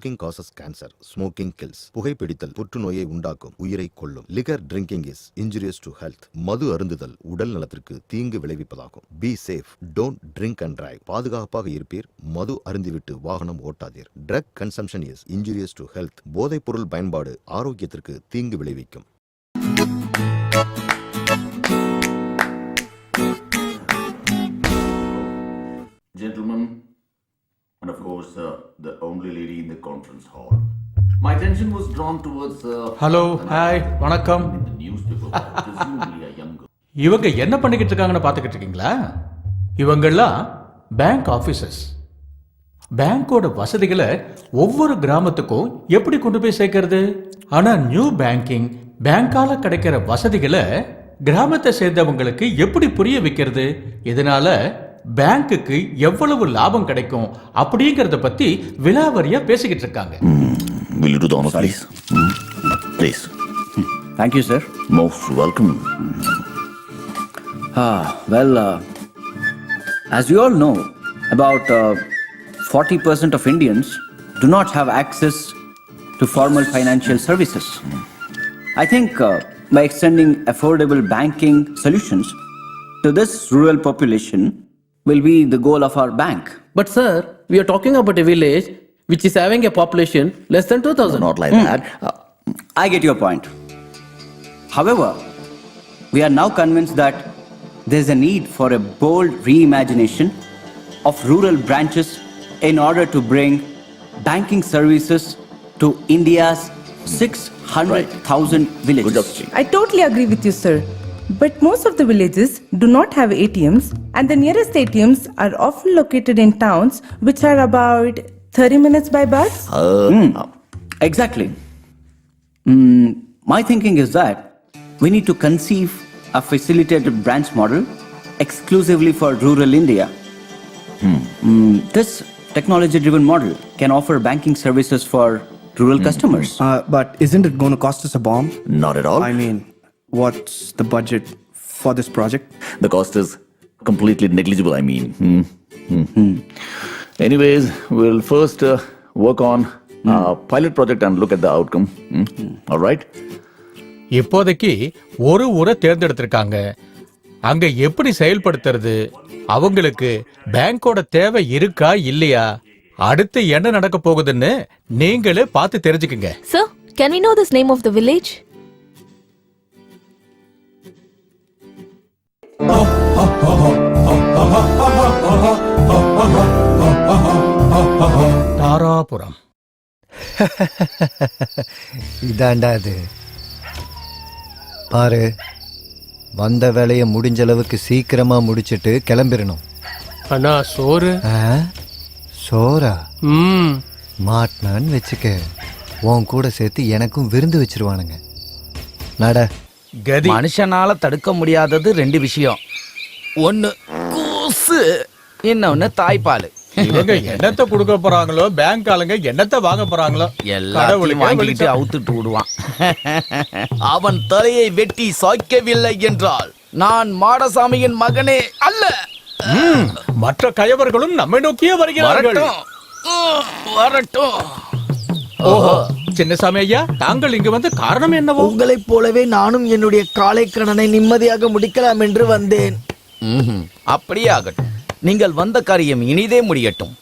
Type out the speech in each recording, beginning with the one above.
Smoking causes cancer, smoking kills. புகைப்பிடித்தல் புற்றுநோயை உண்டாக்கும், உயிரை கொல்லும். Liquor drinking is injurious to health. மது அருந்துதல் உடல் நலத்திற்கு தீங்கு விளைவிப்பதாகும். Be safe, don't drink and drive. பாதுகாப்பாக இருப்பீர், மது அருந்திவிட்டு வாகனம் ஓட்டாதீர். Drug consumption is injurious to health. போதைப் பொருள் பயன்பாடு ஆரோக்கியத்திற்கு தீங்கு விளைவிக்கும். Gentlemen, and of course, the only lady in the conference hall. My attention was drawn towards. Hello, hi, வணக்கம். In the newspaper, presumably a young girl. இவங்க என்ன பண்ணிக்கிட்டு இருக்காங்கன்னு பார்த்துக்கிட்டு இருக்கீங்களா? இவங்கெல்லாம் பேங்க் ஆஃபீஸர்ஸ். பேங்கோட வசதிகளை ஒவ்வொரு கிராமத்துக்கும் எப்படி கொண்டு போய் சேர்க்கறது? ஆனா நியூ பேங்கிங், பேங்கால கிடைக்கிற வசதிகளை கிராமத்தை சேர்ந்தவங்களுக்கு எப்படி புரிய வைக்கிறது? இதனால பேங்க்குக்கு எவ்வளவு லாபம் கிடைக்கும் அப்படிங்கறத பத்தி விலாவரியா பேசிக்கிட்டு இருக்காங்க. Will you do the honors, please? Please. Thank you, sir. Most welcome. Well, as you all know, about 40% of Indians do not have access to formal financial services. I think by extending affordable banking solutions to this rural population will be the goal of our bank. But sir, we are talking about a village which is having a population less than 2,000. Not like that. I get your point. However, we are now convinced that there is a need for a bold reimagination of rural branches in order to bring banking services to India's 600,000 villages. Good job, Chief. I totally agree with you, sir. But most of the villages do not have ATMs, and the nearest ATMs are often located in towns which are about 30 minutes by bus. Exactly. My thinking is that we need to conceive a facilitated branch model exclusively for rural India. This technology-driven model can offer banking services for rural customers. But isn't it going to cost us a bomb? Not at all. I mean, what's the budget for this project? The cost is completely negligible, I mean. Anyways, we'll first work on pilot project and look at the outcome. All right? இப்போதைக்கு ஒரு ஊரை தேர்ந்தெடுத்திருக்காங்க. அங்க எப்படி செயல்படுத்துறது? அவங்களுக்கு பேங்கோட தேவை இருக்கா இல்லையா? அடுத்து என்ன நடக்க போகுதுன்னு நீங்களே பார்த்து தெரிஞ்சுக்குங்க. Sir, can we know this name of the village? Dharapuram. இதாண்டா அது. பாரு, வந்த வேலையை முடிஞ்ச அளவுக்கு சீக்கிரமா முடிச்சிட்டு கிளம்பிடணும். அண்ணா சோறு. சோறா? மாட்டினான்னு வச்சுக்க, உன் கூட சேர்த்து எனக்கும் விருந்து வச்சிருவானுங்க. நட. கதி. மனுஷனால தடுக்க முடியாதது ரெண்டு விஷயம். ஒன்னு கூசு, இன்னொன்னு தாய்ப்பால். இவங்க என்னத்தை கொடுக்க போறாங்களோ, பேங்க் ஆளுங்க என்னத்தை வாங்க போறாங்களோ, எல்லாத்தையும் வாங்கிட்டு அவுத்துட்டு விடுவான். அவன் தலையை வெட்டி சாய்க்கவில்லை என்றால் நான் மாடசாமியின் மகனே அல்ல. மற்ற கயவர்களும் நம்மை நோக்கியே வருகிறார்கள். வரட்டும். ஓஹோ, சின்னசாமி ஐயா, தாங்கள் இங்கு வந்து காரணம் என்னவோ? உங்களைப் போலவே நானும் என்னுடைய காலை கடனை நிம்மதியாக முடிக்கலாம் என்று வந்தேன். அப்படியே ஆகட்டும். நீங்கள் வந்த காரியம் இனிதே முடியட்டும்.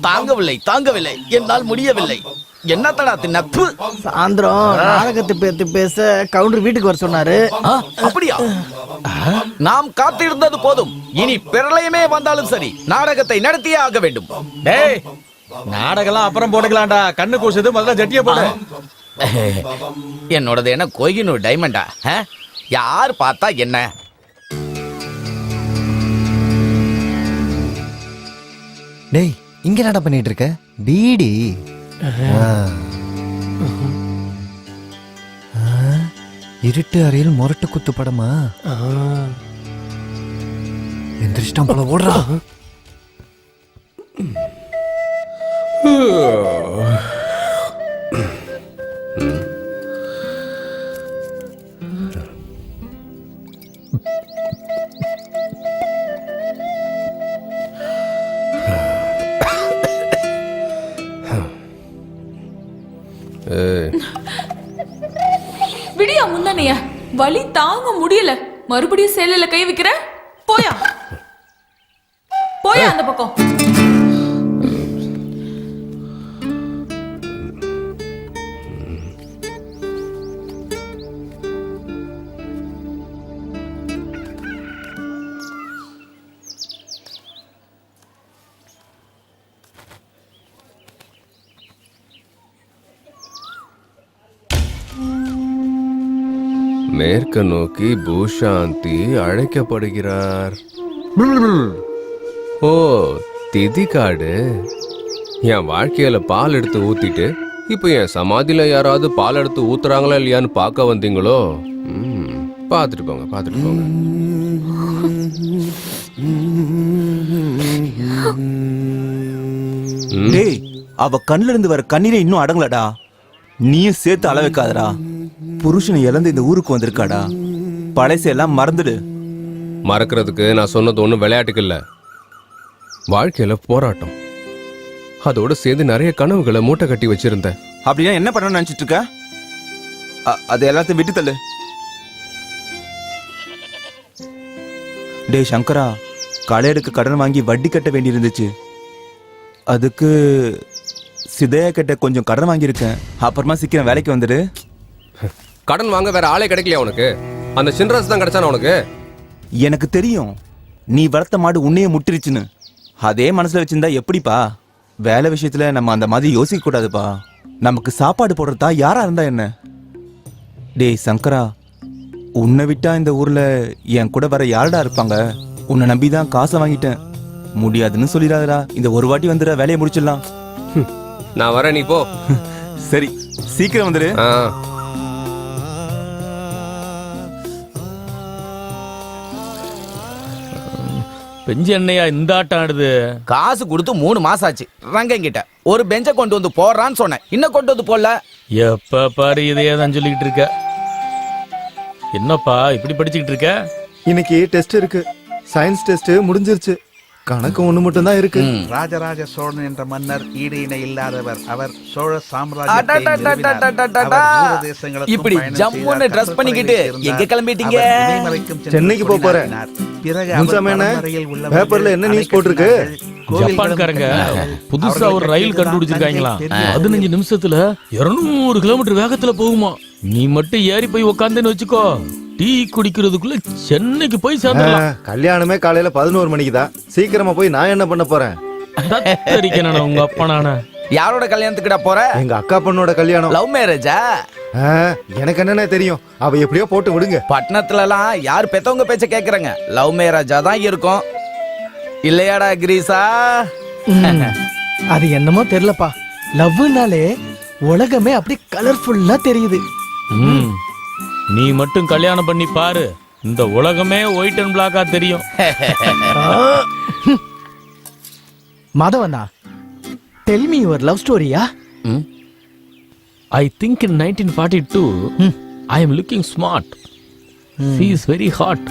தாங்கவில்லை, என்னால் முடியவில்லை. என்ன தடா தின்னப்பு? சாயந்தரம் நாடகத்தை பத்தி பேச கவுண்டர் வீட்டுக்கு வர சொன்னாரு. அப்படியா? நாம் காத்திருந்தது போதும். இனி பிரளயமே வந்தாலும் சரி, நாடகத்தை நடத்தியே ஆக வேண்டும். டேய், நாடகம்லாம் அப்புறம் போட்டுக்கலாம்டா. கண்ணு கூசுது, முதல்ல ஜட்டிய போடு. என்னோடது என்ன கோயினூர் டைமண்டா? யார் பார்த்தா என்ன? டேய், இங்க என்னடா பண்ணிட்டு இருக்க? பீடி. இருட்டு அறையில் முரட்டு குத்து படமா? எந்திரிச்சிட்டான் போல, ஓடுறா. முந்தானையா? வலி தாங்க முடியல. மறுபடியும் சேலையில கை வைக்கிற? போயா போயா அந்த பக்கம். மேற்கு நோக்கி பூஷாந்தி அழைக்கப்படுகிறார். ஓ, திதிகாடு. என் வாழ்க்கையில பால் எடுத்து ஊத்திட்டு இப்போ என் சமாதியில யாராவது பால் எடுத்து ஊத்துறாங்களா இல்லையான்னு பார்க்க வந்தீங்களோ? பார்த்துட்டு போங்க, பார்த்துட்டு போங்க. டேய், அவ கண்ணுல இருந்து வர கண்ணீரை இன்னும் அடங்கலடா. நீயும் சேர்த்து அள வைக்காதடா. புருஷனை இழந்து இந்த ஊருக்கு வந்திருக்காடா. பழைசெல்லாம் மறந்துடு. மறக்கிறதுக்கு நான் சொன்னது ஒன்றும் விளையாட்டுக்கு இல்லை. வாழ்க்கையில போராட்டம், அதோட சேர்ந்து நிறைய கனவுகளை மூட்டை கட்டி வச்சிருந்தேன். அப்படின்னா என்ன பண்ணணும்னு நினைச்சிட்டு இருக்க? அது எல்லாத்தையும் விட்டு தள்ளு. டேய் சங்கரா, கலையெடுக்கு கடன் வாங்கி வட்டி கட்ட வேண்டி இருந்துச்சு. அதுக்கு சிதையா கிட்ட கொஞ்சம் கடன் வாங்கியிருக்கேன். அப்புறமா சீக்கிரம் வேலைக்கு வந்துடு. கடன் வாங்க வேற ஆளே கிடைக்கலையா உனக்கு? அந்த சின்ராஸ் தான் கிடைச்சான உனக்கு? எனக்கு தெரியும் நீ வளர்த்த மாடு உன்னையே முட்டிருச்சுன்னு. அதே மனசுல வச்சிருந்தா எப்படிப்பா? வேலை விஷயத்துல நம்ம அந்த மாதிரி யோசிக்க கூடாதுப்பா. நமக்கு சாப்பாடு போடுறதா யாரா இருந்தா என்ன? டேய் சங்கரா, உன்னை விட்டா இந்த ஊர்ல என் கூட வர யாரடா இருப்பாங்க? உன்னை நம்பிதான் காசை வாங்கிட்டேன். முடியாதுன்னு சொல்லிடாதடா. இந்த ஒரு வாட்டி வந்துட, வேலையை முடிச்சிடலாம். நான் வரேன், நீ போ. சரி, சீக்கிரம் வந்துடு. பெஞ்சு என்னையா இந்த ஆட்டம் ஆடுது? காசு கொடுத்து 3 மாசம் ஆச்சு. ரங்கன் கிட்ட ஒரு பெஞ்சை கொண்டு வந்து போடுறான்னு சொன்னேன். இன்னும் கொண்டு வந்து போடல. எப்ப பாரு இதையே தான் சொல்லிக்கிட்டு இருக்க. என்னப்பா இப்படி படிச்சுக்கிட்டு இருக்க? இன்னைக்கு டெஸ்ட் இருக்கு. சயின்ஸ் டெஸ்ட் முடிஞ்சிருச்சு. கணக்கு ஒண்ணு மட்டும் தான் இருக்கு. ராஜராஜ சோழன் என்ற மன்னர் ஈடு இணை இல்லாதவர். அவர் சோழ இப்படி ஜம்முன்னு ட்ரெஸ் பண்ணிக்கிட்டு எங்க கிளம்பிட்டீங்க? சென்னைக்கு போறேன். பேப்பர்ல என்ன நியூஸ் போட்டிருக்கு? ஜப்பான்காரங்க புதுசா ஒரு ரயில் கண்டுபிடிச்சிருக்காங்களா? 15 நிமிஷத்துல 200 கிலோமீட்டர் வேகத்துல போகுமா. நீ மட்டும் ஏறி போய் உக்காந்துன்னு வச்சுக்கோ, டீ குடிக்கிறதுக்குள்ள சென்னைக்கு போய் சேர்ந்துடலாம். கல்யாணமே காலையில 11 மணிக்கு தான். சீக்கிரமா போய் நான் என்ன பண்ண போறேன்? உங்க அப்பா நானா? யாரோட கல்யாணத்துக்குடா போற? எங்க அக்கா பொண்ணோட கல்யாணம். லவ் மேரேஜா? எனக்கு என்னன்னே தெரியும். அவ எப்படியோ போட்டு விடுங்க. பட்டணத்துல எல்லாம் யார் பெத்தவங்க பேச்ச கேக்குறாங்க? லவ் மேரேஜா தான் இருக்கும். இல்லையாடா கிரீஸா? அது என்னமோ தெரியலப்பா. லவ்னாலே உலகமே அப்படி கலர்ஃபுல்லா தெரியுது. நீ மட்டும் கல்யாணம் பண்ணி பாரு, இந்த உலகமே ஒயிட் அண்ட் பிளாக்கா தெரியும். மாதவண்ணா, டெல் மீ யுவர் லவ் ஸ்டோரியா? I think in 1942 I am looking smart. She is very hot.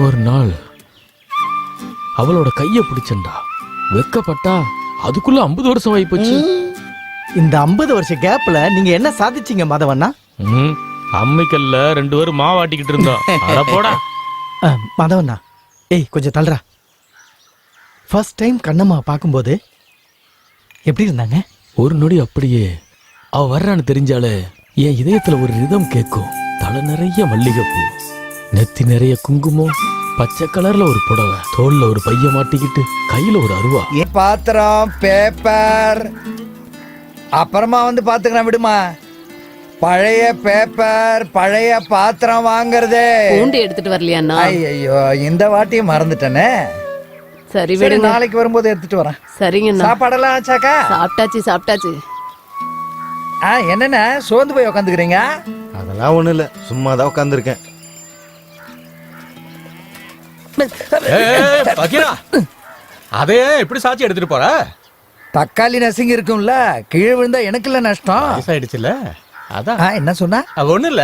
ஒரு நாள் அவளோட கைய பிடிச்சண்டா. வெக்கப்பட்டா. அதுக்குள்ள 50 வருஷம் ஆகி போச்சு. இந்த 50 வருஷ கேப்ல நீங்க என்ன சாதிச்சீங்க மாதவண்ணா? அம்மிக்கல்ல 2 பேரும் மாவாட்டிக்கிட்டு இருந்தோம். அட போடா. மாதவண்ணா, ஏய் கொஞ்சம் தள்ளுறா. ஃபர்ஸ்ட் டைம் கண்ணம்மா பார்க்கும்போது எப்படி இருந்தாங்க? ஒரு நொடி அப்படியே அவ வர்றான்னு தெரிஞ்சாலே என் இதயத்துல ஒரு ரிதம் கேட்கும். தலை நிறைய மல்லிகைப்பூ, நெத்தி நிறைய குங்குமம், பச்சை கலர்ல ஒரு புடவை, தோல்ல ஒரு பைய மாட்டிக்கிட்டு கையில ஒரு அருவா. பாத்திரம், பேப்பர் அப்புறமா வந்து பாத்துக்கலாம் விடுமா. பழைய பேப்பர், பழைய பாத்திரம் வாங்குறதே. பூண்டு எடுத்துட்டு வரலையா? ஐயோ, இந்த வாட்டியும் மறந்துட்டேனே. சரி சரி, நாளைக்கு வரும்போது எடுத்துட்டு வரேன். சரிங்க. சாப்பாடெல்லாம் ஆச்சாக்கா? சாப்பிட்டாச்சு. என்னென்ன சோர்ந்து போய் உக்காந்துக்கிறீங்க? அதெல்லாம் ஒண்ணு இல்ல, சும்மா தான் உட்காந்துருக்கேன். அதே எப்படி சாட்சி எடுத்துட்டு போற? தக்காளி நசுங்கி இருக்கும்ல, கீழே விழுந்தா எனக்கு இல்ல நஷ்டம். ஆயிடுச்சுல, அதான். என்ன சொன்ன? ஒண்ணு இல்ல.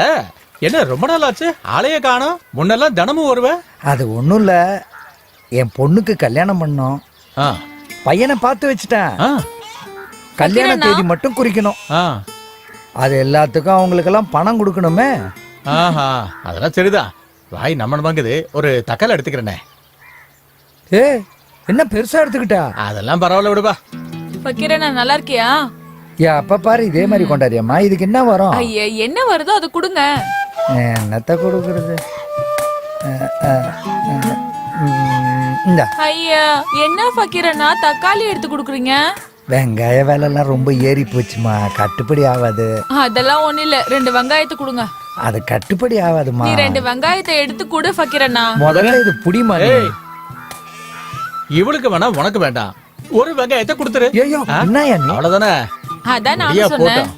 என்ன ரொம்ப நாள் ஆச்சு, ஆளையே காணோம். முன்னெல்லாம் தினமும் வருவேன். அது ஒண்ணும் இல்ல, என் பொண்ணுக்கு கல்யாணம் பண்ணோம். பையனை பார்த்து வச்சுட்டேன். கல்யாண தேதி மட்டும் குறிக்கணும். அது எல்லாத்துக்கும் அவங்களுக்கெல்லாம் பணம் கொடுக்கணுமே. ஆஹா, அதெல்லாம் சரிதான். வாய் நம்ம வாங்குது, ஒரு தக்காளி எடுத்துக்கிறேனே. ஏ என்ன பெருசா எடுத்துக்கிட்டா? அதெல்லாம் பரவாயில்ல விடுப்பா. ஃபக்கீரண்ணா நல்லா இருக்கியா? அப்ப பாரு இதே மாதிரி கொண்டாடியம்மா. இதுக்கு என்ன வரும்? ஐயா என்ன வருதோ அதை கொடுங்க. என்னத்த கொடுக்கறது? இந்த ஐயா என்ன ஃபக்கீரண்ணா தக்காளி எடுத்து கொடுக்குறீங்க? வெங்காய விலைலாம் ரொம்ப ஏறி போச்சுமா, கட்டுப்படி ஆகாது. அதெல்லாம் ஒண்ணு இல்ல, 2 வெங்காயத்தை கொடுங்க. அது கட்டுப்படி ஆகாதுமா. நீ 2 வெங்காயத்தை எடுத்து கொடு ஃபக்கீரண்ணா. முதல்ல இது புடிமா. இவளுக்கு வேணா உனக்கு வேண்டாம், ஒரு வெங்காயத்தை கொடுத்துரு. ஐயோ என்னய்யா நீ? அவ்வளவுதானே. அதான் நான் சொன்னேன்.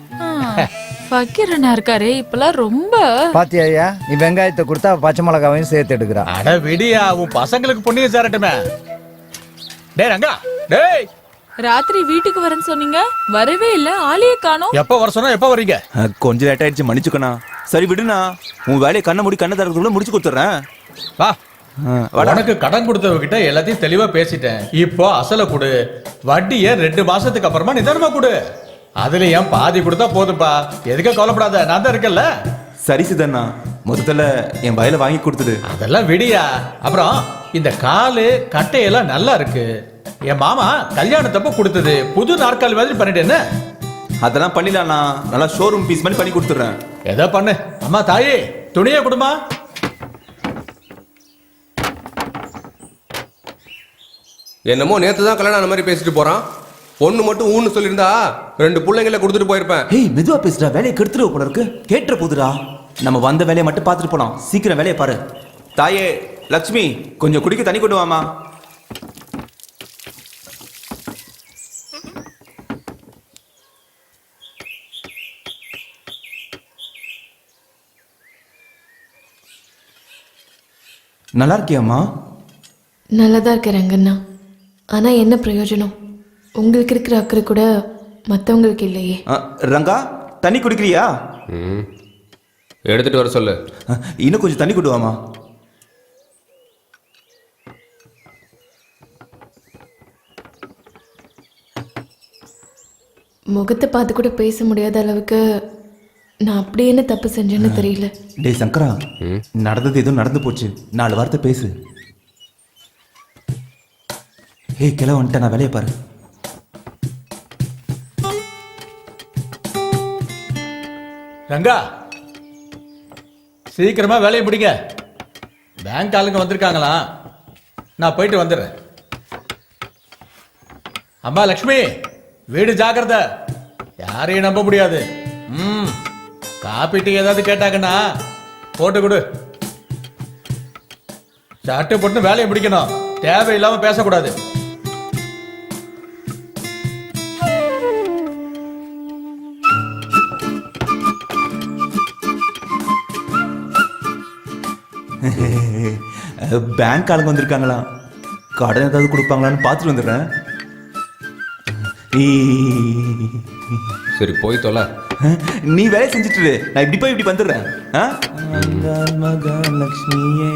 ஃபக்கீரண்ணா இருக்காரு இப்பெல்லாம் ரொம்ப. பாத்தியா, நீ வெங்காயத்தை கொடுத்தா பச்சை மிளகாவையும் சேர்த்து எடுக்கிறா. அட விடியா, உன் பசங்களுக்கு புண்ணியம் சேரட்டுமே. டேய் ரங்கா, டேய் ராத்திரி வீட்டுக்கு வரேன்னு சொன்னீங்க, வரவே இல்ல, ஆளையே காணோம். எப்ப வர சொன்னா எப்ப வரீங்க? கொஞ்சம் லேட் ஆயிடுச்சு, மன்னிச்சுக்கண்ணா. சரி விடுண்ணா, உன் வேலையை கண்ணை தரதுக்குள்ள முடிச்சு கொடுத்துட்றேன். வா. உனக்கு கடன் கொடுத்தவகிட்ட எல்லாத்தையும் தெளிவா பேசிட்டேன். இப்போ அசல கொடு, வட்டிய 2 மாசத்துக்கு அப்புறமா நிதானமா கொடு. அதுல ஏன் பாதி கொடுத்தா போதும்பா, எதுக்க கவலைப்படாத, நான் தான் இருக்கேன்ல. சரி சிதண்ணா, மொத்தத்துல என் வயலை வாங்கி கொடுத்துடு. அதெல்லாம் விடியா. அப்புறம் இந்த காலு கட்டையெல்லாம் நல்லா இருக்கு. என் மாமா கல்யாணத்தப்ப கொடுத்தது, புது நாற்காலி மாதிரி பண்ணிட்டேன்னு. அதெல்லாம் பண்ணிடலாண்ணா, நல்லா ஷோரூம் பீஸ் மாதிரி பண்ணி கொடுத்துட்றேன். ஏதோ பண்ணு. அம்மா தாயே, துணியை கொடுமா. என்னமோ நேத்து தான் கல்யாணம் அந்த மாதிரி பேசிட்டு போறான். பொண்ணு மட்டும் ஊன்னு சொல்லியிருந்தா 2 பிள்ளைங்கள கொடுத்துட்டு போயிருப்பேன். ஏய் மெதுவா பேசுடா, வேலையை கெடுத்துரு போல இருக்கு. கேட்டுற போதுடா, நம்ம வந்த வேலையை மட்டும் பார்த்துட்டு போலாம். சீக்கிரம் வேலையை பாரு. தாயே லட்சுமி, கொஞ்சம் குடிக்க தண்ணி கொண்டு வாமா. நல்லா இருக்கியாம்மா? நல்லதா இருக்கேன் ரங்கண்ணா. ஆனா என்ன பிரயோஜனம்? உங்களுக்கு இருக்கிற அக்கறை கூட மற்றவங்களுக்கு இல்லையே. ரங்கா, தண்ணி குடிக்கிறியா? எடுத்துட்டு வர சொல்லு. இன்னும் கொஞ்சம் தண்ணி கொண்டு வாமா. முகத்தை பார்த்து கூட பேச முடியாத அளவுக்கு நான் அப்படி என்ன தப்பு செஞ்சேன்னு தெரியல. டேய் சங்கரா, நடந்தது ஏதோ நடந்து போச்சு, 4 வார்த்தை பேசு. ஏய் கிளை வந்துட்ட, நான் வேலையை பாரு. ரங்கா, சீக்கிரமா வேலையை பிடிங்க. பேங்க் ஆளுங்க வந்திருக்காங்களா, நான் போயிட்டு வந்துடுறேன். அம்மா லக்ஷ்மி, வீடு ஜாக்கிரதை, யாரையும் நம்ப முடியாது. காப்பி டீ ஏதாவது கேட்டாங்கன்னா போட்டு கொடு. சட்டு போட்டு வேலையை முடிக்கணும், தேவையில்லாம பேசக்கூடாது. பேங்க் ஆளுங்க வந்திருக்காங்களா, கடன் ஏதாவது கொடுப்பாங்களான்னு பார்த்துட்டு வந்துடுறேன். சரி போய் தொலை. நீ வேலை செஞ்சுட்டு, நான் இப்படி போய் இப்படி வந்துடுறேன். மகாலட்சுமியே.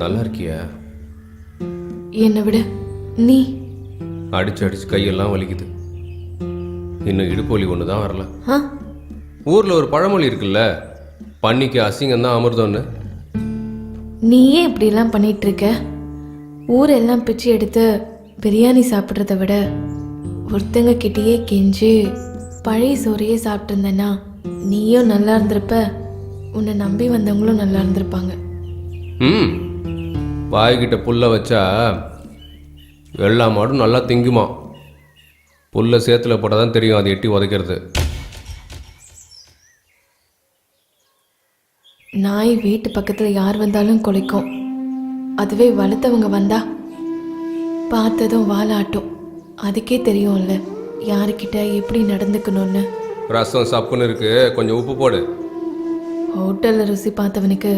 நல்லா இருக்கியா? என்னை விட நீ அடிச்சு அடிச்சு கையெல்லாம் வலிக்குது. இன்னும் இடுப்பு வலி ஒன்று தான் வரல. ஆ? ஊர்ல ஒரு பழமொழி இருக்குல்ல, பண்ணிக்கு அசிங்கம் தான் அமிர்தம்னு. நீயே இப்படிலாம் பண்ணிட்டு இருக்க. ஊரெல்லாம் பிச்சு எடுத்து பிரியாணி சாப்பிட்றத விட ஒருத்தங்க கிட்டேயே கெஞ்சி பழைய சோறையே சாப்பிட்டு இருந்தேன்னா நீயும் நல்லா இருந்திருப்ப, உன்னை நம்பி வந்தவங்களும் நல்லா இருந்திருப்பாங்க. வாய்கிட்ட புல்ல வச்சா எல்லா மாடும் நல்லா திங்குமா. புல்ல சேத்துல போட்டால் தான் தெரியும் அது எட்டி உதைக்கிறது. நாய் வீட்டு பக்கத்தில் யார் வந்தாலும் குலைக்கும். அதுவே வளர்த்தவங்க வந்தா பார்த்ததும் வாலாட்டும். அதுக்கே தெரியும்ல யாருக்கிட்ட எப்படி நடந்துக்கணும்னு. ரசம் சப்புன்னு இருக்கு, கொஞ்சம் உப்பு போடு. ஹோட்டலில் ருசி பார்த்தவனுக்கு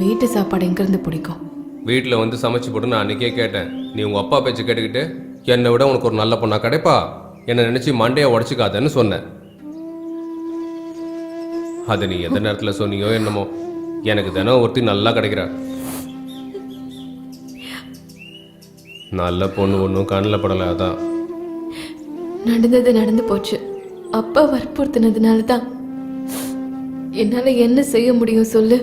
வீட்டு சாப்பாடு எங்கேருந்து பிடிக்கும்? வீட்டில் வந்து சமைச்சு போட்டு நான் அன்றைக்கே கேட்டேன். நீ உங்கள் அப்பா பேச்சு கேட்டுக்கிட்டு என்னை விட உனக்கு ஒரு நல்ல பொண்ணா கிடைப்பா, என்னை நினச்சி மண்டையை உடச்சிக்காதன்னு சொன்னேன். அதை நீ எந்த நேரத்தில் சொன்னியோ என்னமோ எனக்கு தினம் ஒருத்தி நல்லா கிடைக்கிறா. நல்ல பொண்ணு ஒன்றும் கண்ணில் படலை. அதான் நடந்தது நடந்து போச்சு. அப்பா வற்புறுத்தினதுனால தான். என்னால என்ன செய்ய முடியும் சொல்லு?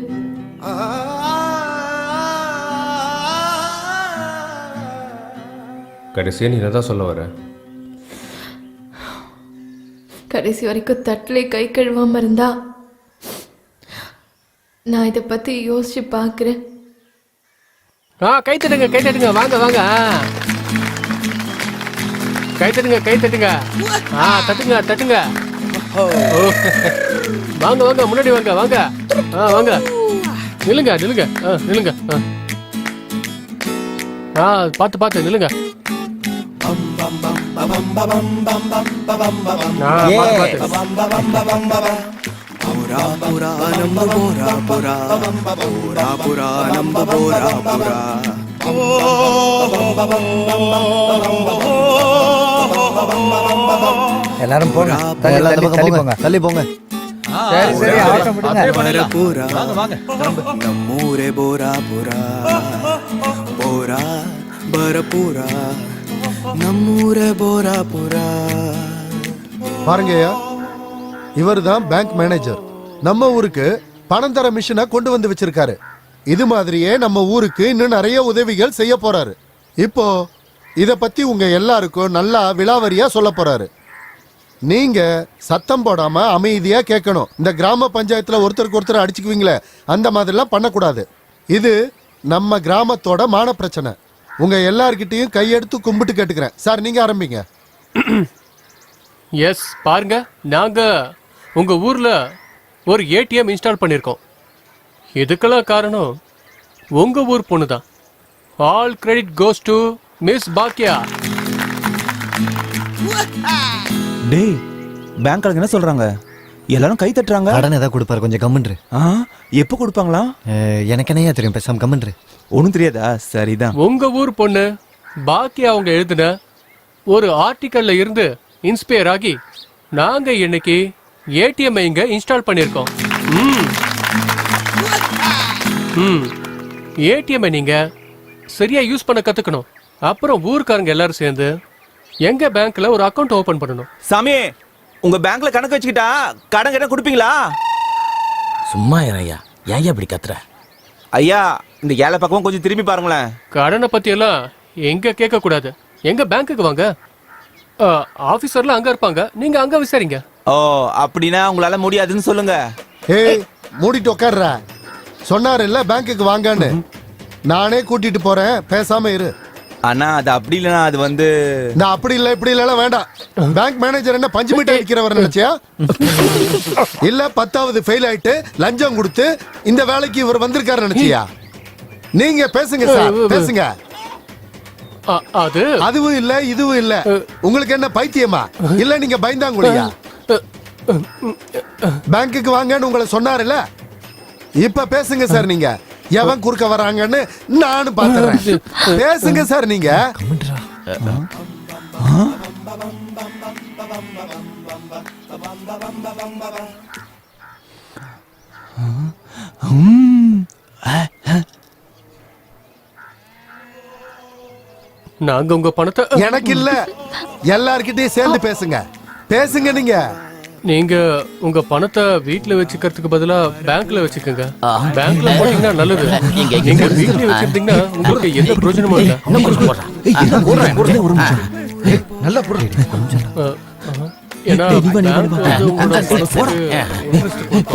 கடைசியாக நீ தான் சொல்ல வர? கடைசி வரைக்கும் தட்டிலே கை கழுவாம இருந்தா நான் இதை பத்தி யோசிச்சு பார்க்கிறேன். கை தட்டுங்க வாங்க வாங்க. கை தட்டுங்க தட்டுங்க தட்டுங்க. வாங்க வாங்க முன்னாடி வாங்க வாங்க. வாங்க நில்லுங்க நில்லுங்க நில்லுங்க. பார்த்து நில்லுங்க. எல்லாரும் போங்க, தள்ளி போங்க. சரி சரி, ஆட்டம் விடுங்க. நம்மூரே போரா புரா போரா பரபூரா நம்மூரே போரா புரா. பாருங்கய்யா, இவர் தான் பேங்க் மேனேஜர். நம்ம ஊருக்கு பணம் தர மிஷினை கொண்டு வந்து வச்சிருக்காரு. இது மாதிரியே நம்ம ஊருக்கு இன்னும் நிறைய உதவிகள் செய்ய போறாரு. இப்போ இத பத்தி உங்க எல்லாருக்கும் நல்லா விலாவரியா சொல்ல போறாரு. நீங்க சத்தம் போடாம அமைதியா கேட்கணும். இந்த கிராம பஞ்சாயத்துல ஒருத்தருக்கு ஒருத்தர் அடிச்சுக்குவீங்களே, அந்த மாதிரிலாம் பண்ணக்கூடாது. இது நம்ம கிராமத்தோட மான பிரச்சனை. உங்க எல்லார்கிட்டையும் கையெடுத்து கும்பிட்டு கேட்டுக்கிறேன். சார், நீங்க ஆரம்பிங்க. எஸ், பாருங்க, நாங்க உங்க ஊர்ல ஒரு ஏடிஎம் இன்ஸ்டால் பண்ணியிருக்கோம். இதுக்கெல்லாம் காரணம் உங்க ஊர் பொண்ணு தான். All credit goes to miss பாக்கியா. டேய், பேங்க்ல என்ன சொல்றாங்க? எல்லாரும் கை தட்டுறாங்க. கடன் ஏதாவது கொடுப்பாரு, கொஞ்சம் கம்முன்று. எப்போ கொடுப்பாங்களா? எனக்கு என்னையா தெரியும், பேசாம கம்முன்று. ஒன்றும் தெரியாதா? சரிதான். உங்க ஊர் பொண்ணு பாக்கியா அவங்க எழுதின ஒரு ஆர்டிக்கல்ல இருந்து இன்ஸ்பயர் ஆகி நாங்க இன்னைக்கு ஏடிஎம் இங்க இன்ஸ்டால் பண்ணியிருக்கோம். ஏடிஎம் நீங்க சரியா யூஸ் பண்ண கத்துக்கணும். அப்புறம் ஊர்க்காரங்க எல்லாரும் சேர்ந்து எங்க பேங்க்ல ஒரு அக்கவுண்ட் ஓபன் பண்ணணும். சாமி, உங்க பேங்க்ல கணக்கு வச்சுக்கிட்டா கடன் கிட்ட கொடுப்பீங்களா? சும்மா ஐயா, ஏன் இப்படி கத்துற? ஐயா, இந்த ஏழை பக்கமும் கொஞ்சம் திரும்பி பாருங்களேன். கடனை பத்தி எல்லாம் எங்க கேட்க கூடாது. எங்க பேங்க்குக்கு வாங்க, ஆபீசர்ல அங்க இருப்பாங்க, நீங்க அங்க விசாரிங்க. ஓ, அப்படின்னா உங்களால முடியாதுன்னு சொல்லுங்க. ஏய், மூடிட்டு உட்கார்ற. சொன்னாரு இல்ல பேங்க்குக்கு வாங்கன்னு, நானே கூட்டிட்டு போறேன், பேசாம இரு. ஆனா அது அப்படி இல்லைன்னா அது வந்து நான் அப்படி இல்ல இப்படி இல்ல வேண்டாம். பேங்க் மேனேஜர் என்ன பஞ்சு மிட்டாய் விக்கிறவர் நினைச்சியா? இல்ல 10வது ஃபெயில் ஆயிட்டு லஞ்சம் கொடுத்து இந்த வேலைக்கு இவர் வந்திருக்காரு நினைச்சியா? நீங்க பேசுங்க சார், பேசுங்க. அதுவும் இல்ல இதுவும் இல்ல. உங்களுக்கு என்ன பைத்தியமா? இல்ல நீங்க பயந்தாங்குழியா? பேங்க்குக்கு வாங்கன்னு உங்களை சொன்னாருல்ல, இப்ப பேசுங்க சார். நீங்க எவன் குறுக்க வராங்கன்னு நானும் பாத்துறேன். பேசுங்க சார் நீங்க. நாங்க உங்க பணத்தை எனக்கு இல்ல, எல்லார்கிட்டயும் சேர்ந்து பேசுங்க. பேசுங்க நீங்க. நீங்க உங்க பணத்தை வீட்ல வச்சுக்கிறதுக்கு பதிலா பேங்க்ல வச்சுக்கோங்க. பேங்க்ல போட்டீங்கன்னா நல்லது. நீங்க வீட்ல வச்சிருந்தீங்கன்னா உங்களுக்கு எந்த பிரயோஜனமும் இல்ல. நல்லா புரியுது. ஏன்னா பேங்க் வந்து உங்களோட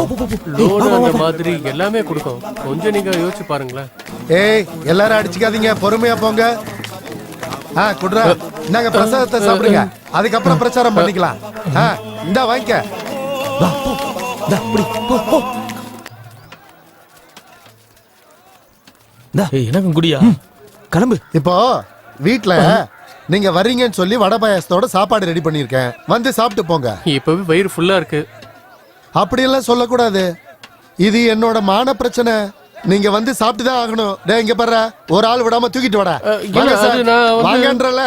பணத்துக்கு லோன் அந்த மாதிரி எல்லாமே கொடுக்கும். கொஞ்சம் நீங்க யோசிச்சு பாருங்களேன். ஏய், எல்லாரும் அடிச்சுக்காதீங்க, பொறுமையா போங்க. குடுறா, நாங்க பிரசாதத்தை சாப்பிடுங்க, அதுக்கப்புறம் பிரச்சாரம் பண்ணிக்கலாம். இந்த வாங்கிக்க. எனக்கு குடியா கிளம்பு. இப்போ வீட்ல நீங்க வர்றீங்கன்னு சொல்லி வடை பாயாசத்தோட சாப்பாடு ரெடி பண்ணிருக்கேன், வந்து சாப்பிட்டு போங்க. இப்பவே வயிறு ஃபுல்லா இருக்கு. அப்படியெல்லாம் சொல்லக்கூடாது. இது என்னோட மான பிரச்சனை. நீங்க வந்து சாப்பிட்டு தான் ஆகணும். டேய், இங்க பாரு, ஒரு ஆள் விடாம தூக்கிட்டு வாடா. வாங்கன்றல.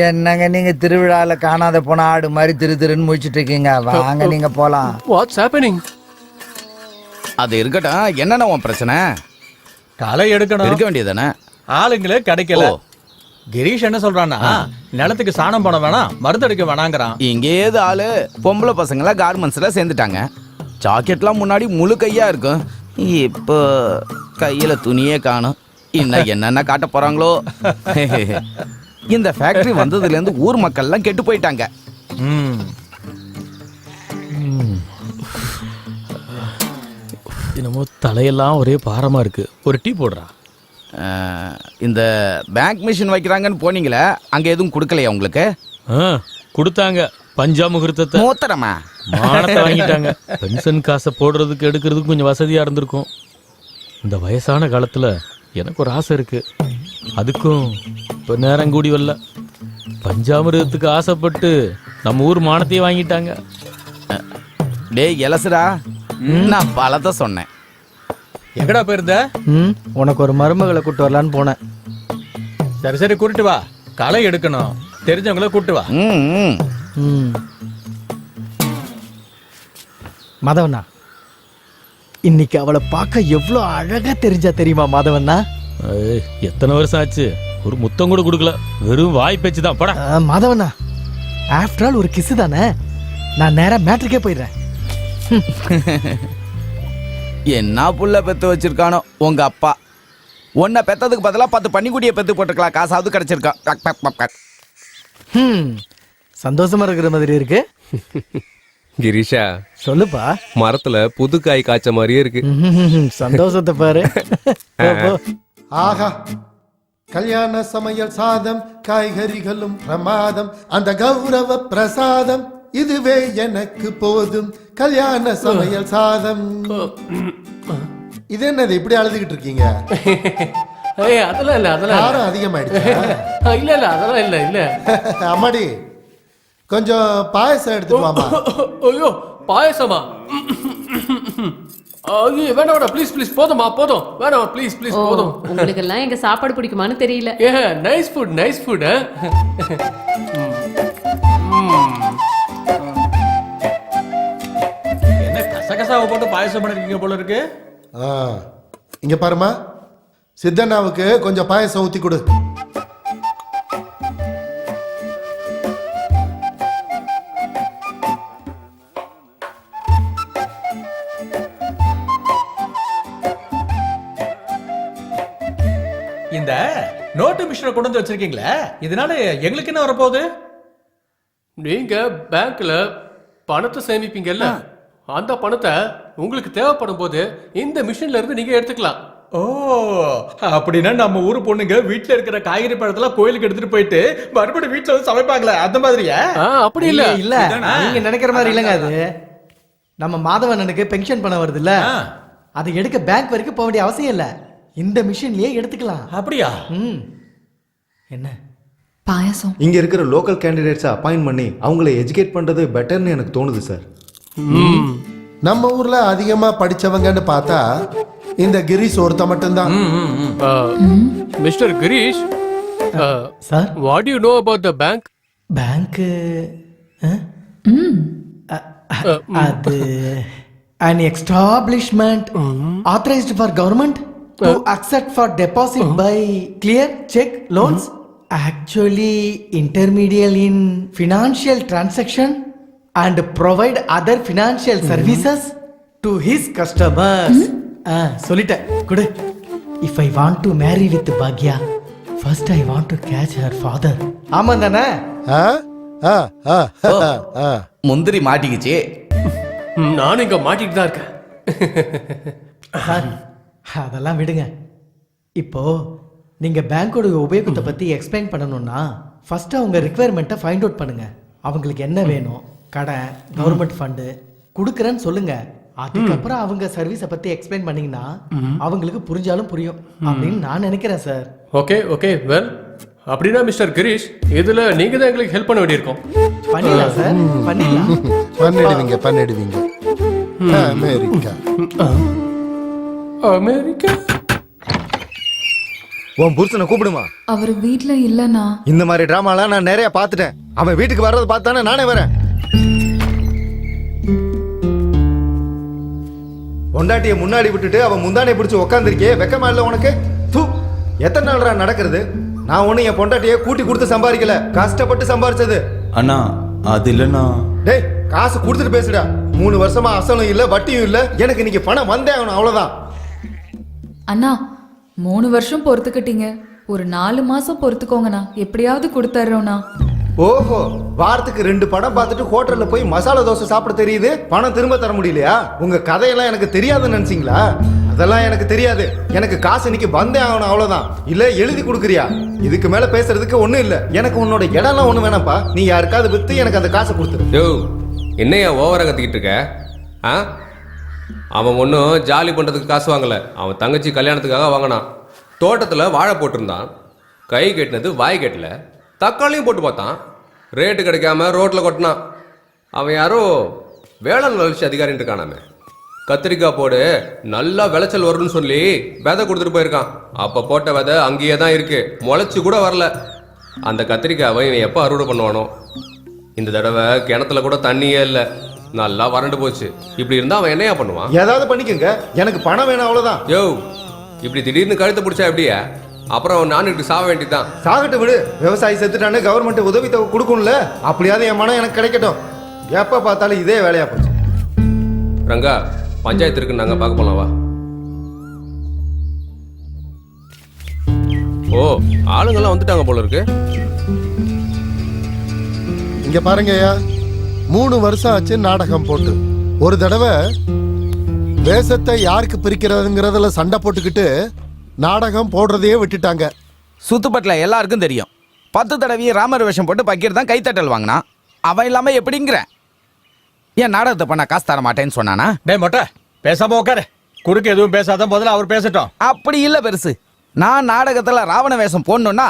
என்னங்க நீங்க திருவிழால காணாத போன ஆடு மாதிரி திரு திருன்னு முடிச்சிட்டு இருக்கீங்க. வாங்க, நீங்க போலாம். What's happening? அது இருக்கட்டும், என்னண்ணா உன் பிரச்சனை? களை எடுக்கணும். இருக்க வேண்டியதானே? ஆளுங்களே கிடைக்கல. கிரீஷ் என்ன சொல்றான்னா, நிலத்துக்கு சாணம் போட வேணாம், மருந்தடிக்க வேணாங்கிறான். இங்கே ஏது ஆளு பொம்பளை பசங்களாம் கார்மெண்ட்ஸ்ல சேர்ந்துட்டாங்க. ஜாக்கெட்லாம் முன்னாடி முழு கையா இருக்கும், இப்போ கையில துணியே காணும். இன்னும் என்னென்ன காட்ட போறாங்களோ. இந்த ஃபேக்டரி வந்ததுல இருந்து ஊர் மக்கள்லாம் கெட்டு போயிட்டாங்க. என்னமோ தலையெல்லாம் ஒரே பாரமா இருக்கு. ஒரு டீ போடுறா. இந்த பேங்க் மிஷின் வைக்கிறாங்கன்னு போனீங்களே, அங்க எதுவும் கொடுக்கலையா உங்களுக்கு? கொடுத்தாங்க. பஞ்சா முகூர்த்தத்தை மூத்தரமா மானத்தை வாங்கிட்டாங்க. பென்ஷன் காசை போடுறதுக்கு எடுக்கிறதுக்கு கொஞ்சம் வசதியா இருந்திருக்கும். இந்த வயசான காலத்துல எனக்கு ஒரு ஆசை இருக்கு. அதுக்கும் இப்போ நேரம் கூடி வரல. பஞ்சாமிரதத்துக்கு ஆசைப்பட்டு நம்ம ஊர் மானத்தையே வாங்கிட்டாங்க. டேய் எலசுடா, நான் பலத்தை சொன்னேன். எங்கடா போயிருந்த? உனக்கு ஒரு மருமகளை கூட்டு வரலான்னு போனேன். சரி சரி, கூட்டிட்டு வா. களை எடுக்கணும், தெரிஞ்சவங்கள கூட்டு வா. மாதவண்ணா, இன்னைக்கு அவளை பார்க்க எவ்வளோ அழகா தெரிஞ்சா தெரியுமா மாதவண்ணா? எத்தனை வருஷம் ஆச்சு, ஒரு முத்தம் கூட கொடுக்கல, வெறும் வாய் பேச்சு தான். படா மாதவண்ணா, ஆஃப்டர் ஆல் ஒரு கிஸ் தானே. நான் நேரா மேட்ருக்கே போயிடுறேன். என்ன புள்ள பெத்து வச்சிருக்கானோ உங்க அப்பா. உன்னை பெத்ததுக்கு பதிலாக 10 பன்னிக்குட்டியை பெத்து போட்டுக்கலாம், காசாவது கிடைச்சிருக்கான். சந்தோஷமா இருக்கிற மாதிரி இருக்கு. கிரீஷா, சொல்லுப்பா. மரத்துல புது காய் காய்ச்ச மாதிரியே இருக்கு. சந்தோஷத்தை பாரு. ஆஹா, கல்யாண சமையல் சாதம், காய்கறிகளும் பிரமாதம், அந்த கௌரவ பிரசாதம் இதுவே எனக்கு போதும். கல்யாண சமையல் சாதம். இது என்னது இப்படி அழுதுகிட்டு இருக்கீங்க? அதெல்லாம் இல்ல, அதெல்லாம் காரம் அதிகமாயிடுச்சு. இல்ல இல்ல, அதெல்லாம் இல்ல இல்ல. அம்மாடி, கொஞ்சம் பாயசம் எடுத்துட்டு வாமா. ஐயோ, பாயசமா? ஐயோ வேணாம், ப்ளீஸ் ப்ளீஸ், போதுமா போதும், வேணாம் ப்ளீஸ் ப்ளீஸ், போதும். உங்களுக்கு எல்லாம் எங்க சாப்பாடு பிடிக்குமான்னு தெரியல. Nice food, nice food. என்ன கசகசாவை போட்டு பாயசம் பண்ணிருக்கீங்க போல இருக்கு. இங்க பாருமா, சித்தண்ணாவுக்கு கொஞ்சம் பாயசம் ஊத்தி கொடு. இந்த நோட்டு மிஷினை கொண்டு வந்து வச்சிருக்கீங்களே, இதனால எங்களுக்கு என்ன வரப்போகுது? நீங்க பேங்க்ல பணத்தை சேமிப்பீங்கல்ல, அந்த பணத்தை உங்களுக்கு தேவைப்படும் போது இந்த மிஷின்ல இருந்து நீங்க எடுத்துக்கலாம். ஓ, அப்படின்னா நம்ம ஊரு பொண்ணுங்க வீட்டுல இருக்கிற காய்கறி பழத்தெல்லாம் கோயிலுக்கு எடுத்துட்டு போயிட்டு மறுபடியும் வீட்டுல வந்து சமைப்பாங்களே, அந்த மாதிரியா? அப்படி இல்ல. இல்ல, நீங்க நினைக்கிற மாதிரி இல்லைங்க. அது நம்ம மாதவண்ணனுக்கு பென்ஷன் பணம் வருது இல்ல, அதை எடுக்க பேங்க் வரைக்கும் போக வேண்டிய அவசியம் இல்ல, இந்த மிஷின்லயே எடுத்துக்கலாம். அப்படியா? என்ன பாயசம்? இங்க இருக்கிற லோக்கல் கேண்டிடேட்ஸை அப்பாயின்ட் பண்ணி அவங்கள எஜுகேட் பண்றது பெட்டர்னு எனக்கு தோணுது சார். நம்ம ஊர்ல அதிகமா படிச்சவங்கன்னு பார்த்தா இந்த கிரீஷ் ஒருத்த மட்டும்தான். Mister Girish, sir, what you know about the bank? Bank அது an establishment authorized for government to accept for deposit by clear check loans, actually intermediate in financial transaction and provide other financial services to his customers. சொல்லிட்டேன் குடு. If I want to marry with Bhagya, first I want to catch her father. ஆமா தானே? முந்திரி மாட்டிக்கிச்சு. நானும் இங்க மாட்டிட்டு தான் இருக்கேன். அதெல்லாம் விடுங்க. இப்போ நீங்க பேங்கோட உபயோகத்தை பத்தி எக்ஸ்பிளைன் பண்ணணும்னா ஃபர்ஸ்ட் அவங்க ரிக்வயர்மெண்ட்டை ஃபைண்ட் அவுட் பண்ணுங்க. அவங்களுக்கு என்ன வேணும், கடன், கவர்மெண்ட் ஃபண்டு கொடுக்குறேன்னு சொல்லுங்க. அதுக்கப்புறம் அவங்க சர்வீஸை பத்தி எக்ஸ்பிளைன் பண்ணீங்கன்னா அவங்களுக்கு புரிஞ்சாலும் புரியும் அப்படின்னு நான் நினைக்கிறேன் சார். ஓகே ஓகே, வெல் அப்படின்னா மிஸ்டர் கிரீஷ், இதுல நீங்க தான் எங்களுக்கு ஹெல்ப் பண்ண வேண்டியிருக்கும். பண்ணிடலாம் சார், பண்ணிடலாம். பண்ணிடுவீங்க. America America. உன் புருஷனை கூப்பிடுமா. அவர் வீட்ல இல்லனா. இந்த மாதிரி டிராமாலாம் நான் நிறைய பார்த்துட்டேன். அவன் வீட்டுக்கு வர்றதை பார்த்தானே நானே வரேன். பொண்டாட்டியை முன்னாடி விட்டுட்டு அவன் முந்தானை பிடிச்சி உக்காந்துருக்கே வெக்கமா இல்லை உனக்கு? தூ, எத்தனை நாள்ரா நடக்கிறது? நான் ஒன்றும் என் பொண்டாட்டியை கூட்டி கொடுத்து சம்பாதிக்கல, கஷ்டப்பட்டு சம்பாரிச்சது. அண்ணா அது இல்லைண்ணா. டேய், காசு கொடுத்துட்டு பேசுடா. 3 வருஷமா அசலும் இல்ல வட்டியும் இல்ல, எனக்கு இன்னைக்கு பணம் வந்தே ஆகணும், அவ்வளவுதான். அண்ணா 3 வருஷம் பொறுத்துக்கிட்டீங்க, ஒரு 4 மாசம் பொறுத்துக்கோங்கண்ணா, எப்படியாவது கொடுத்துட்றோண்ணா. ஓஹோ, வாரத்துக்கு 2 படம் பார்த்துட்டு ஹோட்டல்ல போய் மசாலா தோசை சாப்பிட தெரியுது, பணம் திரும்ப தர முடியலையா? உங்க கதையெல்லாம் எனக்கு தெரியாதுன்னு நினைச்சீங்களா? அதெல்லாம் எனக்கு தெரியாது. எனக்கு காசு இன்னைக்கு வந்தே ஆகணும், அவ்வளவுதான். இல்ல எழுதி கொடுக்குறியா? இதுக்கு மேல பேசுறதுக்கு ஒண்ணும் இல்ல. எனக்கு உன்னோட இடம்லாம் ஒண்ணு வேணாம்ப்பா. நீ யாருக்காவது வித்து எனக்கு அந்த காசை கொடுத்துரு. யோ, என்னையா ஓவரா கத்திக்கிட்டு இருக்க? ஆ, அவன் ஒன்றும் ஜாலி பண்ணுறதுக்கு காசு வாங்கலை, அவன் தங்கச்சி கல்யாணத்துக்காக வாங்கினான். தோட்டத்தில் வாழை போட்டிருந்தான், கை கட்டினது வாய் கட்டல, தக்காளியும் போட்டு பார்த்தான், ரேட்டு கிடைக்காம ரோட்டில் கொட்டினான். அவன் யாரோ வேளாண் வளர்ச்சி அதிகாரின்னு இருக்கானாமே, கத்திரிக்காய் போடு நல்லா விளைச்சல் வரும்னு சொல்லி விதை கொடுத்துட்டு போயிருக்கான். அப்போ போட்ட விதை அங்கேயே தான் இருக்கு, முளைச்சி கூட வரல. அந்த கத்திரிக்காவை இவன் எப்போ அறுவடை பண்ணுவானோ? இந்த தடவை கிணத்துல கூட தண்ணியே இல்லை, நல்லா வறண்டு போச்சு. இப்படி இருந்தா அவன் என்னையா பண்ணுவான்? ஏதாவது பண்ணிக்கங்க, எனக்கு பணம் வேணும், அவ்வளவுதான். யோ, இப்படி திடீர்னு கழுத்தை பிடிச்சா எப்படியா? அப்புறம் நான் இப்படி சாக வேண்டியதுதான். சாகட்டு விடு, விவசாயி செத்துட்டானே, கவர்மெண்ட் உதவி தொகை கொடுக்கும்ல, அப்படியாவது என் மனம் எனக்கு கிடைக்கட்டும். எப்ப பார்த்தாலும் இதே வேலையா போச்சு. ரங்கா, பஞ்சாயத்து இருக்குன்னு நாங்க பார்க்க போலாம், வா. ஓ, ஆளுங்கெல்லாம் வந்துட்டாங்க போல இருக்கு. இங்க பாருங்கய்யா, 3 வருஷம் ஆச்சு நாடகம் போட்டு. ஒரு தடவை வேஷத்தை யாருக்கு பிரிக்கிறதுங்கிறதுல சண்டை போட்டுக்கிட்டு நாடகம் போடுறதையே விட்டுட்டாங்க. சுத்துப்பட்டில் எல்லாருக்கும் தெரியும், 10 தடவையே ராமர் வேஷம் போட்டு பக்கீர் தான் கைத்தட்டல் வாங்கினா. அவன் இல்லாம எப்படிங்கிற? ஏன் நாடகத்தை பண்ண காசு தர மாட்டேன்னு சொன்னானா? டேய் மொட்டை, பேசாம உட்காரு. குறுக்கு எதுவும் பேசாத, முதல்ல அவர் பேசட்டும். அப்படி இல்ல பெருசு, நான் நாடகத்துல ராவண வேஷம் போடணும்னா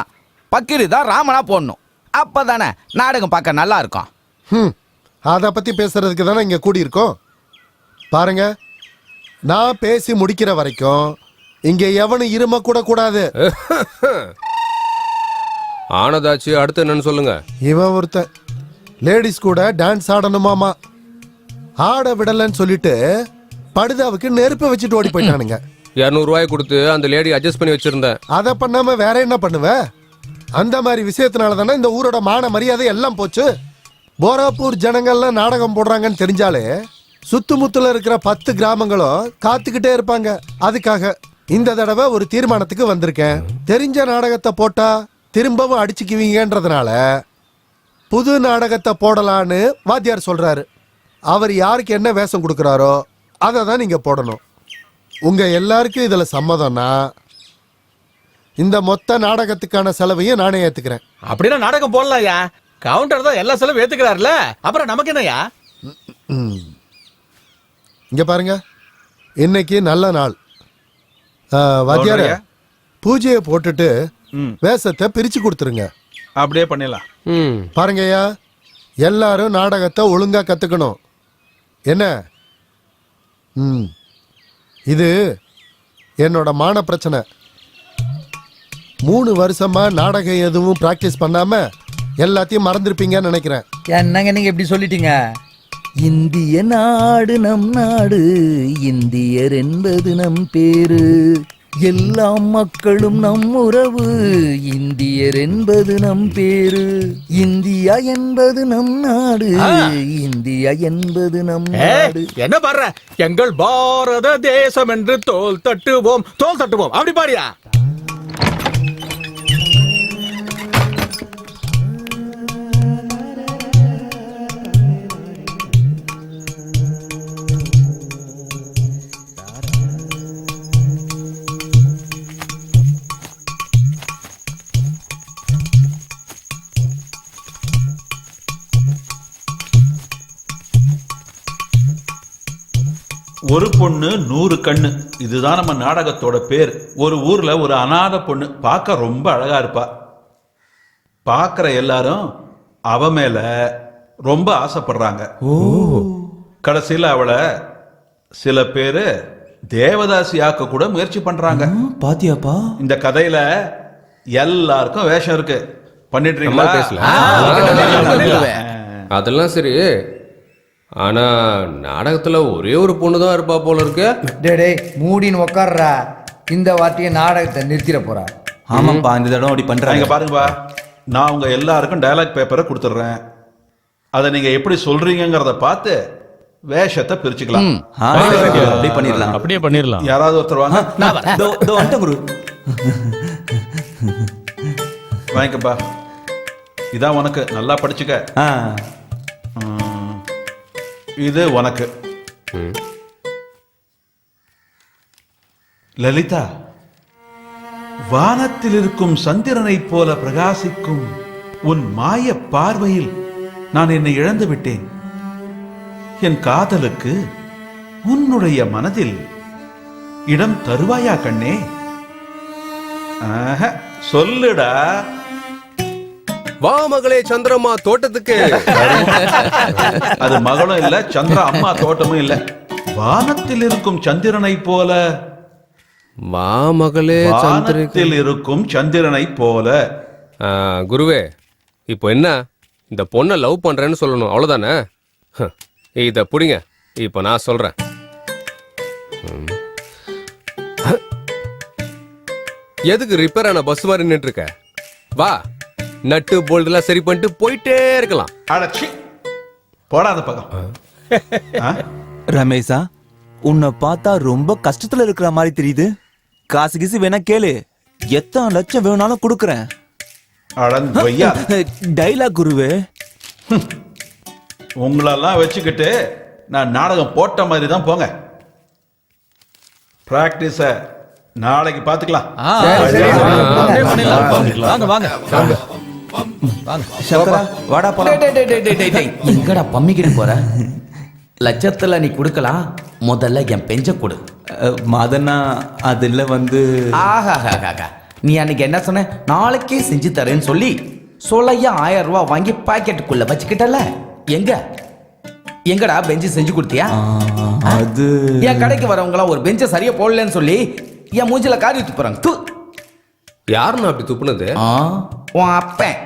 பக்கீர் தான் ராமனா போடணும், அப்பதானே நாடகம் பார்க்க நல்லா இருக்கும். அதை பத்தி பேசுறதுக்கு தானே இங்க கூடி இருக்கோம். பாருங்க, நான் பேசி முடிக்கிற வரைக்கும் இங்க எவனும் இரும கூட கூடாது. ஆனதாச்சு, அடுத்து என்னன்னு சொல்லுங்க. இவன் ஒருத்தன் லேடிஸ் கூட டான்ஸ் ஆடணுமாமா, ஆட விடலன்னு சொல்லிட்டு படுதாவுக்கு நெருப்பை வச்சுட்டு ஓடி போயிட்டானுங்க. 200 ரூபாய் கொடுத்து அந்த லேடி அட்ஜஸ்ட் பண்ணி வச்சிருந்தேன். அதை பண்ணாம வேற என்ன பண்ணுவ? அந்த மாதிரி விஷயத்தினால தானே இந்த ஊரோட மான மரியாதை எல்லாம் போச்சு. போராப்பூர் ஜனங்கள்லாம் நாடகம் போடுறாங்கன்னு தெரிஞ்சாலே சுத்துமுத்துல இருக்கிற 10 கிராமங்களும் காத்துக்கிட்டே இருப்பாங்க. அதுக்காக இந்த தடவை ஒரு தீர்மானத்துக்கு வந்திருக்கேன். தெரிஞ்ச நாடகத்தை போட்டா திரும்பவும் அடிச்சுக்குவீங்கன்றதுனால புது நாடகத்தை போடலான்னு வாத்தியார் சொல்றாரு. அவர் யாருக்கு என்ன வேஷம் கொடுக்குறாரோ அதை தான் நீங்க போடணும். உங்க எல்லாருக்கும் இதுல சம்மதம்னா இந்த மொத்த நாடகத்துக்கான செலவையும் நானே ஏத்துக்கிறேன். அப்படின்னா நாடகம் போடலாம்யா, கவுண்டர் தான் எல்லா செலவும் ஏத்துக்கிறாருல, அப்புறம் நமக்கு என்னய்யா? இங்க பாருங்க, இன்னைக்கு நல்ல நாள். வாத்தியார, பூஜையை போட்டுட்டு வேஷத்தை பிரிச்சு கொடுத்துருங்க. அப்படியே பண்ணிடலாம். பாருங்கய்யா, எல்லாரும் நாடகத்தை ஒழுங்கா கத்துக்கணும். என்ன? இது என்னோட மான பிரச்சனை. 3 வருஷமா நாடகம் எதுவும் பிராக்டிஸ் பண்ணாம எல்லாத்தையும் மறந்துருப்பீங்கன்னு நினைக்கிறேன். என்னங்க நீங்க எப்படி சொல்லிட்டீங்க? இந்திய நாடு நம் நாடு, இந்தியர் என்பது நம் பேரு, எல்லா மக்களும் நம் உறவு, இந்தியர் என்பது நம் பேரு, இந்தியா என்பது நம் நாடு, இந்தியா என்பது நம் நாடு. என்ன பாடுற? எங்கள் பாரத தேசம் என்று தோல் தட்டுவோம், தோல் தட்டுவோம், அப்படி பாடியா? ஒரு பொண்ணு 100 கண்ணு, இதுதான் நம்ம நாடகத்தோட பேர். ஒரு ஊர்ல ஒரு அனாதை பொண்ணு பார்க்க ரொம்ப அழகா இருப்பா. பார்க்குற எல்லாரும் அவ மேல ரொம்ப ஆசைப்படுறாங்க. கடைசியில் அவளை சில பேரு தேவதாசி ஆக்க கூட முயற்சி பண்றாங்க. பாத்தியாப்பா? இந்த கதையில எல்லாருக்கும் வேஷம் இருக்கு. பண்ணிடுறீங்களா? அதெல்லாம் சரி, ஆனா நாடகத்துல ஒரே ஒரு பொண்ணு தான் இருப்பா போல இருக்கு. டேய் மூடின்னு உக்காடுறா. இந்த வார்த்தையை நாடகத்தை நிறுத்திட போறா. ஆமாப்பா, இந்த தடவை அப்படி பண்றாங்க. இங்க பாருங்கப்பா, நான் உங்க எல்லாருக்கும் டயலாக் பேப்பரை கொடுத்துட்றேன். அதை நீங்க எப்படி சொல்றீங்கிறத பார்த்து வேஷத்தை பிரிச்சுக்கலாம். அப்படியே பண்ணிடலாம். அப்படியே பண்ணிடலாம். யாராவது ஒருத்தர் வாங்க. குரு வாங்கிக்கப்பா, இதான் உனக்கு, நல்லா படிச்சுக்க. இது உனக்கு. லலிதா, வானத்தில் இருக்கும் சந்திரனைப் போல பிரகாசிக்கும் உன் மாய பார்வையில் நான் என்னை இழந்து விட்டேன். என் காதலுக்கு உன்னுடைய மனதில் இடம் தருவாயா கண்ணே? சொல்லுடா. வா மகளே சந்திரம்மா தோட்டத்துக்கு. அது மகளும் இல்ல, சந்திர அம்மா தோட்டமும் இல்ல. வானத்தில் இருக்கும் சந்திரனை போல. வா மகளே வானத்தில் இருக்கும் சந்திரனை போல. குருவே, இப்போ என்ன, இந்த பொண்ணை லவ் பண்றேன்னு சொல்லணும், அவ்வளவுதானே? இத புடிங்க, இப்போ நான் சொல்றேன். எதுக்கு ரிப்பேர் ஆன பஸ் மாதிரி நின்று இருக்க? வா, நட்டு போல்டெல்லாம் சரி பண்ணிட்டு போயிட்டே இருக்கலாம். அடச்சி போடாத பக்கம். ரமேஷா, உன்னை பார்த்தா ரொம்ப கஷ்டத்துல இருக்கிற மாதிரி தெரியுது. காசு கீசு வேணா கேளு, எத்தனை லட்சம் வேணாலும் கொடுக்கறேன். டைலாக் குருவே. உங்களெல்லாம் வச்சுக்கிட்டு நான் நாடகம் போட்ட மாதிரி தான். போங்க, பிராக்டிஸ நாளைக்கு பாத்துக்கலாம். எங்கடா பம்மிக்கிட்டு போற? லட்சத்துல நீ கொடுக்கலாம், முதல்ல என் பெஞ்ச கொடு. மாதனா, அதுல வந்து ஆஹா, நீ அன்னைக்கு என்ன சொன்ன? நாளைக்கே செஞ்சு தரேன்னு சொல்லி சொல்லையா 1000 ரூபாய் வாங்கி பாக்கெட்டுக்குள்ள வச்சுக்கிட்டல. எங்கடா பெஞ்சு செஞ்சு கொடுத்தியா? அது என் கடைக்கு வரவங்களாம் ஒரு பெஞ்சை சரியா போடலன்னு சொல்லி என் மூஞ்சில காரி ஊத்தி போறாங்க. யாருன்னு அப்படி துப்புனது? உன் அப்பன்.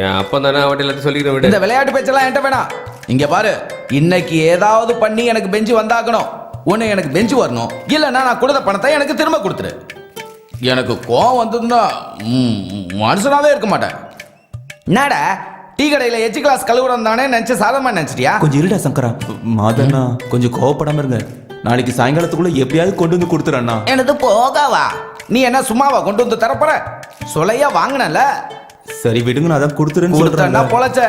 என் அப்பன் தானே அவன் எல்லாத்தையும் சொல்லிக்கிற விடு. இந்த விளையாட்டு பேச்செல்லாம் என்கிட்ட வேணாம். இங்க பாரு, இன்னைக்கு ஏதாவது பண்ணி எனக்கு பெஞ்சு வந்தாக்கணும். ஒண்ணு எனக்கு பெஞ்சு வரணும், இல்லைன்னா நான் கொடுத்த பணத்தை எனக்கு திரும்ப கொடுத்துரு. எனக்கு கோவம் வந்ததுன்னா மனுஷனாவே இருக்க மாட்டேன். என்னடா டீ கடையில எச்சு கிளாஸ் கழுவுறம் தானே நினைச்சு சாதமா நினைச்சிட்டியா? கொஞ்சம் இருடா சங்கரா. மாதனா, கொஞ்சம் கோவப்படாம இருங்க. நாளைக்கு சாயங்காலத்துக்குள்ள எப்படியாவது கொண்டு வந்து கொடுத்துறேன்னா. எனது போகாவா? நீ என்ன சும்மாவா கொண்டு வந்து தரப்போற? சொல்லையா வாங்கினல. சரி விடுங்க, நான் தான் கொடுத்துறேன்னு சொல்றேன். பொழைச்ச,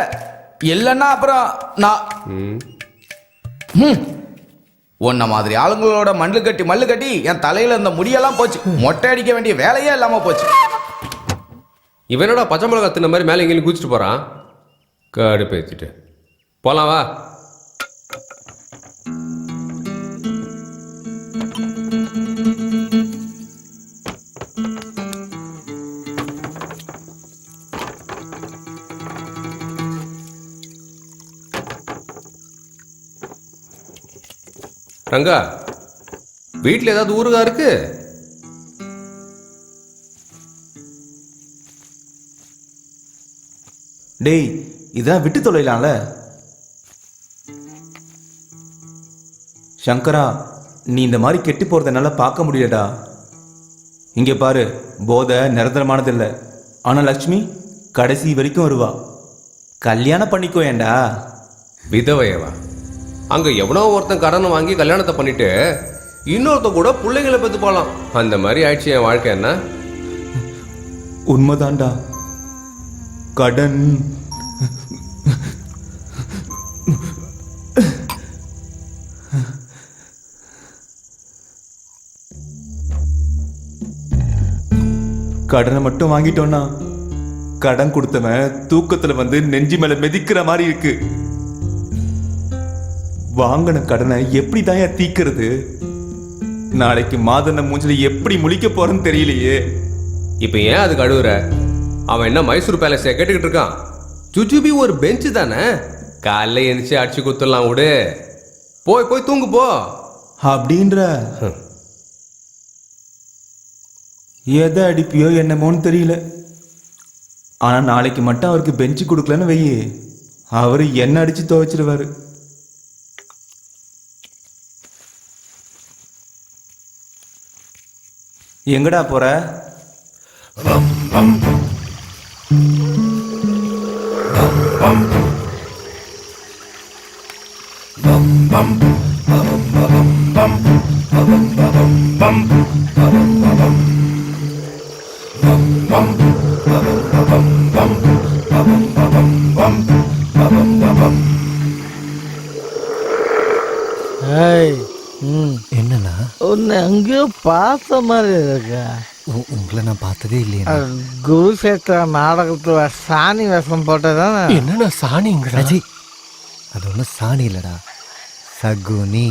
இல்லைன்னா அப்புறம் நான் உன்ன மாதிரி ஆளுங்களோட மல்லு கட்டி என் தலையில இருந்த முடியெல்லாம் போச்சு. மொட்டை அடிக்க வேண்டிய வேலையே இல்லாம போச்சு. இவனோட பச்சை மிளகா தின்ன மாதிரி மேலே எங்கேயும் குதிச்சுட்டு போறான். காடு பேத்திட்டு போலாம் வா. ரங்கா, வீட்டில் ஏதாவது ஊறுகா இருக்கு? டேய், இதான் விட்டு தொலைலாம்ல. சங்கரா, நீ இந்த மாதிரி கெட்டு போறத என்னால பார்க்க முடியலடா. இங்க பாரு, போதை நிரந்தரமானது இல்லை. ஆனா லட்சுமி கடைசி வரைக்கும் வருவா. கல்யாணம் பண்ணிக்கோ. ஏண்டா விதவையவா? அங்க எவனோ ஒருத்தன் கடனை வாங்கி கல்யாணத்தை பண்ணிட்டு இன்னொருத்த கூட பிள்ளைங்களை பத்தி போலாம். அந்த மாதிரி ஆயிடுச்சு என் வாழ்க்கை. என்ன உண்மைதான்டா. கடன் கடனை மட்டும் வாங்கிட்டோன்னா கடன் கொடுத்தவன் தூக்கத்துல வந்து நெஞ்சி மேல மிதிக்கிற மாதிரி இருக்கு. வாங்கின கடனை எப்படி தான் தீக்கிறது? நாளைக்கு மாதன மூஞ்சில எப்படி முழிக்க போறேன்னு தெரியலையே. இப்ப ஏன் அதுக்கு அழுகுற? அவன் என்ன மைசூர் பேலஸை கேட்டுக்கிட்டு இருக்கான்? சுஜுபி ஒரு பெஞ்சு தானே, காலைல எழுந்துச்சு அடிச்சு குத்துடலாம். விடு, போய் போய் தூங்கு போ. அப்படின்ற எதை அடிப்பியோ என்னமோன்னு தெரியல. ஆனா நாளைக்கு மட்டும் அவருக்கு பெஞ்சு கொடுக்கலன்னு வையே, அவரு என்ன அடிச்சு துவைச்சிருவாரு. எங்கடா போற? என்னண்ணா உன்னை அங்கேயோ பார்த்த மாதிரி இருக்கா? உங்களை நான் பார்த்ததே இல்லையா? குருசேத்திர நாடகத்துல சாணி வேஷம் போட்டதானே? என்னன்னா சாணிங்களா? அஜி, அது ஒன்றும் சாணி இல்லடா, சகுனி.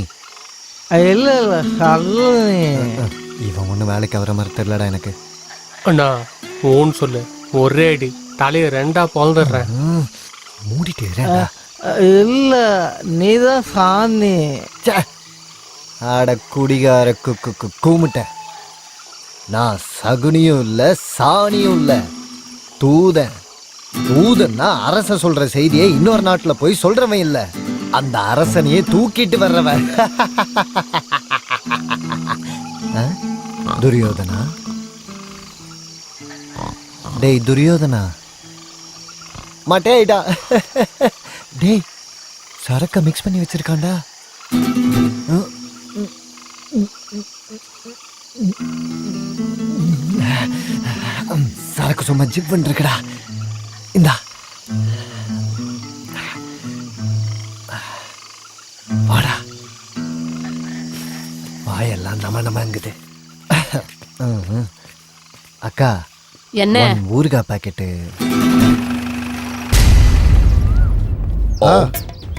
இல்ல இல்ல சகுனி. இவன் ஒன்றும் வேலைக்கு வர மாதிரி தெரியலடா எனக்கு. அண்ணா ஓன்னு சொல்லு, ஒரே அடி தலையை ரெண்டா பொழந்துடுறேன். மூடிட்டு இருக்கேன்டா. இல்ல நீதான் சாணி. ஆட குடிகார கூமுட்ட. நான் சகுனியும் இல்ல சாணியும் இல்ல, தூதன். தூதன்னா அரச சொல்ற செய்தியை இன்னொரு நாட்டுல போய் சொல்றவன் இல்ல, அந்த அரசனையே தூக்கிட்டு வர்றவன். துரியோதனா, டேய் துரியோதனா, மாட்டேடா. டேய் சரக்க மிக்ஸ் பண்ணி வச்சிருக்கான்டா. சரக்கு சும்மா ஜிப் இருக்குடா. இந்தா வாடா. வாயெல்லாம் நமங்குது. அக்கா, என்ன ஊறுகாய் பாக்கெட்டு.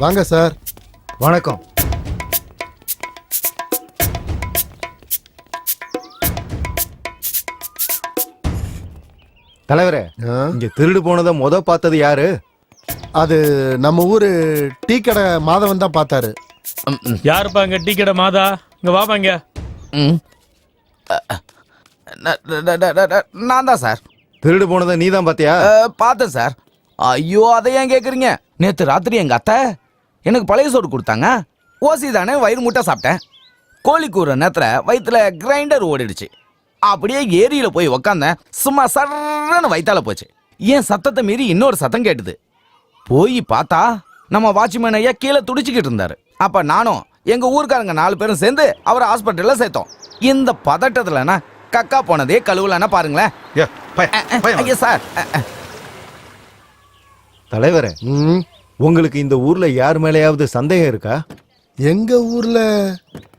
வாங்க சார். வணக்கம். தலைவரே, இங்க திருடு போனதை பார்த்தது யாரு? அது நம்ம ஊரு டீ கடை மாதவன் தான் பார்த்தாரு. யாருப்பா இங்க டீ கடை மாதா? இங்க வாப்பாங்க. நான் தான் சார். திருடு போனதை நீ தான் பாத்தியா? பார்த்தேன் சார். ஐயோ, அதை ஏன் கேக்குறீங்க? நேத்து ராத்திரி எங்க அத்தை எனக்கு பழைய சோறு கொடுத்தாங்க. ஓசி தானே, வயிறு முட்டை சாப்பிட்டேன். கோழி கூற நேரத்துல வயிற்றுல கிரைண்டர் ஓடிடுச்சு. அப்படியே ஏரியில போய் உக்காந்தேன். சும்மா சர்ன்னு வயித்தால போச்சு. ஏன் சத்தத்தை மீறி இன்னொரு சத்தம் கேட்டுது. போய் பார்த்தா நம்ம வாட்ச்மேன் ஐயா கீழே துடிச்சுக்கிட்டு இருந்தாரு. அப்ப நானும் எங்க ஊர்க்காரங்க 4 பேரும் சேர்ந்து அவரை ஹாஸ்பிட்டல்ல சேர்த்தோம். இந்த பதட்டத்துலனா கக்கா போனதே கழுவுலன்னா பாருங்களேன். ஐயா சார். தலைவரே, உங்களுக்கு இந்த ஊர்ல யார் மேலேயாவது சந்தேகம் இருக்கா? எங்க ஊர்ல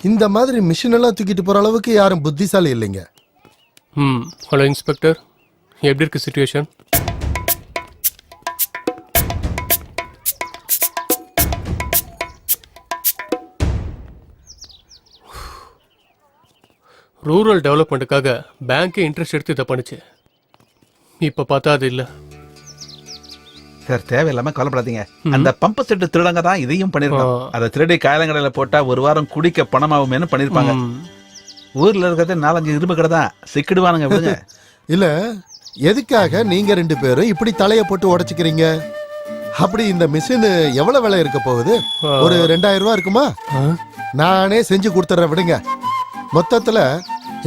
இந்த மாதிரி மிஷின் எல்லாம் தூக்கிட்டு போற அளவுக்கு யாரும் புத்திசாலி இல்லைங்க. ஹலோ இன்ஸ்பெக்டர், எப்படி இருக்கு சிச்சுவேஷன்? ரூரல் டெவலப்மெண்ட்டுக்காக பேங்க்கே இன்ட்ரெஸ்ட் எடுத்து இதை பண்ணுச்சு. இப்போ பார்த்தா அது இல்லை சார். தேவையில்லாம கவலைப்படாதீங்க. அந்த பம்பு செட்டு திருடங்க தான் இதையும் பண்ணிருக்கோம். அதை திருடி காயலங்கடையில போட்டா ஒரு வாரம் குடிக்க பணமாகுமேனு பண்ணிருப்பாங்க. ஊர்ல இருக்கிறது 4-5 இரும்பு கடை தான், சிக்கிடுவானுங்க. விடுங்க. இல்ல, எதுக்காக நீங்க 2 பேரும் இப்படி தலைய போட்டு உடைச்சுக்கிறீங்க? அப்படி இந்த மிஷின் எவ்வளவு விலை இருக்க போகுது? ஒரு 2000 ரூபாய் இருக்குமா? நானே செஞ்சு கொடுத்துறேன், விடுங்க. மொத்தத்துல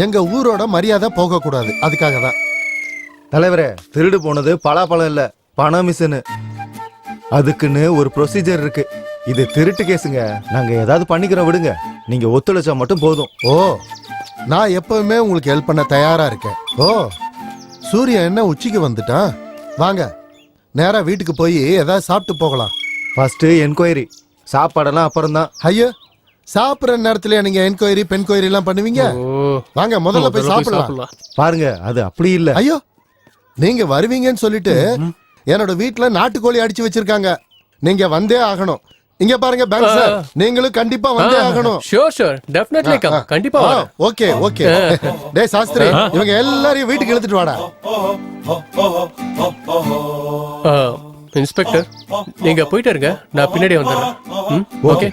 எங்க ஊரோட மரியாதை போக கூடாது, அதுக்காக தான். தலைவரே, திருடு போனது பலாப்பழம் இல்ல, பண மிஷின். அதுக்குன்னு ஒரு ப்ரொசீஜர் இருக்கு. இது திருட்டு கேஸுங்க. நாங்க ஏதாவது பண்ணிக்கிறோம், விடுங்க. நீங்க ஒத்துழைச்சா மட்டும் போதும். ஓ, நான் எப்பவுமே உங்களுக்கு ஹெல்ப் பண்ண தயாரா இருக்கேன். ஓ, சூரியன் என்ன உச்சிக்கு வந்துட்டான். வாங்க, நேரா வீட்டுக்கு போய் ஏதாவது சாப்பிட்டு போகலாம். ஃபர்ஸ்ட் என்கொயரி, சாப்பாடெல்லாம் அப்புறம் தான். ஐயோ, சாப்பிடுற நேரத்துல நீங்க என்கொயரி பென்கொயரி எல்லாம் பண்ணுவீங்க? வாங்க, முதல்ல போய் சாப்பிடலாம். பாருங்க, அது அப்படி இல்ல. ஐயோ, நீங்க வருவீங்கன்னு சொல்லிட்டு என்னோட வீட்டுல நாட்டுக்கோழி அடிச்சு வச்சிருக்காங்க. நீங்க வந்தே ஆகணும். இங்க பாருங்க பேங்க் சார், நீங்களும் கண்டிப்பா வந்தே ஆகணும். Sure definitely come. கண்டிப்பா வரேன். Okay okay. டேய் சாஸ்திரி, இவங்க எல்லாரையும் வீட்டுக்கு இழுத்துட்டு வாடா. இன்ஸ்பெக்டர், நீங்க போயிட்டு இருங்க, நான் பின்னாடி வந்துடுறேன். ஓகே.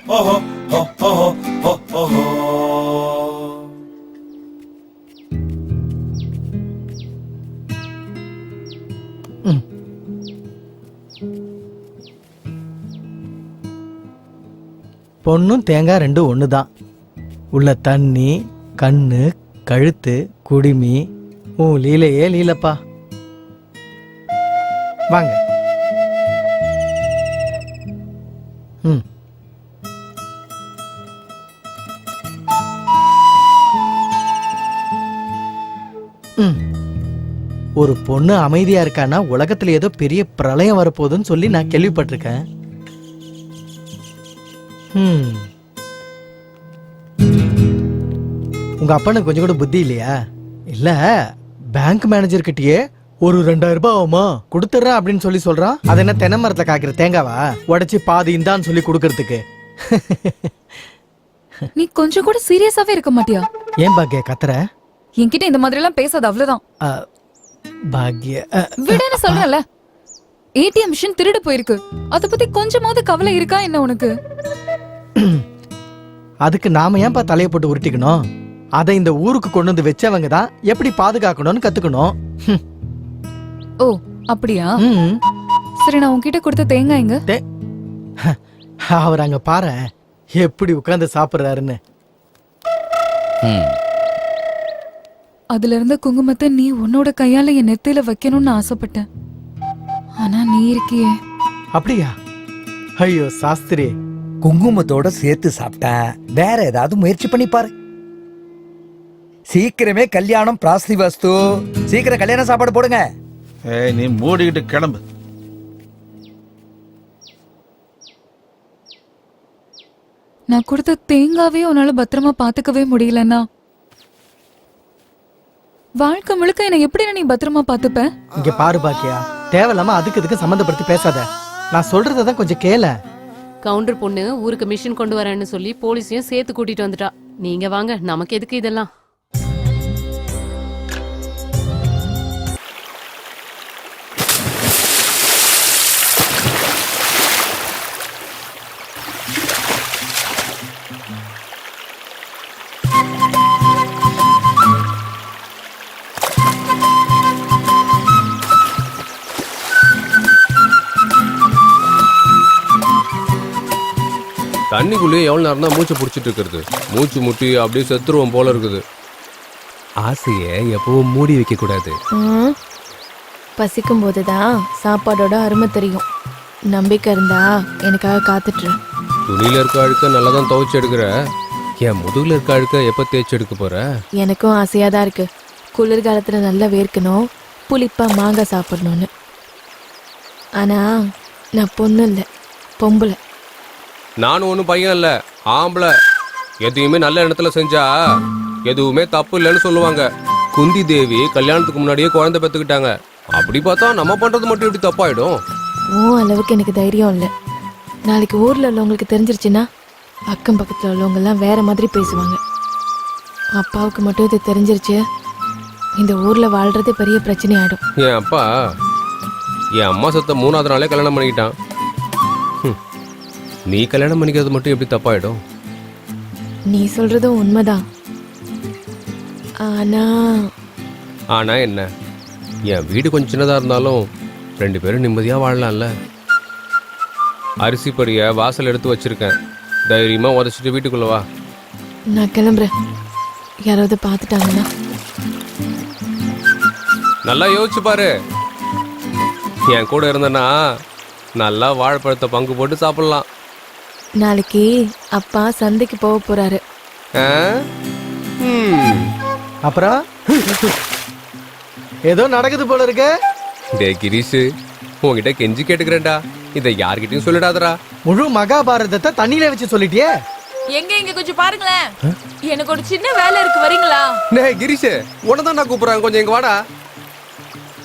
பொண்ணும் தேங்காய் ரெண்டும் ஒன்று தான். உள்ள தண்ணி, கண்ணு, கழுத்து குடிமி உன் லீலையே லீலப்பா. வாங்க. ம். ம். ஒரு பொண்ணு அமைதியா இருக்கான்னா உலகத்துல ஏதோ பெரிய பிரளயம் வரப்போகுதுன்னு சொல்லி நான் கேள்விப்பட்டிருக்கேன். உங்க அப்பனுக்கு கொஞ்சம் கூட புத்தி இல்லையா? இல்ல பேங்க் மேனேஜர் கிட்டயே ஒரு 2000 ரூபாய் ஆகுமா கொடுத்துட்றேன் அப்படின்னு சொல்லி சொல்றான். அது என்ன தென்னை மரத்துல காய்க்கிற தேங்காவா உடைச்சு பாதி இந்தான்னு சொல்லி கொடுக்கறதுக்கு? நீ கொஞ்சம் கூட சீரியஸாவே இருக்க மாட்டியா? ஏன் பாக்யா கத்துற? என்கிட்ட இந்த மாதிரி எல்லாம் பேசாத, அவ்வளவுதான். பாக்யா விடுன்னு சொல்றல. ஏடிஎம் மிஷின் திருடு போயிருக்கு, அத பத்தி கொஞ்சமாவது கவலை இருக்கா என்ன உனக்கு? அதுக்கு நாம ஏன்பா தலையை போட்டு உருட்டிக்கணும்? அதை இந்த ஊருக்கு கொண்டு வந்து வச்சவங்க தான் எப்படி பாதுகாக்கணும்னு கத்துக்கணும். ஓ அப்படியா? சரி, நான் உன்கிட்ட கொடுத்த தேங்காய் எங்க? அவர் அங்க பாரு எப்படி உட்கார்ந்து சாப்பிடுறாருன்னு. அதுல இருந்த குங்குமத்தை நீ உன்னோட கையால என் நெத்தியில வைக்கணும்னு ஆசைப்பட்டேன். ஆனா நீ இருக்கியே. அப்படியா? ஐயோ சாஸ்திரி, குங்குமத்தோட சேர்த்து சாப்பிட்டா வேற ஏதாவது முயற்சி பண்ணி பாரு. சீக்கிரமே கல்யாணம் பிராஸ்தி வஸ்து. சீக்கிரம் கல்யாண சாப்பாடு போடுங்க. ஏய், நீ மூடிக்கிட்டு கிளம்பு. நான் கொடுத்த தேங்காவே உன்னால பத்திரமா பாத்துக்கவே முடியலன்னா வாழ்க்கை முழுக்க என்ன எப்படி நீ பத்திரமா பாத்துப்ப? இங்க பாரு பாக்கியா, தேவையில்லாம அதுக்கு இதுக்கு சம்மந்தப்படுத்தி பேசாத. நான் சொல்றதான் கொஞ்சம் கேள. கவுண்டர் பொண்ணு ஊருக்கு மிஷின் கொண்டு வரேன்னு சொல்லி போலீஸையும் சேர்த்து கூட்டிட்டு வந்துட்டா. நீங்க வாங்க, நமக்கு எதுக்கு இதெல்லாம்? தண்ணிக்குள்ளேயே எவ்வளோ நேரம் தான் மூச்சு பிடிச்சிட்டு இருக்கிறது? மூச்சு முட்டி அப்படியே செத்துருவோம் போல இருக்குது. ஆசையை எப்பவும் மூடி வைக்க கூடாது. பசிக்கும் போதுதான் சாப்பாடோட அருமை தெரியும். நம்பிக்கை இருந்தா எனக்காக காத்துட்டு. துணியில இருக்க அழுக்க நல்லா தான் துவைச்சு எடுக்கிற. என் முதுகுல இருக்க அழுக்க எப்ப தேய்ச்சி எடுக்க போற? எனக்கும் ஆசையா தான் இருக்கு. குளிர்காலத்துல நல்லா வேர்க்கணும், புளிப்பா மாங்காய் சாப்பிடணும்னு. ஆனா நான் பொண்ணு இல்லை, பொம்பளை. நானும் ஒன்றும் பையன் இல்லை, ஆம்பளை. எதையுமே நல்ல இடத்துல செஞ்சா எதுவுமே தப்பு இல்லைன்னு சொல்லுவாங்க. குந்தி தேவி கல்யாணத்துக்கு முன்னாடியே குழந்தை பெற்றுக்கிட்டாங்க. அப்படி பார்த்தா நம்ம பண்றது மட்டும் எப்படி தப்பாயிடும்? ஓ அளவுக்கு எனக்கு தைரியம் இல்லை. நாளைக்கு ஊர்ல உள்ளவங்களுக்கு தெரிஞ்சிருச்சுன்னா அக்கம் பக்கத்துல உள்ளவங்க எல்லாம் வேற மாதிரி பேசுவாங்க. அப்பாவுக்கு மட்டும் இது தெரிஞ்சிருச்சு, இந்த ஊர்ல வாழ்றதே பெரிய பிரச்சனை ஆயிடும். என் அப்பா என் அம்மா சத்த 3ஆவது நாளே கல்யாணம் பண்ணிக்கிட்டான். நீ கல்யாணம் பண்ணிக்கிறது மட்டும் எப்படி தப்பாயிடும்? நீ சொல்றதும் உண்மைதான். ஆனா என்ன, என் வீடு கொஞ்சம் சின்னதா இருந்தாலும் 2 பேரும் நிம்மதியா வாழலாம்ல. அரிசி படிய வாசல் எடுத்து வச்சிருக்கேன், தைரியமா உதச்சிட்டு வீட்டுக்குள்ள வா. நான் கிளம்புறேன். யாராவது பார்த்துட்டாங்கன்னா? நல்லா யோசிச்சு பாரு. என் கூட இருந்தனா நல்லா வாழைப்பழத்தை பங்கு போட்டு சாப்பிடலாம். நாளைக்கு அப்பா சந்தைக்கு போக போறாரு. அப்புறம் ஏதோ நடக்குது போல இருக்கு. டே கிரீஷ், உன்கிட்ட கெஞ்சி கேட்டுக்கிறேன்டா, இதை யார்கிட்டயும் சொல்லிடாதடா. முழு மகாபாரதத்தை தண்ணியில வச்சு சொல்லிட்டியே. எங்க கொஞ்சம் பாருங்களேன், எனக்கு ஒரு சின்ன வேலை இருக்கு, வரீங்களா? டே கிரீஷ், உன்னதான் நான் கூப்பிடுறேன், கொஞ்சம் இங்க வாடா.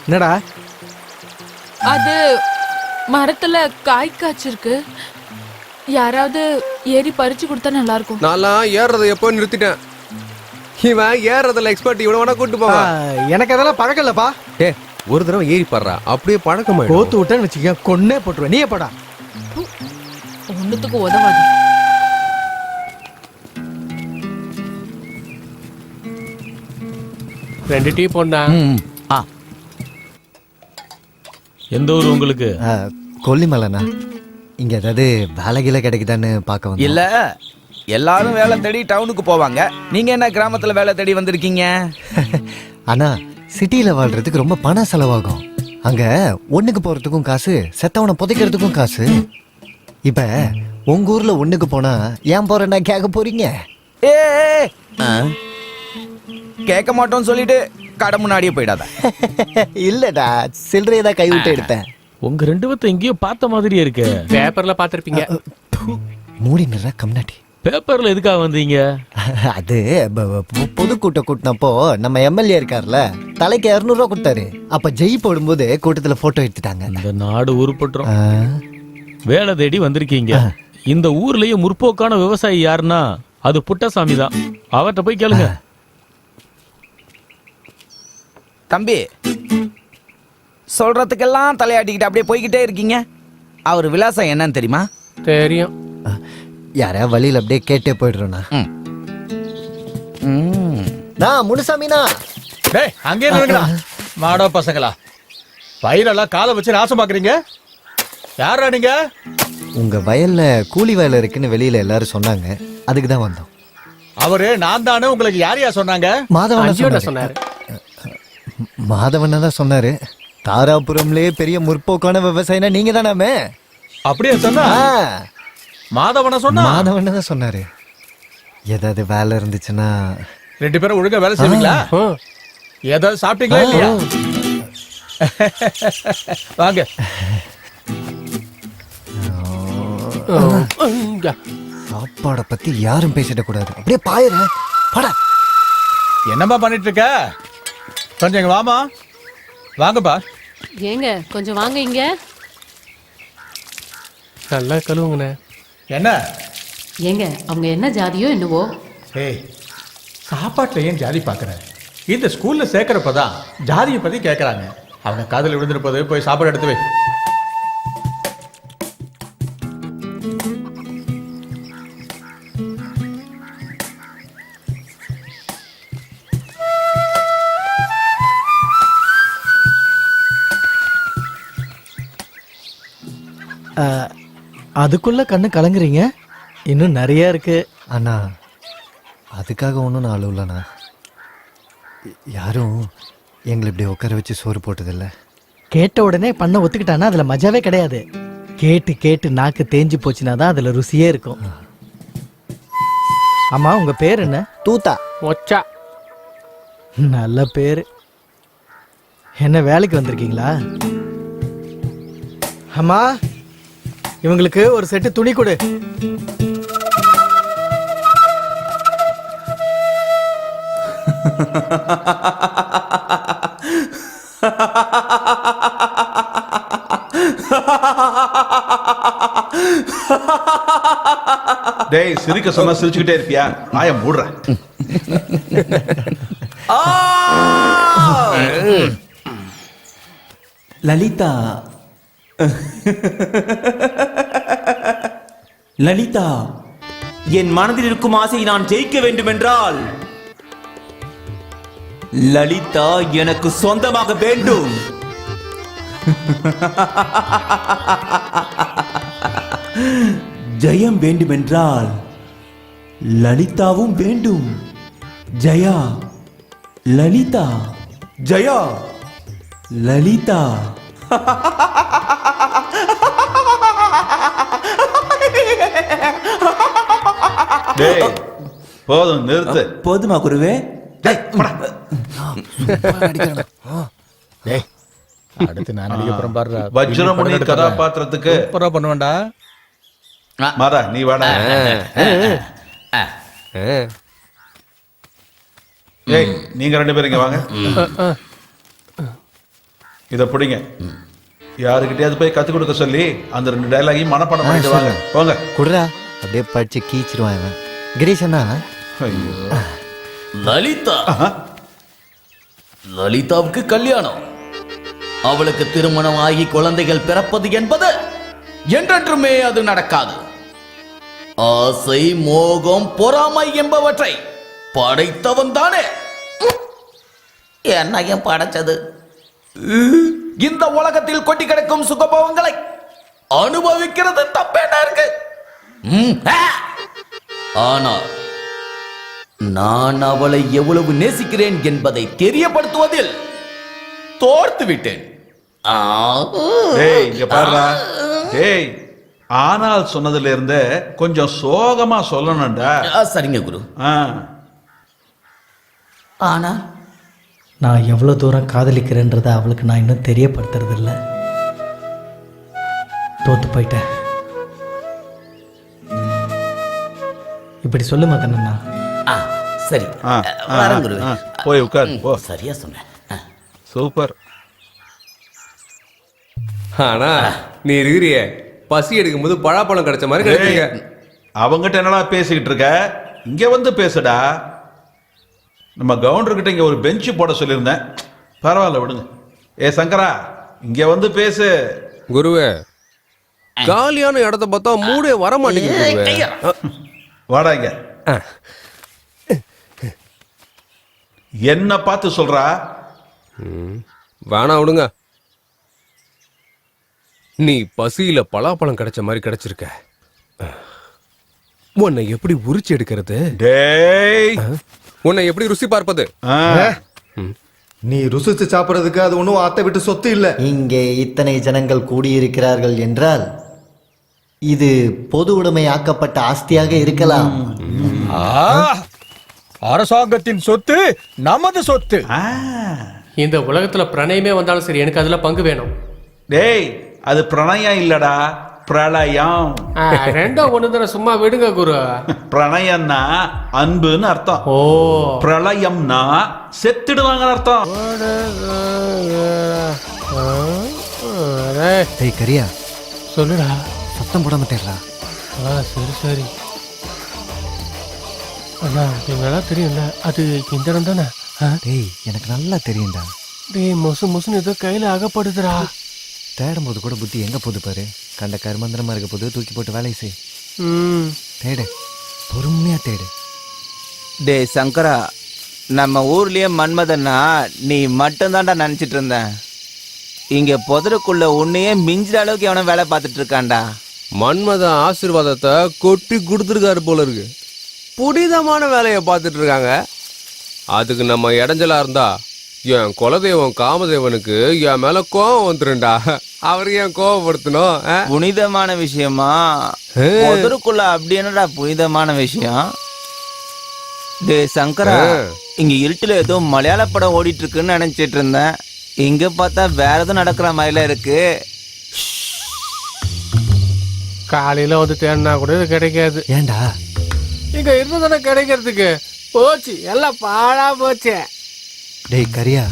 என்னடா? அது மரத்துல காய் காய்ச்சிருக்கு, யாராவது ஏறி பறிச்சு கொடுத்தா நல்லா இருக்கும். நான்லாம் ஏறதை எப்போ நிறுத்திட்டேன். இவன் ஏறதுல எக்ஸ்பர்ட், இவனை வேணா கூட்டு போவா. எனக்கு அதெல்லாம் பழக்கம் இல்லப்பா. ஏ, ஒரு தடவை ஏறி பாடுறா, அப்படியே பழக்கமா கோத்து விட்டேன்னு வச்சுக்க, கொன்னே போட்டுருவேன். நீயே போடா. ஒண்ணுத்துக்கு உதவாது. ரெண்டு டீ போண்டா. எந்த ஊர் உங்களுக்கு? கொல்லிமலைண்ணா. இங்க ஏதாவது வேலை கீழே கிடைக்குதான்னு பார்க்க வந்தோம். இல்ல எல்லாரும் வேலை தேடி டவுனுக்கு போவாங்க. நீங்க என்ன கிராமத்துல வேலை தேடி வந்திருக்கீங்க? ஆனா சிட்டில வாழ்றதுக்கு ரொம்ப பணம் செலவாகும். அங்க ஒண்ணுக்கு போறதுக்கும் காசு, செத்தவனை புதைக்கிறதுக்கும் காசு. இப்ப உங்க ஊர்ல ஒண்ணுக்கு போனா ஏன் போறேன்னா கேட்க போறீங்க? ஏ கேட்க மாட்டோம்னு சொல்லிட்டு கடை முன்னாடியே போயிடாத. இல்லடா, சில்லறையதான் கை விட்டு எடுத்தேன். உங்க ரெண்டு பேர்த்த எங்கேயோ பார்த்த மாதிரியே இருக்கு. பேப்பர்ல பாத்திருப்பீங்க. மூடி நிற கம்னாட்டி. பேப்பர்ல எதுக்காக வந்தீங்க? அது பொதுக்கூட்டம் கூட்டினப்போ நம்ம எம்எல்ஏ இருக்கார்ல, தலைக்கு 200 ரூபா கொடுத்தாரு. அப்ப ஜெய் போடும்போது கூட்டத்துல போட்டோ எடுத்துட்டாங்க. இந்த நாடு உருப்பட்டுரும். வேலை தேடி வந்திருக்கீங்க. இந்த ஊர்லயே முற்போக்கான விவசாயி யாருன்னா அது புட்டசாமி தான். அவர்கிட்ட போய் கேளுங்க. தம்பி, சொல்றதுக்கெல்லாம் தலையாட்டிக்கிட்டு அப்படியே போய்கிட்டே இருக்கீங்க. அவர் விலாசம் என்னன்னு தெரியுமா? தெரியும். யாரா வழியில் அப்படியே கேட்டே போயிடுறோண்ணா. நான் முனுசாமினா. டேய், அங்கே நில்லுங்கடா மாடோ பசங்களா. பயிரெல்லாம் காலை வச்சு நாசம் பாக்குறீங்க. யாரா நீங்க? உங்க வயல்ல கூலி வேலை இருக்குன்னு வெளியில எல்லாரும் சொன்னாங்க, அதுக்கு தான் வந்தோம். அவரு நான் தானே. உங்களுக்கு யாரையா சொன்னாங்க? மாதவன் சொன்னாரு. மாதவன் தான் சொன்னாரு. தாராபுரம்லயே பெரிய முற்போக்கான விவசாயினா நீங்க தானாமே. அப்படியே சொன்னா? மாதவன சொன்னா? மாதவன் தான் சொன்னாரு. ஏதாவது வேலை இருந்துச்சுன்னா. ரெண்டு பேரும் ஒழுங்கா வேலை செய்வீங்களா? ஏதாவது சாப்பிட்டீங்களா இல்லையா? வாங்க. சாப்பாட பத்தி யாரும் பேசிட கூடாது. அப்படியே பாயிர பட. என்னம்மா பண்ணிட்டு இருக்க? கொஞ்சம் இங்க வாமா. வாங்கப்பா. ஏங்க கொஞ்சம் வாங்க இங்க. நல்லா கழுவுங்கண்ணே. என்ன? ஏங்க அவங்க என்ன ஜாதியோ என்னவோ. ஏய், சாப்பாட்டுல ஏன் ஜாதி பாக்குற? இந்த ஸ்கூல்ல சேர்க்கறப்பதான் ஜாதியை பத்தி கேக்குறாங்க. அவங்க காதல் விழுந்திருப்பது. போய் சாப்பாடு எடுத்து வை. அதுக்குள்ள கண்ணு கலங்குறீங்க. இன்னும் நிறைய இருக்கு. அண்ணா, அதுக்காக ஒன்றும் நான் அழுவலண்ணா. யாரும் எங்களை இப்படி உட்கார வச்சு சோறு போட்டதில்லை. கேட்ட உடனே பண்ண ஒத்துக்கிட்டானா அதுல மஜாவே கிடையாது. கேட்டு கேட்டு நாக்கு தேஞ்சு போச்சுன்னா தான் அதுல ருசியே இருக்கும். ஆமா, உங்க பேர் என்ன? தூத்தா. ஒச்சா. நல்ல பேரு. என்ன வேலைக்கு வந்திருக்கீங்களா? அம்மா, இவங்களுக்கு ஒரு செட்டு துணி கொடு. டேய், சிரிக்க சொன்னா சிரிச்சுக்கிட்டே இருப்பியா? ஆய மூடுற. லலிதா, லலிதா, என் மனதில் இருக்கும் ஆசை நான் ஜெயிக்க வேண்டும் என்றால் லலிதா எனக்கு சொந்தமாக வேண்டும். ஜெயம் வேண்டுமென்றால் லலிதாவும் வேண்டும். ஜெயா, லலிதா, ஜெயா, லலிதா. டேய், போதும், நிறுத்து. போதுமா குருவே? அடுத்து நான் நடிக்க போறேன் பாரு. வஜ்ரமுனி கதாபாத்திரத்துக்கு சூப்பரா பண்ணுவேன்டா. மாதா, நீ வாடா. ஏய், நீங்க ரெண்டு பேரும் இங்க வாங்க. இத பிடிங்க. யாருக்கிட்டயாவது போய் கத்து கொடுக்க சொல்லி அந்த 2 டயலாகையும் மனப்பாடம் பண்ணிட்டு வாங்க. போங்க. குடுறா, அப்படியே படிச்சு கீச்சிருவான் இவன். கிரீஷ் அண்ணா. லலிதா, லலிதாவுக்கு கல்யாணம், அவளுக்கு திருமணம் ஆகி குழந்தைகள் பிறப்பது என்பது என்றென்றுமே அது நடக்காது. ஆசை, மோகம், பொறாமை என்பவற்றை படைத்தவன் தானே என்னையும் படைச்சது. இந்த உலகத்தில் கொட்டி கிடக்கும் சுகபோகங்களை அனுபவிக்கிறது தப்பேண்டா இருக்கு. ஆனால் நான் அவளை எவ்வளவு நேசிக்கிறேன் என்பதை தெரியப்படுத்துவதில் தோர்த்து விட்டேன். டேய் இங்க பாருடா. டேய் ஆனால் சொன்னதுல இருந்தே கொஞ்சம் சோகமா சொல்லணும்டா. சரிங்க குரு. ஆனா நான் எவ்வளோ தூரம் காதலிக்கிறேன்றதை அவளுக்கு நான் இன்னும் தெரியப்படுத்துறதில்ல. தோத்து போயிட்டேன். இப்படி சொல்லு மகனண்ணா. சரி குரு. போய் உட்கார். போ. சரியா சொன்னேன். சூப்பர். ஆனா நீ இருக்கிறிய பசி எடுக்கும் போது பழாப்பழம் கிடைச்ச மாதிரி கிடைச்சீங்க. அவங்ககிட்ட என்னடா பேசிக்கிட்டு இருக்க? இங்க வந்து பேசுடா. நம்ம கவுண்டர்கிட்ட இங்க ஒரு பெஞ்சு போட சொல்லியிருந்தேன். பரவாயில்ல விடுங்க. ஏ சங்கரா இங்க வந்து பேசு. குருவே காலியான இடத்த பார்த்தா மூடே வர மாட்டேங்குது. வாடா இங்க. என்ன பார்த்து சொல்றா? வேணா விடுங்க. நீ பசியில பலாப்பழம் கிடைச்ச மாதிரி கிடைச்சிருக்க. உன்னை எப்படி உரிச்சு எடுக்கிறது? டேய் உன்னை எப்படி ருசி பார்ப்பது? நீ ருசிச்சு சாப்பிடுறதுக்கு அது ஒன்றும் அத்தை விட்டு சொத்து இல்லை. இங்கே இத்தனை ஜனங்கள் கூடியிருக்கிறார்கள் என்றால் இது பொது உடைமை ஆக்கப்பட்ட ஆஸ்தியாக இருக்கலாம். அரசாங்கத்தின் சொத்து நமது சொத்து. இந்த உலகத்துல பிரணயமே வந்தாலும் சரி, எனக்கு அதுல பங்கு வேணும். டேய் அது பிரணயம் இல்லடா, பிரளயம். ரெண்டும் ஒண்ணு தானே, சும்மா விடுங்க குரு. பிரணயம்னா அன்புன்னு அர்த்தம். பிரளயம்னா செத்துடுவாங்கன்னு அர்த்தம். டேய் கரியா சொல்லுடா. சத்தம் போட மாட்டேறா. சரி சரி அண்ணா, நல்லா தெரியும்ல அது இந்த இடம் தானே? டேய் எனக்கு நல்லா தெரியும்டா. டேய் மொசு மொசுன்னு ஏதோ கையில அகப்படுதுடா. தேடும் போது கூட புத்தி எங்க போகுது பாரு. கண்ட கருமந்திரமா இருக்க போது தூக்கி போட்டு வேலையை செய். தேடு, பொறுமையா தேடு. டே சங்கரா, நம்ம ஊர்லயே மன்மதன்னா நீ மட்டும் தான்டா நினைச்சிட்டு இருந்தேன். இங்க புதருக்குள்ள உன்னையே மிஞ்சிற அளவுக்கு எவனும் வேலை பார்த்துட்டு இருக்கான்டா. மன்மத ஆசீர்வாதத்தை கொட்டி கொடுத்துருக்காரு போல இருக்கு. புனிதமான வேலையை பார்த்துட்டு இருக்காங்க. அதுக்கு நம்ம இடைஞ்சலா இருந்தா என் குலதெய்வம் காமதேவனுக்கு என் மேல கோவம் வந்துருண்டா. அவருக்கு ஏன் கோவப்படுத்தணும்? புனிதமான விஷயமா? புதருக்குள்ள அப்படி என்னடா புனிதமான விஷயம்? டே சங்கரா, இங்க இருட்டுல ஏதோ மலையாள படம் ஓடிட்டு இருக்குன்னு நினைச்சிட்டு இருந்தேன். இங்க பார்த்தா வேற எதுவும் நடக்கிற மாதிரில இருக்கு. காலையில வந்து தேடினா கூட இது கிடைக்காது. ஏண்டா இங்க இருந்ததானே கிடைக்கிறதுக்கு? போச்சு, எல்லாம் பாழா போச்சு. டேய் கரியா,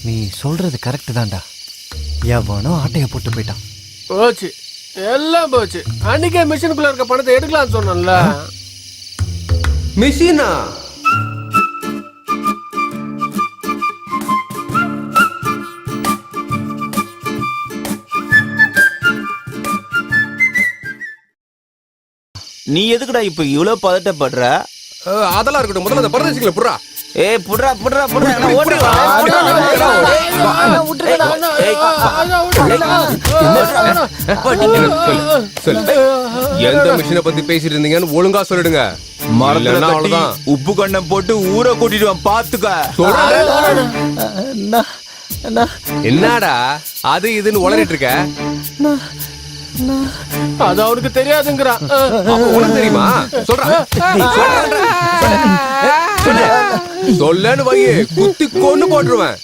நீ சொல்றது கரெக்ட் தான்டா. எவனோ ஆட்டைய போட்டு போயிட்டான். போச்சு, எல்லாம் போச்சு. அன்னைக்கே மிஷினுக்குள்ள இருக்க பணத்தை எடுக்கலாம்னு சொன்னல. மிஷினா? நீ எதுக்குடா இப்ப இவ்வளவு பதட்டப்படுற? அதெல்லாம் இருக்கட்டும், முதல்ல அந்த பரதேசிகளை புடுறா. ஏய் புடுறா புடுறா புடுறா. எந்த மிஷினை பத்தி பேசிட்டு இருந்தீங்கன்னு ஒழுங்கா சொல்லிடுங்க. அவ்வளவுதான். உப்பு கண்ணம் போட்டு ஊரை கூட்டிடுவான், பாத்துக்க. என்னடா அது இதுன்னு உளறிட்டு இருக்க? அது அவனுக்கு தெரியாதுங்கிறான். உனக்கு தெரியுமா? சொல்லு வை, குத்தி கொண்டு போட்டுருவேன்.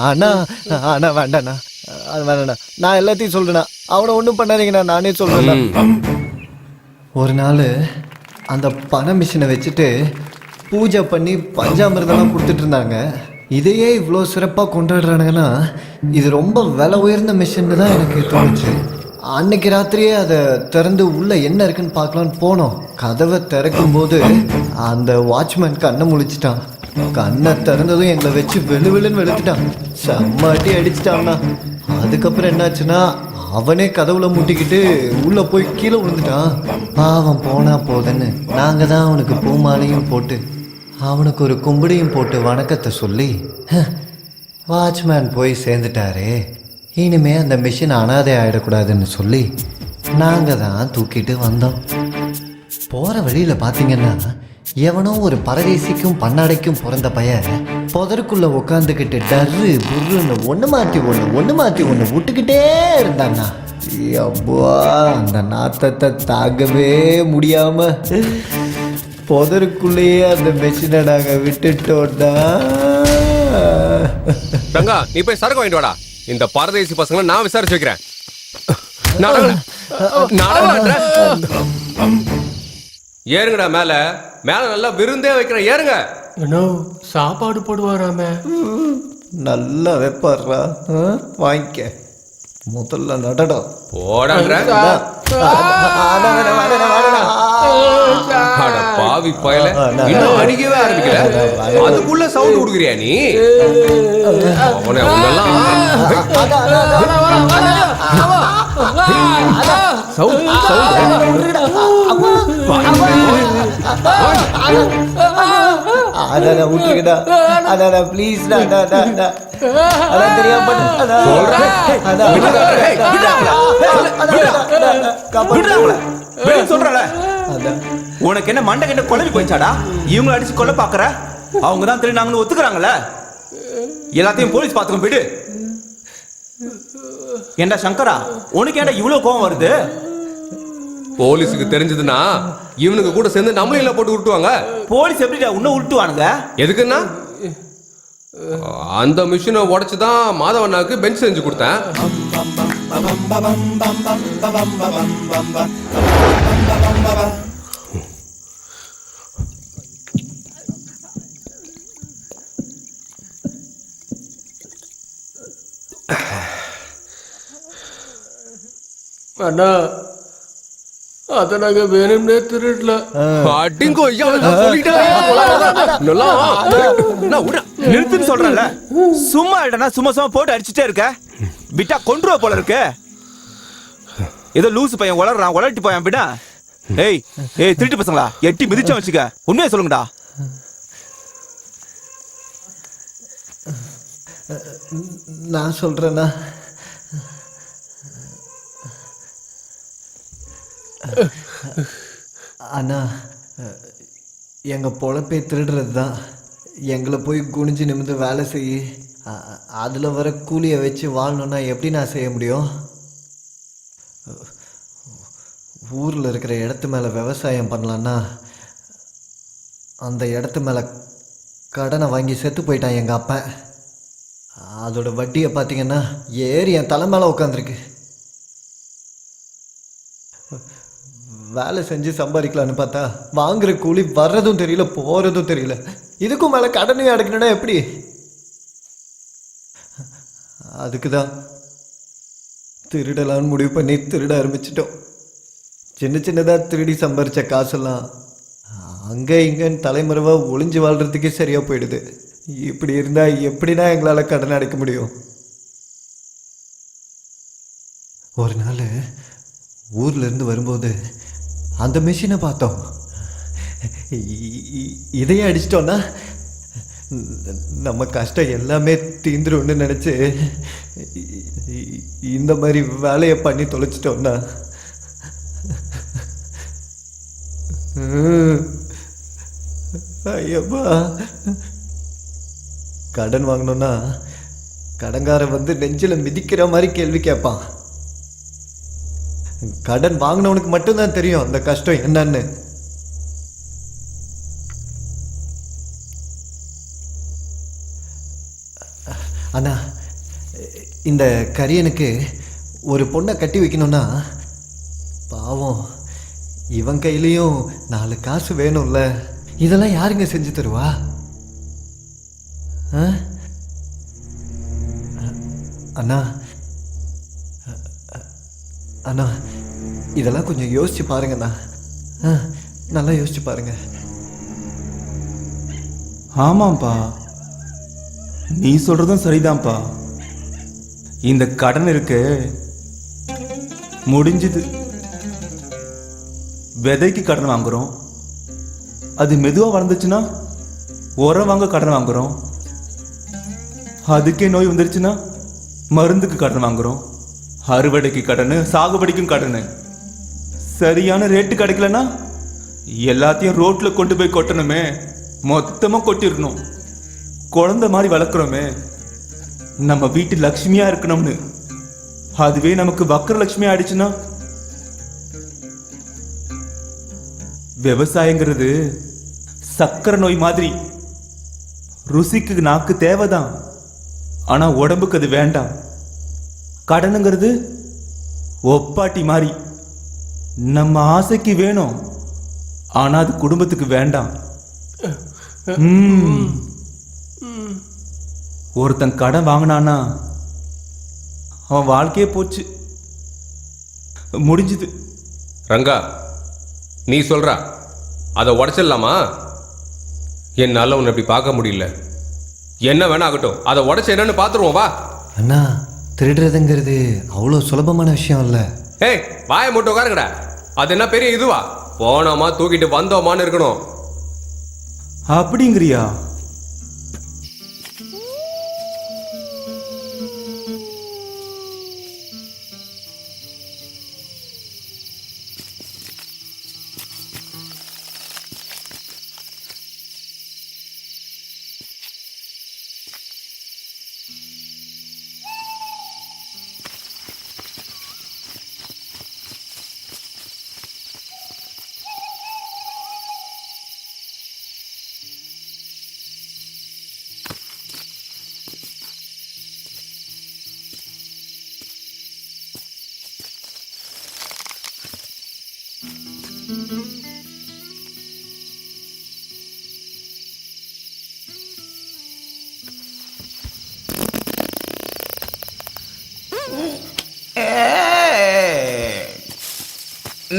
அண்ணா அண்ணா வேண்டாண்ணா, அது வேண்டாண்ணா. நான் எல்லாத்தையும் சொல்றேண்ணா. அவனை ஒன்றும் பண்ணாதீங்கண்ணா, நானே சொல்றேண்ணா. ஒரு நாள் அந்த பண மிஷினை வச்சுட்டு பூஜை பண்ணி பஞ்சாமிர்தம்லாம் கொடுத்துட்டு இருந்தாங்க. இதையே இவ்வளோ சிறப்பாக கொண்டாடுறானுங்கன்னா இது ரொம்ப விலை உயர்ந்த மிஷின்னு தான் எனக்கு தோணுச்சு. அன்னைக்கு ராத்திரியே அதை திறந்து உள்ள என்ன இருக்குன்னு பார்க்கலான்னு போனோம். கதவை திறக்கும் போது அந்த வாட்ச்மேன் கண்ணை முழிச்சிட்டான். கண்ணை திறந்ததும் எங்களை வச்சு வெளுன்னு வெளுத்துட்டான். செம்மாட்டி அடிச்சிட்டான்னா. அதுக்கப்புறம் என்னாச்சுன்னா அவனே கதவுல முட்டிக்கிட்டு உள்ள போய் கீழே விழுந்துட்டான். பாவம் போனா போதுன்னு நாங்க தான் அவனுக்கு பூமாலையும் போட்டு அவனுக்கு ஒரு கும்பிடையும் போட்டு வணக்கத்தை சொல்லி வாட்ச்மேன் போய் சேர்ந்துட்டாரே, இனிமே அந்த மிஷின் அனாதை ஆயிடக்கூடாதுன்னு சொல்லி நாங்க தான் தூக்கிட்டு வந்தோம். போற வழியில பாத்தீங்கன்னா எவனோ ஒரு பரதேசிக்கும் பன்னாடைக்கும் பிறந்த பையன் புதருக்குள்ள உட்காந்துக்கிட்டு டர்ரு புர்ருன்னு ஒன்று மாற்றி ஒன்று விட்டுக்கிட்டே இருந்தாண்ணா. அப்பா அந்த நாத்தத்தை தாங்கவே முடியாம புதருக்குள்ளேயே அந்த மெஷினை நாங்கள் விட்டுட்டோம்னா. ரங்கா, நீ போய் சரக்கு வாங்கிட்டு வாடா. இந்த பரதேசி பசங்களை நான் விசாரிச்சு வைக்கிறேன். ஏறுங்கடா மேல மேல நல்லா விருந்தே வைக்கிறேன், ஏறுங்க. சாப்பாடு போடுவாராமே. நல்லா வைப்பாடுறா, வாங்கிக்க. முதல்ல நடடம் போடான்ற பாவி பயல, இன்னும் அடிக்கவே ஆரம்பிக்கல, அதுக்குள்ள சவுண்ட் கொடுக்குறியா நீ? அவனை அதான் விட்டுக்கிட்டா. அதான் ப்ளீஸ் அதான் தெரியாம சொல்றல. உனக்கு என்ன மண்டை கிட்ட குழம்பி போயிச்சாடா? இவங்க அடிச்சு கொல்ல பாக்குற, அவங்க தான் திருநாங்கன்னு ஒத்துக்கிறாங்கல்ல. எல்லாத்தையும் போலீஸ் பாத்துக்க போயிடு. ஏண்டா சங்கரா, உனக்கு ஏன்டா இவ்வளவு கோவம் வருது? போலீஸுக்கு தெரிஞ்சதுன்னா இவனுக்கு கூட சேர்ந்து நம்மளையும் போட்டு விட்டுவாங்க. போலீஸ் எப்படிடா உன்ன விட்டுவானுங்க? எதுக்குன்னா அந்த மிஷினை உடைச்சுதான் மாதவண்ணாவுக்கு பெஞ்ச் செஞ்சு கொடுத்தேன். அண்ணா, அத நாங்க வேணும்னே திருடல. நிறுத்துன்னு சொல்றல. சும்மா இல்லடா, சும்மா சும்மா போட்டு அடிச்சுட்டே இருக்க. விட்டா கொன்றுவ போல இருக்கு. ஏதோ லூசு பையன் உளறான், உளட்டி போய் விடா. ஏய் ஏய், திருட்டு பசங்களா, எட்டி மிதிச்சா வச்சுக்க. உண்மையை சொல்லுங்கடா. நான் சொல்றேன்னா, அண்ணா எங்கள் பொழப்பே திருடுறது தான். எங்களை போய் குனிஞ்சு நிமிந்து வேலை செய்ய, அதில் வர கூலியை வச்சு வாழணுன்னா எப்படி நான் செய்ய முடியும்? ஊரில் இருக்கிற இடத்து மேலே விவசாயம் பண்ணலான்னா அந்த இடத்து மேலே கடனை வாங்கி செத்து போயிட்டான் எங்கள் அப்பா. அதோட வட்டியை பார்த்தீங்கன்னா ஏறி என் தலை மேலே உட்காந்துருக்கு. வேலை செஞ்சு சம்பாதிக்கலான்னு பார்த்தா வாங்குற கூலி வர்றதும் தெரியல, போகிறதும் தெரியல. இதுக்கும் மேலே கடனையும் அடைக்கணும்னா எப்படி? அதுக்கு தான் திருடலான்னு முடிவு பண்ணி திருட ஆரம்பிச்சிட்டோம். சின்ன சின்னதாக திருடி சம்பாரித்த காசெல்லாம் அங்கே இங்கேன்னு தலைமுறைவாக ஒளிஞ்சு வாழ்கிறதுக்கே சரியாக போயிடுது. இப்படி இருந்தால் எப்படின்னா எங்களால் கடன் அடைக்க முடியும்? ஒரு நாள் ஊர்லேருந்து வரும்போது அந்த மிஷினை பார்த்தோம். இதையே அடிச்சிட்டோன்னா நம்ம கஷ்டம் எல்லாமே தீந்துரும்னு நினச்சி இந்த மாதிரி வேலையை பண்ணி தொலைச்சிட்டோன்னா ஐயப்பா. கடன் வாங்கணும்னா கடன்காரன் வந்து நெஞ்சில் மிதிக்கிற மாதிரி கேள்வி கேட்பான். கடன் வாங்கினவனுக்கு மட்டும்தான் தெரியும் அந்த கஷ்டம் என்னன்னு. அண்ணா, இந்த கரியனுக்கு ஒரு பொண்ணை கட்டி வைக்கணும்னா பாவம் இவன் கையிலையும் 4 காசு வேணும்ல. இதெல்லாம் யாருங்க செஞ்சு தருவா? அண்ணா அண்ணா, இதெல்லாம் கொஞ்சம் யோசிச்சு பாருங்கண்ணா. நல்லா யோசிச்சு பாருங்க. ஆமாப்பா, நீ சொல்றதும் சரிதான்ப்பா. இந்த கடன் இருக்கு, முடிஞ்சது. விதைக்கு கடன் வாங்குறோம், அது மெதுவாக வளர்ந்துச்சுன்னா உரம் வாங்க கடன் வாங்குறோம். அதுக்கே நோய் வந்துருச்சுன்னா மருந்துக்கு கடன் வாங்குறோம். அறுவடைக்கு கடன், சாகுபடிக்கும் கடன். சரியான ரேட்டு கிடைக்கலன்னா எல்லாத்தையும் ரோட்ல கொண்டு போய் கொட்டணுமே, மொத்தமா கொட்டிடணும். குழந்தை மாதிரி வளர்க்குறோமே, நம்ம வீட்டு லக்ஷ்மியா இருக்கணும்னு, அதுவே நமக்கு வக்கர லட்சுமி ஆயிடுச்சுன்னா? விவசாயங்கிறது சக்கரை நோய் மாதிரி. ருசிக்கு நாக்கு தேவைதான், ஆனா உடம்புக்கு அது வேண்டாம். கடனுங்கிறது ஒப்பாட்டி மாதிரி. நம்ம ஆசைக்கு வேணும், ஆனா அது குடும்பத்துக்கு வேண்டாம். ஒருத்தன் கடன் வாங்கினானா அவன் வாழ்க்கையே போச்சு, முடிஞ்சுது. ரங்கா, நீ சொல்றா அதை உடைச்சிடலாமா? என்னால உன்னை இப்படி பார்க்க முடியல. என்ன வேணா ஆகட்டும், அதை உடைச்சு என்னன்னு பார்த்துருவோம் வா. அண்ணா, திருடுறதுங்கிறது அவ்வளோ சுலபமான விஷயம் இல்லை. ஏய், வாயை மட்டும் உட்காருங்கடா. அது என்ன பெரிய இதுவா? போனோமா தூக்கிட்டு வந்தோமான்னு இருக்கணும். அப்படிங்கிறியா?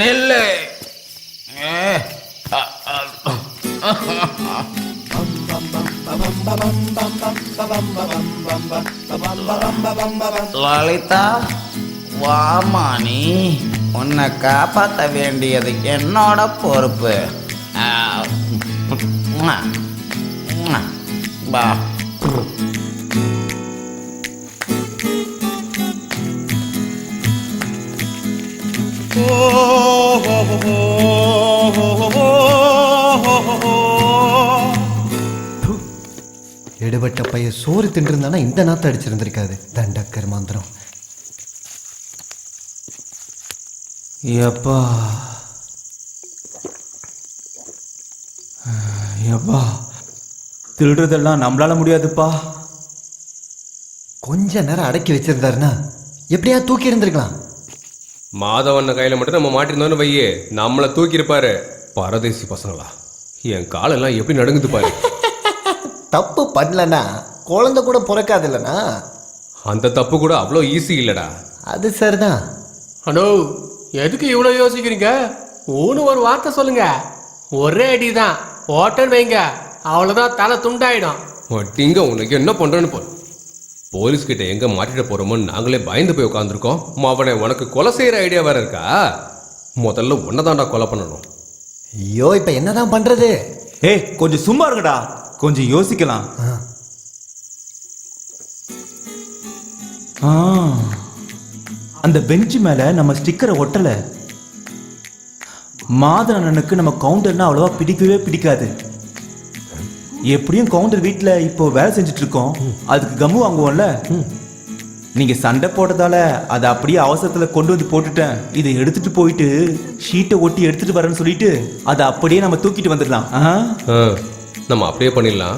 நெல்லு லலிதா, வாமானி, உன்னை காப்பாற்ற வேண்டியது என்னோட பொறுப்பு. வா. எடுபட்ட பைய சோறு தின்றுந்தானா இந்த நாத்த அடிச்சிருந்திருக்காது. தண்டக்கர் மாந்திரம். எப்பா எப்பா, திருடுறதெல்லாம் நம்மளால முடியாதுப்பா. கொஞ்ச நேரம் அடக்கி வச்சிருந்தாருன்னா எப்படியா தூக்கி இருந்திருக்கலாம். மாதவண்ண கையில மட்டும் நம்ம மாட்டிருந்தோன்னு வையே, நம்மளை தூக்கி இருப்பாரு. பரதேசி பசங்களா, என் காலெல்லாம் எப்படி நடுங்குது பாரு. தப்பு பண்ணலன்னா குழந்தை கூட பிறக்காது இல்லைண்ணா. அந்த தப்பு கூட அவ்வளோ ஈஸி இல்லடா. அது சரிதான். அடோ, எதுக்கு இவ்வளோ யோசிக்கிறீங்க? ஊனு ஒரு வார்த்தை சொல்லுங்க, ஒரே அடிதான் போட்டேன்னு வைங்க, அவ்வளோதான், தலை துண்டாயிடும். ஒட்டிங்க, உனக்கு என்ன பண்றேன்னு போல. போலீஸ் கிட்ட எங்க மாட்டிட போறோமோன்னு நாங்களே பயந்து போய் உட்காந்துருக்கோம். அவனை உனக்கு கொலை செய்யற ஐடியா வேற இருக்கா? முதல்ல உன்னதான்டா கொலை பண்ணணும். ஐயோ, இப்ப என்னதான் பண்றது? ஏய், கொஞ்சம் சும்மா இருங்கடா, கொஞ்சம் யோசிக்கலாம். அந்த பெஞ்ச் மேல நம்ம ஸ்டிக்கரை ஒட்டல. மாதவனுக்கு நம்ம கவுண்டர்னா அவ்வளவா பிடிக்கவே பிடிக்காது. எப்படியும் கவுண்டர் வீட்டுல இப்போ வேலை செஞ்சுட்டு இருக்கோம், அதுக்கு கம்மு வாங்குவோம்ல. நீங்க சண்டை போட்டதால அதை அப்படியே அவசரத்துல கொண்டு வந்து போட்டுட்டேன். இதை எடுத்துட்டு போயிட்டு ஷீட்டை ஒட்டி எடுத்துட்டு வரேன்னு சொல்லிட்டு அதை அப்படியே நம்ம தூக்கிட்டு வந்துடலாம். நம்ம அப்படியே பண்ணிடலாம்.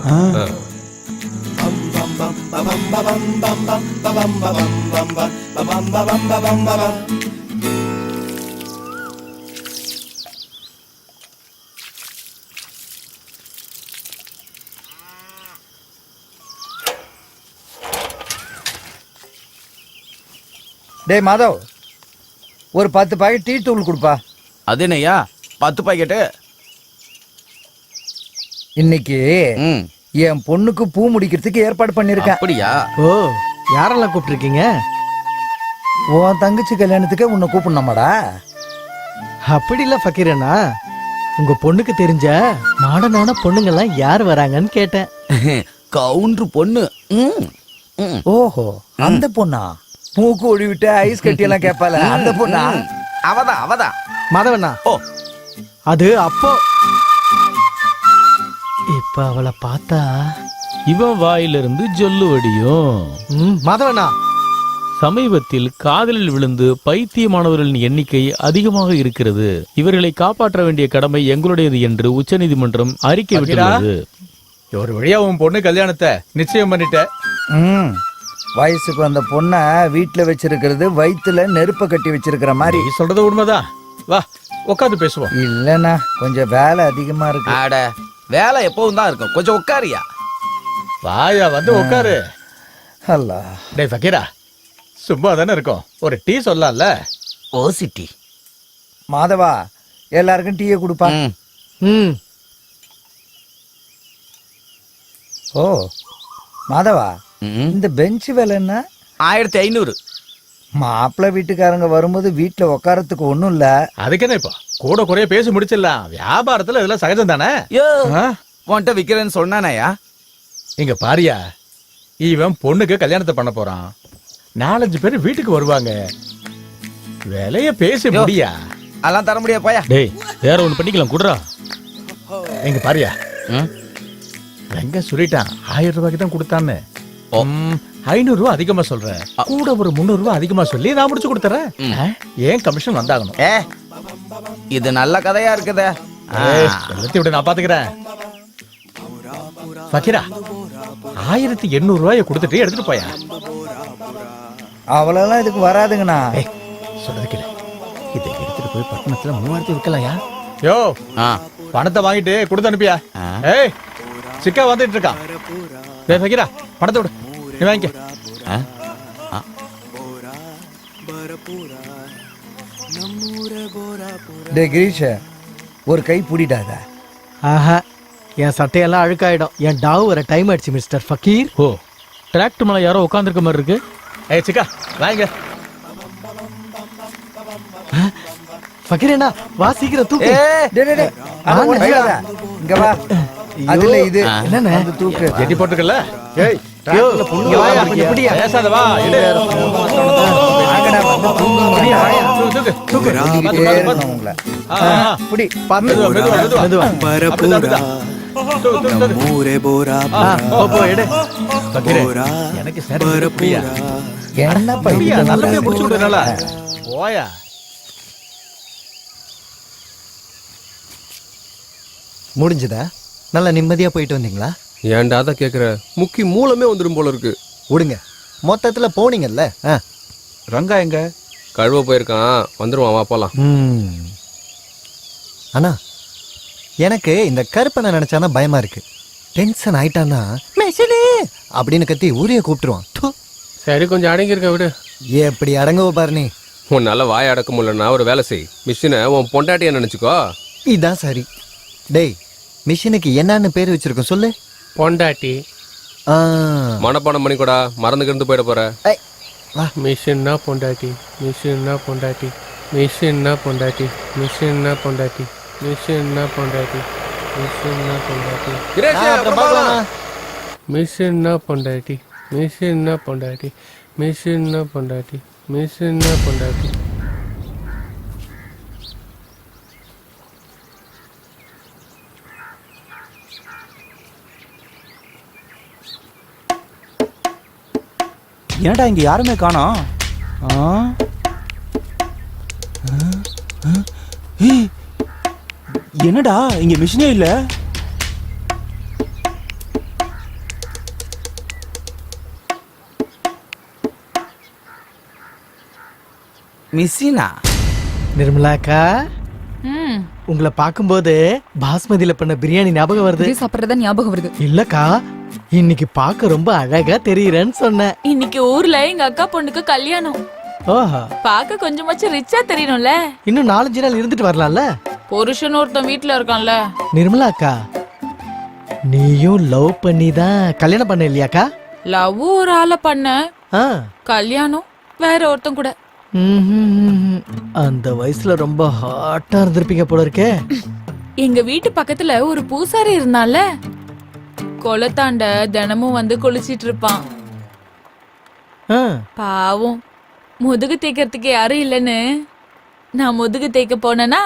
டேய் மாதவ், ஒரு 10 பாக்கெட் டீ தூள் கொடுப்பா. அது என்னையா 10 பாக்கெட்டு? இன்னைக்கு என் பொண்ணுக்கு பூ முடிக்கிறதுக்கு ஏற்பாடு பண்ணிருக்கேன். அப்படியா? ஓ, யாரெல்லாம் கூப்பிட்டுருக்கீங்க? உன் தங்கச்சி கல்யாணத்துக்கு உன்னை கூப்பிடணுமாடா? அப்படி இல்ல ஃபக்கீரண்ணா, உங்க பொண்ணுக்கு தெரிஞ்ச மாடனான பொண்ணுங்கெல்லாம் யார் வராங்கன்னு கேட்டேன். கவுண்டர் பொண்ணு. ஓஹோ, அந்த பொண்ணா? மூக்கு ஒழிவிட்டு ஐஸ் கட்டி எல்லாம் கேட்பால அந்த பொண்ணா? அவதான் அவதான். மாதவண்ணா, ஓ, அது அப்போ இப்ப அவளை பார்த்தா இவன் வாயிலிருந்து ஜொல்லு வடியும். மாதவனா, சமீபத்தில் காதலில் விழுந்து பைத்தியமானவர்களின் எண்ணிக்கை அதிகமாக இருக்கிறது. இவர்களை காப்பாற்ற வேண்டிய கடமை எங்களுடையது என்று உச்சநீதிமன்றம் அறிக்கை விட்டுள்ளது. ஒரு வழியா உன் பொண்ணு கல்யாணத்தை நிச்சயம் பண்ணிட்ட. வயசுக்கு வந்த பொண்ணை வீட்டுல வச்சிருக்கிறது வயித்துல நெருப்ப கட்டி வச்சிருக்கிற மாதிரி. நீ சொல்றது உண்மைதான். வா உட்காந்து பேசுவோம். இல்லண்ணா, கொஞ்சம் வேலை அதிகமா இருக்கு. ஆட வேலை எப்பவும் தான் இருக்கும், கொஞ்சம் உட்காரியா. வாயா வந்து உட்காரு. அல்லா, டேய் ஃபக்கீரா, சும்மா தானே இருக்கோம், ஒரு டீ சொல்லலாம்ல? ஓசி டீ. மாதவா, எல்லாருக்கும் டீயை கொடுப்பா. ஓ மாதவா, இந்த பெஞ்ச் விலை என்ன? 1500. மாப்பிள்ளை வீட்டுக்காரங்க வரும்போது வீட்டுல உட்காரத்துக்கு ஒண்ணும் இல்ல. அதுக்கு என்ன இப்போ கூட குறைய பேசி முடிச்சிடலாம். வியாபாரத்துல இதெல்லாம் சகஜம் தானே. உன்கிட்ட விக்கிறேன்னு சொன்னானயா? இங்க பாரியா, இவன் பொண்ணுக்கு கல்யாணத்தை பண்ண போறான். 4-5 பேர் வீட்டுக்கு வருவாங்க. விலைய பேசி முடியா? அதெல்லாம் தர முடியாது போயா. டேய் வேற ஒண்ணு பண்ணிக்கலாம் குடுறா. எங்க பாரியா, எங்க சொல்லிட்டான் 1000 ரூபாய்க்கு தான் கொடுத்தான்னு. 500 ரூபாய் அதிகமா சொல்றேன், கூட ஒரு 300 ரூபாய் அதிகமா சொல்லி நான் முடிச்சு கொடுத்துறேன். ஏன் கமிஷன் வந்தாகணும்? இது நல்ல கதையா இருக்குதே. எல்லாத்தையும் விட நான் பாத்துக்கிறேன். ஃபக்கீரா, 1800 ரூபாயை கொடுத்துட்டு எடுத்துட்டு போயா. அவ்வளவுலாம் இதுக்கு வராதுங்கண்ணா. சொல்றது கேளு, இதை எடுத்துட்டு போய் பட்டணத்துல 3000 விற்கலாம்யா. யோ, பணத்தை வாங்கிட்டு கொடுத்து அனுப்பியா. ஏய் சிக்கா வந்துட்டு இருக்கான். டேய் ஃபக்கீரா, பணத்தை விடு, நீ வாங்கிக்க. டே கிரீஷ, ஒரு கை பிடிடாத. ஆஹா, என் சட்டையெல்லாம் அழுக்காயிடும். என் டாவ் வர டைம் ஆயிடுச்சு மிஸ்டர் ஃபக்கீர். ஓ, டிராக்டர் மேல யாரோ உட்காந்துருக்க மாதிரி இருக்கு. ஏய் சிக்கா வாங்க. ஃபக்கீர் என்ன, வா சீக்கிரம் தூக்கு. இங்க வா. அதுல இது என்னண்ணே, அது தூக்கு. எட்டி போட்டுக்கல. ஏய் இங்க வாயா, கொஞ்சம் பிடியா. பேசாத வா. எடு. தூக்கு தூக்கு. உங்களை புடி, பார்த்து மெதுவா. எனக்கு சரி புரியா? என்னப்பா நல்லபடியா முடிச்சு விடுறல. போயா. முடிஞ்சதா? நல்லா நிம்மதியா போயிட்டு வந்தீங்களா? ஏன்டா அதை கேக்குற? முக்கி மூலமே வந்துடும் போல இருக்கு. விடுங்க, மொத்தத்துல போனீங்கல்ல. ரங்கா எங்க? கழுவ போயிருக்கான், வந்துருவான், வா போலாம். அண்ணா, எனக்கு இந்த கருப்பனை நினைச்சானா பயமா இருக்கு. டென்ஷன் ஆயிட்டான்னா அப்படின்னு கத்தி ஊரிய கூப்பிட்டுருவான். சரி, கொஞ்சம் அடங்கி இருக்க விடு. எப்படி அடங்குவ பாரு நீ. உன்னால வாய அடக்க முடியலன்னா ஒரு வேலை செய், மிஷினை உன் பொண்டாட்டிய நினைச்சுக்கோ. இதான் சரி. டேய், மிஷினுக்கு என்னன்னு பேர் வச்சிருக்கோம் சொல்லு. பொண்டாட்டி. மனப்பாடம் பண்ணி கூட மறந்துக்கிட்டு போயிட போற. மிஷின்னா பொண்டாட்டி, மிஷின்னா பொண்டாட்டி, மிஷின்னா பொண்டாட்டி, மிஷின்னா பொண்டாட்டி, மிஷின்னா பொண்டாட்டி, மிஷின்னா பொண்டாட்டி, மிஷின்னா பொண்டாட்டி, மிஷின்னா பொண்டாட்டி, மிஷின்னா பொண்டாட்டி, மிஷின்னா பொண்டாட்டி. ஏன்டா இங்க யாருமே காணோம்? என்னடா இங்க மிஷினே இல்ல? மிஷினா? நிர்மலாக்கா, உங்களை பார்க்கும்போது பாஸ்மதியில பண்ண பிரியாணி ஞாபகம் வருது. சாப்பிட்றதா ஞாபகம் வருது. இல்லக்கா, இன்னைக்கு பார்க்க ரொம்ப அழகா தெரியுறேன்னு சொன்னேன். இன்னைக்கு ஊர்ல எங்க அக்கா பொண்ணுக்கு கல்யாணம். ஓஹோ, பார்க்க கொஞ்சமாச்சும் ரிச்சா தெரியணும்ல. இன்னும் 4-5 நாள் இருந்துட்டு வரலாம்ல. புருஷன் ஒருத்தன் வீட்டுல இருக்கான்ல. நிர்மலாக்கா, நீயும் லவ் பண்ணி தான் கல்யாணம் பண்ண இல்லையாக்கா? லவ் ஒரு ஆளை பண்ண, கல்யாணம் வேற ஒருத்தன் கூட. அந்த வயசுல ரொம்ப ஹாட்டா இருந்திருப்பீங்க போல இருக்கே. எங்க வீட்டு பக்கத்துல ஒரு பூசாரி இருந்தான்ல, கொலத்தாண்ட தினமும் வந்து குளிச்சிட்டு இருப்பான். பாவம், முதுகு தேய்க்கிறதுக்கு யாரும் இல்லைன்னு நான் முதுகு தேய்க்க போனேன்னா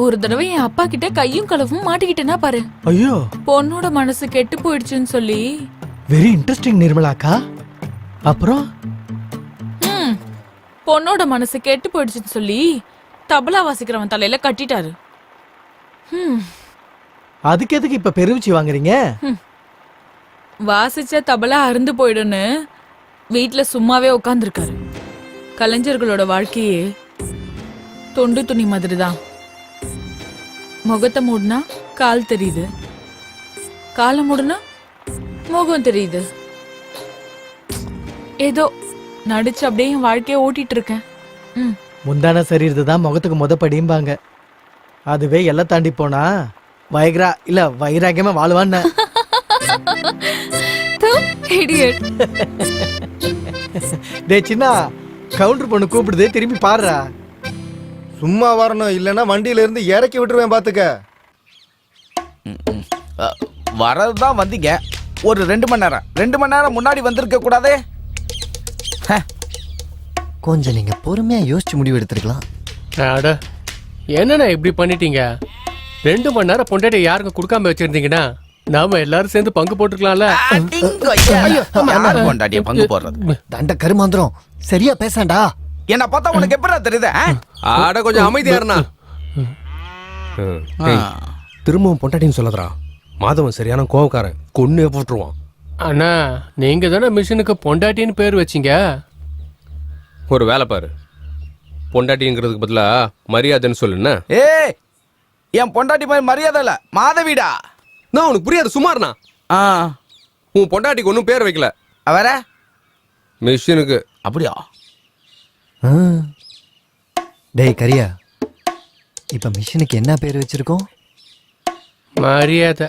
ஒரு தடவை என் அப்பா கிட்ட கையும் களவும் மாட்டிக்கிட்டேன்னா பாரு. ஐயோ, பொண்ணோட மனசு கெட்டு போயிடுச்சுன்னு சொல்லி. வெரி இன்ட்ரெஸ்டிங் நிர்மலாக்கா. அப்புறம் பொண்ணோட மனசு கெட்டு போயிடுச்சுன்னு சொல்லி தபலா வாசிக்கிறவன் தலையில கட்டிட்டாரு. அதுக்கு எதுக்கு இப்ப பெருமிச்சு வாங்குறீங்க? வாசிச்ச தபலா அருந்து போயிடுன்னு வீட்டுல சும்மாவே உட்காந்துருக்காரு. கலைஞர்களோட வாழ்க்கையே தொண்டு துணி மாதிரிதான். முகத்தை மூடுனா கால் தெரியுது, காலை மூடுனா முகம் தெரியுது. ஏதோ நடிச்சு அப்படியே என் வாழ்க்கைய ஓட்டிட்டு இருக்கேன். முந்தான சரீரத்தை தான் முகத்துக்கு முதப்படியும்பாங்க. அதுவே எல்லாம் தாண்டி போனா வயக்ரா இல்ல வைராகியமா வாழ்வான்னு. டே சின்னா, கவுண்டர் பொண்ணு கூப்பிடுது, திரும்பி பாடுறா. சும்மா வரணும், இல்லைன்னா வண்டியில இருந்து இறக்கி விட்டுருவேன் பாத்துக்க. வரதுதான் வந்தீங்க, ஒரு 2 மணி நேரம் முன்னாடி வந்திருக்க கூடாதே. கொஞ்சம் நீங்க பொறுமையா யோசிச்சு முடிவு எடுத்திருக்கலாம். அட என்னண்ணா இப்படி பண்ணிட்டீங்க? 2 மணி நேரம் பொண்டாட்டி யாருக்கும் கொடுக்காம வச்சிருந்தீங்கன்னா நாம எல்லாரும் சேர்ந்து பங்கு போட்டுக்கலாம்ல. பொண்டாட்டிய பங்கு போடுறது தண்ட கருமாந்திரம். சரியா பேசாண்டா. என்ன பார்த்தா உனக்கு எப்படா தெரியுது? ஆட கொஞ்சம் அமைதியா இருண்ணா. திரும்பவும் பொண்டாட்டின்னு சொல்லதுரா. மாதவன் சரியான கோவக்காரன், கொன்னே போட்டுருவான். அண்ணா நீங்க தானே மிஷினுக்கு பொண்டாட்டின்னு பேர் வச்சீங்க. ஒரு வேலை பாரு, பொண்டாட்டிங்கிறதுக்கு பதிலா மரியாதைன்னு சொல்லுண்ணா. ஏய், என் பொண்டாட்டி மாதிரி மரியாதை இல்ல, மாதவிடா. நான் உனக்கு புரியாது, சுமார்ண்ணா. உன் பொண்டாட்டிக்கு ஒன்றும் பேர் வைக்கல. வேற மிஷினுக்கு. அப்படியா? டேய் கரியா, இப்ப மிஷினுக்கு என்ன பேர் வச்சிருக்கோம்? மரியாதை.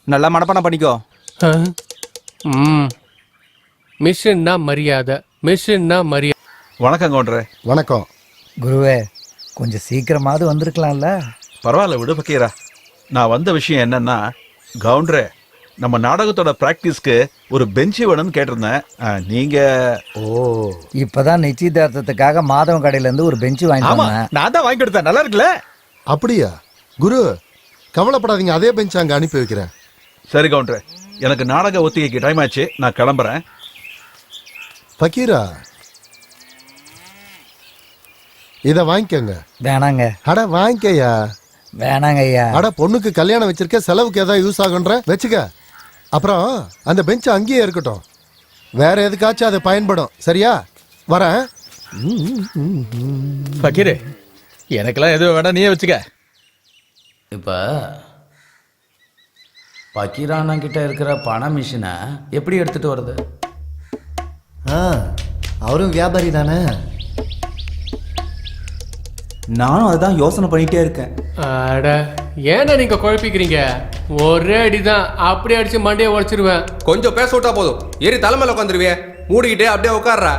நல்லா மனப்பாடம் பண்ணிக்கோ. மிஷின்னா மரியாதை, மிஷின்னா மரியாதை. வணக்கம் கவுண்டரே. வணக்கம் குருவே. கொஞ்சம் சீக்கிரமாவது வந்திருக்கலாம்ல. பரவாயில்ல விடு பக்கீரா. நான் வந்த விஷயம் என்னன்னா, கவுண்டரே நம்ம நாடகத்தோட பிராக்டிஸ்க்கு ஒரு பெஞ்சு வேணும்னு கேட்டிருந்தேன். நீங்க இப்பதான் நிச்சயதார்த்தத்துக்காக மாதவன் கடையில இருந்து ஒரு பெஞ்சு வாங்கிட்டு நான் தான் வாங்கி கொடுத்தேன். நல்லா இருக்குல்ல? அப்படியா குரு? கவலைப்படாதீங்க, அதே பெஞ்ச் அங்க அனுப்பி வைக்கிறேன். சரி கவுண்டரே, எனக்கு நாடக ஒத்திகைக்கு டைம் ஆச்சு, நான் கிளம்புறேன். பக்கீரா, இத வாங்கிக்கங்க. வேணாங்க. அட வாங்கிக்கயா. வேணாங்க ஐயா. அட பொண்ணுக்கு கல்யாணம் வச்சிருக்க, செலவுக்கு ஏதாவது யூஸ் ஆகுன்ற வச்சுக்க. அப்புறம் அந்த பெஞ்ச் அங்கேயே இருக்கட்டும், வேற எதுக்காச்சும் அது பயன்படும். சரியா? வரேன். பக்கீரே, எனக்கெல்லாம் எதுவும் வேணா, நீயே வச்சுக்க. இப்ப பக்கீரானா கிட்ட இருக்கிற பண மிஷினை எப்படி எடுத்துட்டு வருது? அவரும் வியாபாரி தானே. நானும் அதுதான் யோசனை பண்ணிட்டே இருக்கேன். அட ஏன்னா நீங்க குழப்பிக்கிறீங்க? ஒரே அடிதான், அப்படியே அடிச்சு மண்டையை உடைச்சிருவேன். கொஞ்சம் பேச விட்டா போதும், ஏறி தலைமையில உட்காந்துருவியே. மூடிக்கிட்டே அப்படியே உட்கார்றா.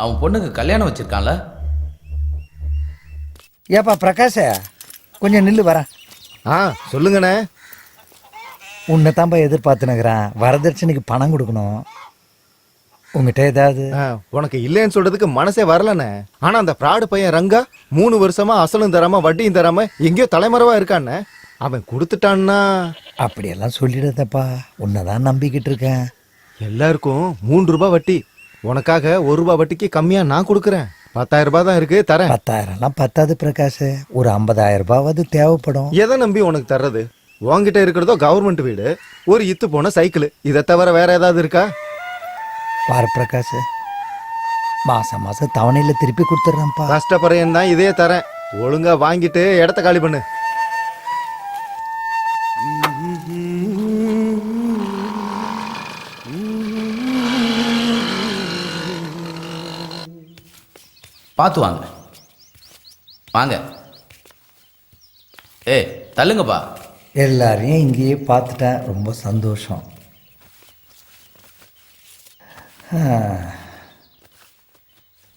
அவன் பொண்ணுக்கு கல்யாணம் வச்சிருக்கான்ல. ஏப்பா பிரகாஷ, கொஞ்சம் நில்லு வரேன். சொல்லுங்கண்ணே. உன்னை தான்ப்பா எதிர்பார்த்துனுக்குறேன். வரதட்சணைக்கு பணம் கொடுக்கணும். உங்ககிட்ட ஏதாவது? உனக்கு இல்லைன்னு சொல்றதுக்கு மனசே வரலண்ணே. ஆனா அந்த ஃப்ராடு பையன் ரங்கா 3 வருஷமா அசலும் தராம வட்டியும் தராம எங்கேயோ தலைமறைவா இருக்கான்னு. அவன் கொடுத்துட்டான்னா. அப்படியெல்லாம் சொல்லிடாதப்பா, உன்னைதான் நம்பிக்கிட்டு இருக்கேன். எல்லாருக்கும் 3 ரூபாய் வட்டி, உனக்காக 1 ரூபாய் வட்டிக்கு கம்மியா நான் கொடுக்குறேன். 10,000 ரூபாய் தான் இருக்கு, தரேன். 10,000லாம் பத்தாது பிரகாஷ், ஒரு 50,000 ரூபாவது தேவைப்படும். எதை நம்பி உனக்கு தர்றது? உன்கிட்ட இருக்கிறதோ கவர்மெண்ட் வீடு, ஒரு இத்து போன சைக்கிள். இதை தவிர வேற ஏதாவது இருக்கா? பாரு பிரகாஷ், மாசம் மாசம் தவணையில திருப்பி கொடுத்துட்றேன்ப்பா. கஷ்டப்படுறேன் தான் இதே தரேன். ஒழுங்கா வாங்கிட்டு இடத்த காலி பண்ணு. பார்த்து வாங்க வாங்க. தள்ளுங்கப்பா. எல்லாரையும் இங்கேயே பார்த்துட்டேன், ரொம்ப சந்தோஷம்.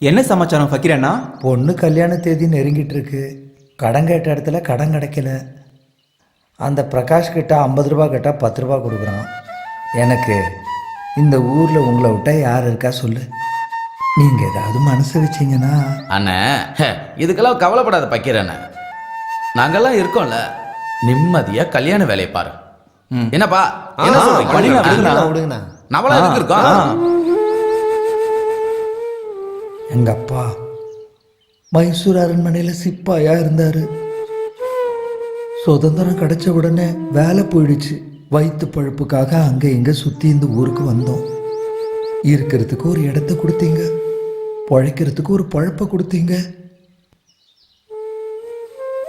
என்ன சமாச்சாரம் ஃபக்கீரண்ணா? பொண்ணு கல்யாண தேதி நெருங்கிட்டு இருக்கு. கடன் கேட்ட இடத்துல கடன் கிடைக்கல. அந்த பிரகாஷ் கிட்ட 50 ரூபா கேட்டால் 10 ரூபா கொடுக்குறான். எனக்கு இந்த ஊரில் உங்களை விட்டா யார் இருக்கா சொல்லு? நீங்க ஏதாவது மனசு வச்சீங்கன்னா அண்ணே இதுக்கெல்லாம் கவலைப்படாத பக்கீரண்ணே, நாங்கெல்லாம் இருக்கோம்ல, நிம்மதியா கல்யாண வேலையை பாரு. என்னப்பா என்ன சொல்றீங்க? நம்மளா எதுக்கு இருக்கோம்? எங்க அப்பா மைசூர் அரண்மனையில் சிப்பாயா இருந்தாரு. சுதந்திரம் கிடைச்ச உடனே வேலை போயிடுச்சு. வயிற்று பழுப்புக்காக அங்கே இங்கே சுற்றி இந்த ஊருக்கு வந்தோம். இருக்கிறதுக்கு ஒரு இடத்த கொடுத்தீங்க, பழைக்கிறதுக்கு ஒரு பழப்பை கொடுத்தீங்க.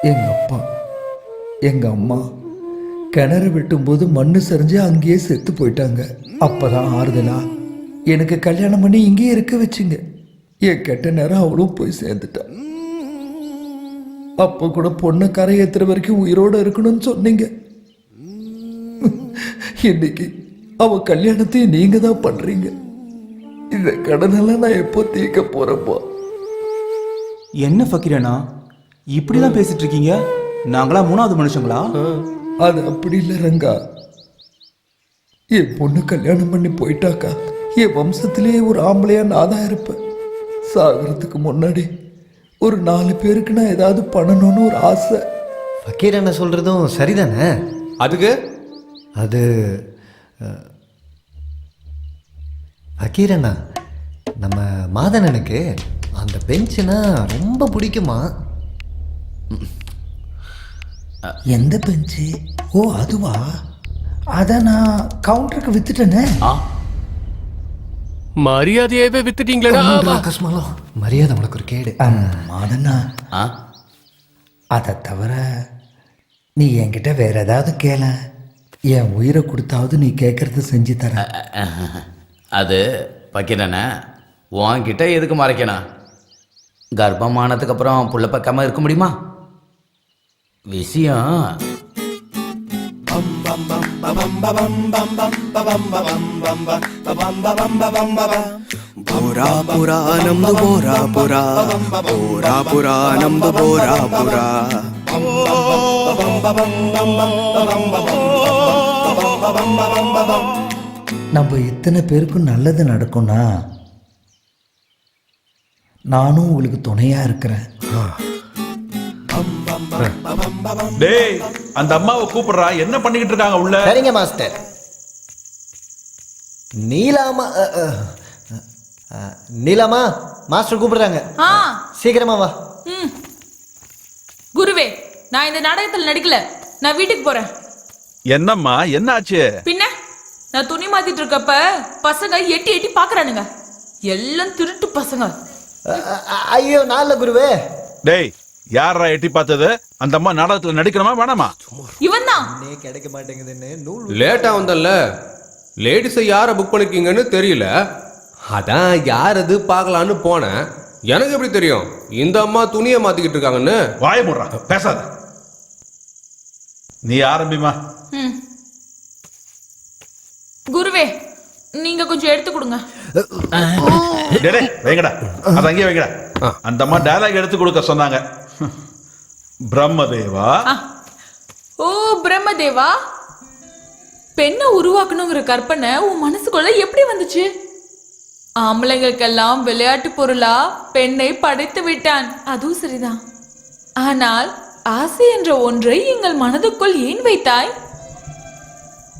எங்க அப்பா எங்க அம்மா கிணறு வெட்டும்போது மண்ணு சரிஞ்சு அங்கேயே செத்து போயிட்டாங்க. அப்பதான் ஆறுதலா எனக்கு கல்யாணம் பண்ணி இங்கேயே இருக்க வச்சுங்க. என் கெட்ட நேரம் அவளும் போய் சேர்ந்துட்டான். அப்போ கூட பொண்ணை கரை ஏத்துற வரைக்கும் உயிரோட இருக்கணும்னு சொன்னீங்க. இன்னைக்கு அவ கல்யாணத்தையும் நீங்க தான் பண்றீங்க. இந்த கடனெல்லாம் நான் எப்போ தீர்க்க போறப்போ? என்ன ஃபக்கீரண்ணா இப்படிலாம் பேசிட்டு இருக்கீங்க? நாங்களா மூணாவது மனுஷங்களா? அது அப்படி இல்லை ரங்கா. என் பொண்ணு கல்யாணம் பண்ணி போயிட்டாக்கா என் வம்சத்திலேயே ஒரு ஆம்பளையா நான் தான் இருப்பேன். சாகிறதுக்கு முன்னாடி ஒரு 4 பேருக்கு நான் ஏதாவது பண்ணணும்னு ஒரு ஆசை. ஃபக்கீர் என்ன சொல்றதும் சரிதானே? அதுக்கு அது ஃபக்கீர் அண்ணா, நம்ம மாதனனுக்கு அந்த பெஞ்சுனா ரொம்ப பிடிக்குமா. எந்த பெஞ்சு? ஓ அதுவா? அதை நான் கவுண்டருக்கு வித்துட்டேனே. மரியாதையாவே வித்துட்டீங்களா? கஸ்மாலம் மரியாதை உனக்கு ஒரு கேடு. மாதண்ணா, அதை தவிர நீ என்கிட்ட வேற ஏதாவது கேள. என் உயிரை கொடுத்தாவது நீ கேட்கறத செஞ்சு தர. அது பக்கீரண்ணே, உன்கிட்ட எதுக்கு மறைக்கணும்? கர்ப்பமானதுக்கு அப்புறம் புள்ள பக்காம இருக்க முடியுமா? விஷயம் போரா புரா நம்து போரா புரா போரா புரா நம்து போரா புரா. நம்ம இத்தனை பேருக்கும் நல்லது நடக்கும்னா நானும் உங்களுக்கு துணையா இருக்கிறேன். டேய், அந்த அம்மாவை கூப்பிடுறா, என்ன பண்ணிக்கிட்டு இருக்காங்க உள்ள? சரிங்க மாஸ்டர். நீலாமா நீலாமா மாஸ்டர் கூப்பிடுறாங்க, சீக்கிரமா வா. குருவே, நான் இந்த நாடகத்தில் நடிக்கல, நான் வீட்டுக்கு போறேன். என்னம்மா, என்ன ஆச்சு? பின்ன நான் துணி மாத்திட்டு இருக்கப்ப பசங்க எட்டி எட்டி பாக்குறானுங்க. எல்லாம் திருட்டு பசங்க. ஐயோ நான்ல குருவே. டேய், யாரா எட்டி பார்த்தது? அந்த அம்மா நாடகத்துல நடிக்கணுமா வேணாமா? இவன் தான் கிடைக்க மாட்டேங்குதுன்னு நூல் லேட்டா வந்தல்ல, லேடிஸை யாரை புக் பண்ணிருக்கீங்கன்னு தெரியல, அதான் யார் அது பார்க்கலான்னு போனேன். எனக்கு எப்படி தெரியும் இந்த அம்மா துணியை மாத்திக்கிட்டு இருக்காங்கன்னு? வாய முடுறா, பேசாத. நீ ஆரம்பிமா. குருவே, நீங்க கொஞ்சம் எடுத்து கொடுங்க. வைங்கடா, அது அங்கேயே வைங்கடா. அந்த அம்மா டயலாக் எடுத்து கொடுக்க சொன்னாங்க. பிரம்மதேவா. ஓ பிரம்மதேவா, பெண்ணை உருவாக்கணுங்கிற கற்பனை உன் மனசுக்குள்ள எப்படி வந்துச்சு? ஆம்பளைங்களுக்கெல்லாம் விளையாட்டு பொருளா பெண்ணை படைத்து விட்டான், அதுவும் சரிதான். ஆனால் ஆசை என்ற ஒன்றை எங்கள் மனதுக்குள் ஏன் வைத்தாய்?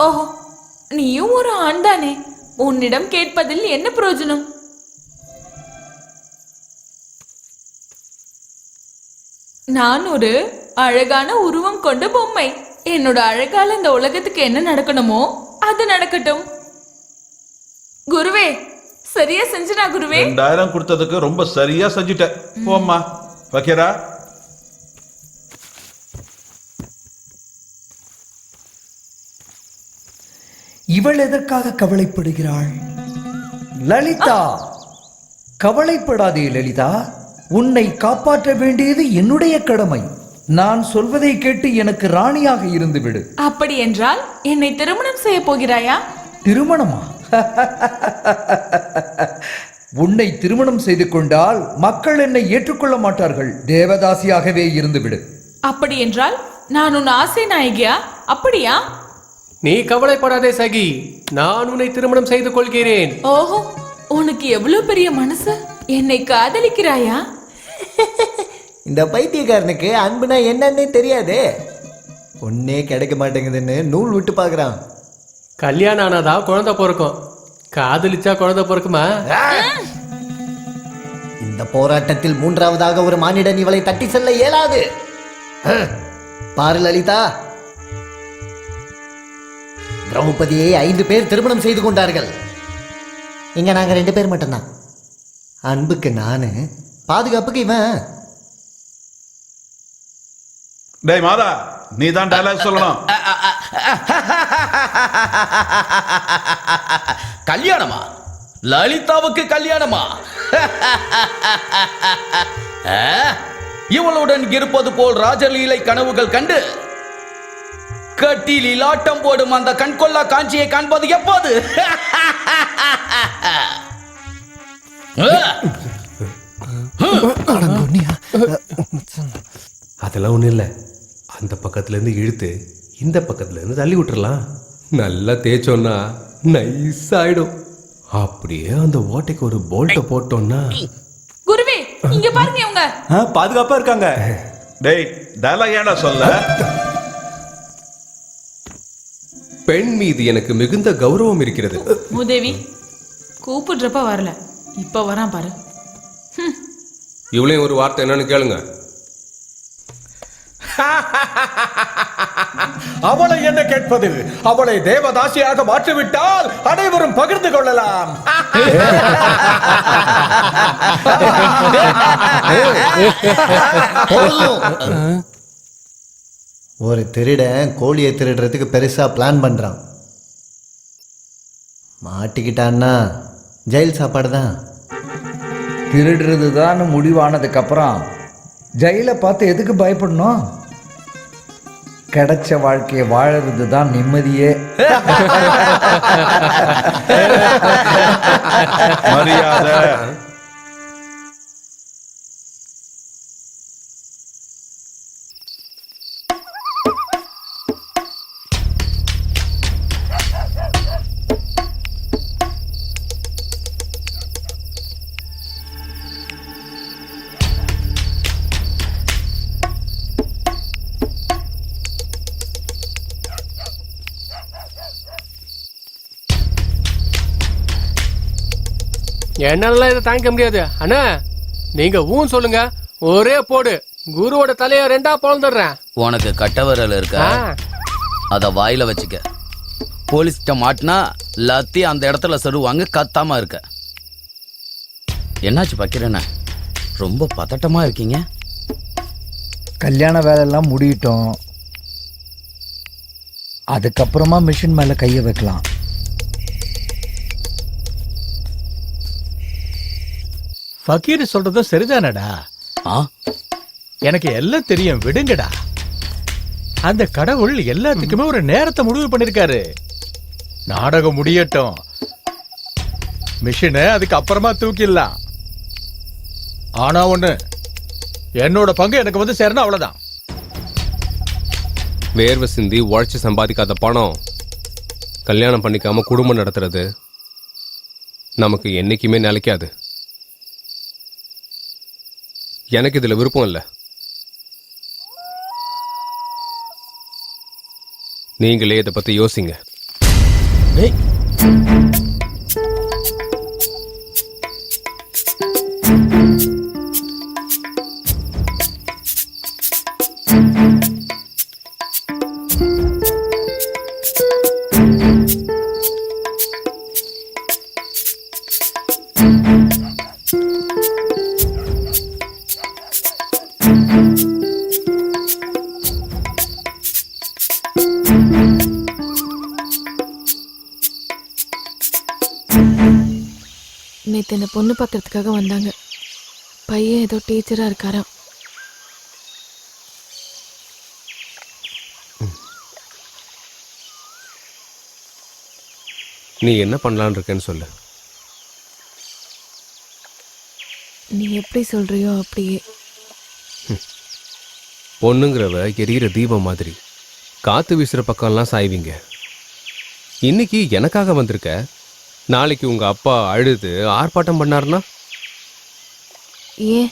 ஓஹோ, நீயும் ஒரு ஆண் தானே, உன்னிடம் கேட்பதில் என்ன பிரயோஜனம்? நான் ஒரு அழகான உருவம் கொண்ட பொம்மை. என்னோட அழகால இந்த உலகத்துக்கு என்ன நடக்கணுமோ அது நடக்கட்டும். குருவே, சரியா செஞ்சனா குருவே? 2000 கொடுத்ததுக்கு ரொம்ப சரியா செஞ்சுட்ட. போம்மா பக்கீரா. இவள் எதற்காக கவலைப்படுகிறாள்? லலிதா, கவலைப்படாதே லலிதா, உன்னை காப்பாற்ற வேண்டியது என்னுடைய கடமை. நான் சொல்வதை கேட்டு எனக்கு ராணியாக இருந்து விடு. அப்படி என்றால் என்னை திருமணம் செய்ய போகிறாயா? திருமணமா? உன்னை திருமணம் செய்து கொண்டால் மக்கள் என்னை ஏற்றுக்கொள்ள மாட்டார்கள். தேவதாசியாகவே இருந்து விடு. அப்படி என்றால் நான் உன் ஆசை நாயகியா? அப்படியா? நீ கவலைப்படாதே சகி, நான் உன்னை திருமணம் செய்து கொள்கிறேன். ஓஹோ, உனக்கு எவ்வளவு பெரிய மனசு. என்னை காதலிக்கிறாயா? இந்த பைத்தியக்காரனுக்கு அன்புனா என்னன்னே தெரியாதே. பொண்ணே கிடைக்க மாட்டேங்குதுன்னு நூல் விட்டு பார்க்கறான். கல்யாணம் ஆனாதான் குழந்தை பிறக்கும், காதலிச்சா குழந்தை பிறக்குமா? இந்த போராட்டத்தில் மூன்றாவதாக ஒரு மானிடன் இவளை தட்டி செல்ல இயலாது. பாரு லலிதா, திரௌபதியை 5 பேர் திருமணம் செய்து கொண்டார்கள். இங்க நாங்க 2 பேர் மட்டும்தான். அன்புக்கு நானு, பாதுகாப்புக்கு இவன். டேய் மாதா, நீ தான் டயலாக் சொல்லணும். கல்யாணமா? லலிதாவுக்கு கல்யாணமா? இவளுடன் இருப்பது போல் ராஜலீலை கனவுகள் கண்டு கட்டிலில் ஆட்டம் போடும் அந்த கண்கொள்ளா காட்சியை காண்பது எப்போது? அதெல்லாம் ஒன்றும் இல்லை. அந்த பக்கத்துலேருந்து இழுத்து இந்த பக்கத்துலேருந்து தள்ளி விட்டுறலாம். நல்லா தேய்ச்சோன்னா நைஸ் ஆயிடும். அப்படியே அந்த ஓட்டைக்கு ஒரு போல்ட்டை போட்டோம்னா. குருவே, இங்க பாருங்க இவங்க. பாதுகாப்பா இருக்காங்க. டேய் டயலாக் ஏன்டா சொல்ல? பெண் மீது எனக்கு மிகுந்த கௌரவம் இருக்கிறது. மூதேவி, கூப்பிடுறப்ப வரல, இப்ப வரான் பாரு. இவளையும் ஒரு வார்த்தை என்னன்னு கேளுங்க. அவளை என்ன கேட்பது? அவளை தேவதாசியாக மாற்றிவிட்டால் அனைவரும் பகிர்ந்து கொள்ளலாம். ஒரு திருடன் கோழியை திருடுறதுக்கு பெருசா பிளான் பண்றான். மாட்டிக்கிட்டான்னா ஜெயில் சாப்பாடு தான். திருடுறது தான் முடிவானதுக்கு அப்புறம் ஜெயிலை பார்த்து எதுக்கு பயப்படணும்? கிடைச்ச வாழ்க்கையை வாழறது தான் நிம்மதியே. மரியாதை. என்னால இதை தாங்கிக்க முடியாது. அண்ணா, நீங்க ஊன் சொல்லுங்க, ஒரே போடு, குருவோட தலைய 2ஆ பொளந்துடுறேன். உனக்கு கட்டவரல் இருக்க, அத வாயில வச்சுக்க. போலீஸ்கிட்ட மாட்டினா லத்தி அந்த இடத்துல சொருவாங்க. கத்தாம இருக்க. என்னாச்சு பக்கிறேண்ணா, ரொம்ப பதட்டமா இருக்கீங்க? கல்யாண வேலையெல்லாம் முடியட்டும், அதுக்கப்புறமா மிஷின் மேல கைய வைக்கலாம். ஃபக்கீர் சொல்றதும் சரிதானடா. எனக்கு எல்லாம் தெரியும், விடுங்கடா. அந்த கடவுள் எல்லாத்துக்குமே ஒரு நேரத்தை முடிவு பண்ணிருக்காரு. நாடகம் முடியட்டும், மிஷினை அதுக்கு அப்புறமா தூக்கிடலாம். ஆனா ஒண்ணு, என்னோட பங்கு எனக்கு வந்து சேரணும், அவ்வளவுதான். வேர்வை சிந்தி உழைச்சி சம்பாதிக்காத பணம் கல்யாணம் பண்ணிக்காம குடும்பம் நடத்துறது நமக்கு என்னைக்குமே நிலைக்காது. எனக்கு இதுல விருப்பம் இல்லை. நீங்களே இதை பத்தி யோசிங்க. நேற்று இந்த பொண்ணு பார்க்கறதுக்காக வந்தாங்க. பையன் ஏதோ டீச்சராக இருக்காராம். நீ என்ன பண்ணலான்னு இருக்கேன்னு சொல்லு. நீ எப்படி சொல்றியோ அப்படியே. பொண்ணுங்கிறவ எரியிற தீபம் மாதிரி காத்து வீசுற பக்கம்லாம் சாய்வீங்க. இன்னைக்கு எனக்காக வந்திருக்க, நாளைக்கு உங்க அப்பா அழுது ஆர்ப்பாட்டம் பண்ணாருன்னா ஏன்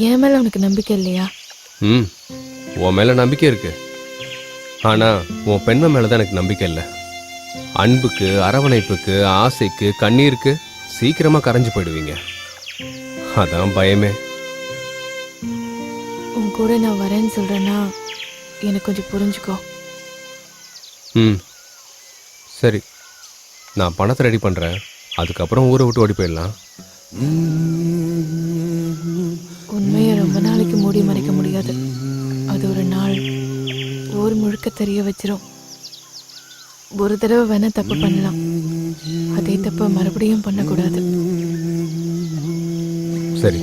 என் மேல உனக்கு நம்பிக்கை இல்லையா? ம் உன் மேல நம்பிக்கை இருக்கு, ஆனா உன் பெண்மை மேலதான் எனக்கு நம்பிக்கை இல்லை. அன்புக்கு, அரவணைப்புக்கு, ஆசைக்கு, கண்ணீருக்கு சீக்கிரமா கரைஞ்சு போயிடுவீங்க. அதான் பயமே. உன் கூட நான் வரேன்னு சொல்றேன்னா எனக்கு கொஞ்சம் புரிஞ்சுக்கோ. ம் சரி, நான் பணத்தை ரெடி பண்றேன், அதுக்கப்புறம் ஊரை விட்டு ஓடி போயிடலாம். உண்மையை ரொம்ப நாளைக்கு மூடி மறைக்க முடியாது. அது ஒரு நாள் ஊர் முழுக்க தெரிய வச்சிரும். ஒரு தடவை வேணா தப்பு பண்ணலாம், அதே தப்ப மறுபடியும் பண்ணக்கூடாது. சரி,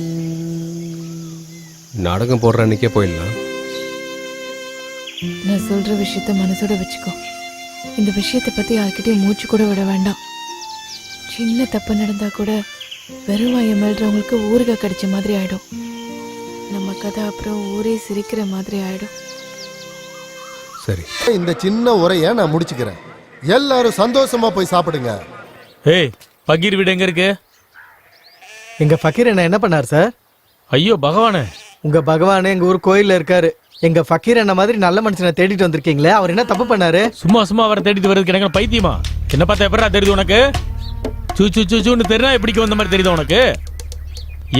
நாடகம் போடுற அன்னைக்கே போயிடலாம். நான் சொல்ற விஷயத்த மனசோட வச்சுக்கோ. இந்த விஷயத்தை பத்தி யார்கிட்டயும் மூச்சு கூட விட வேண்டாம். சின்ன தப்பு நடந்தா கூட வெறும் வாயை மெல்றவங்களுக்கு ஊறுகாய் கடிச்ச மாதிரி ஆயிடும். நம்ம கதை அப்புறம் ஊரே சிரிக்கிற மாதிரி ஆயிடும். சரி, இந்த சின்ன உரையை நான் முடிச்சுக்கிறேன். எல்லாரும் சந்தோஷமா போய் சாப்பிடுங்க. ஏய், பகீர் வீடு எங்க இருக்கு? எங்க ஃபக்கீர் என்ன பண்ணார் சார்? ஐயோ பகவானே, உங்க பகவான் எங்க ஊர் கோயில்ல இருக்காரு. எங்க ஃபக்கீர் என்ன மாதிரி நல்ல மனுஷனை தேடிட்டு வந்திருக்கீங்களே, அவர் என்ன தப்பு பண்ணாரு? சும்மா சும்மா அவரை தேடிட்டு வர்றதுக்கு எனக்கு பைத்தியமா? என்ன பார்த்தா எப்படா தெரியுது உனக்கு? சூ சூ சூ சூன்னு தெரியா எப்படிக்கு வந்த மாதிரி தெரியுது உனக்கு?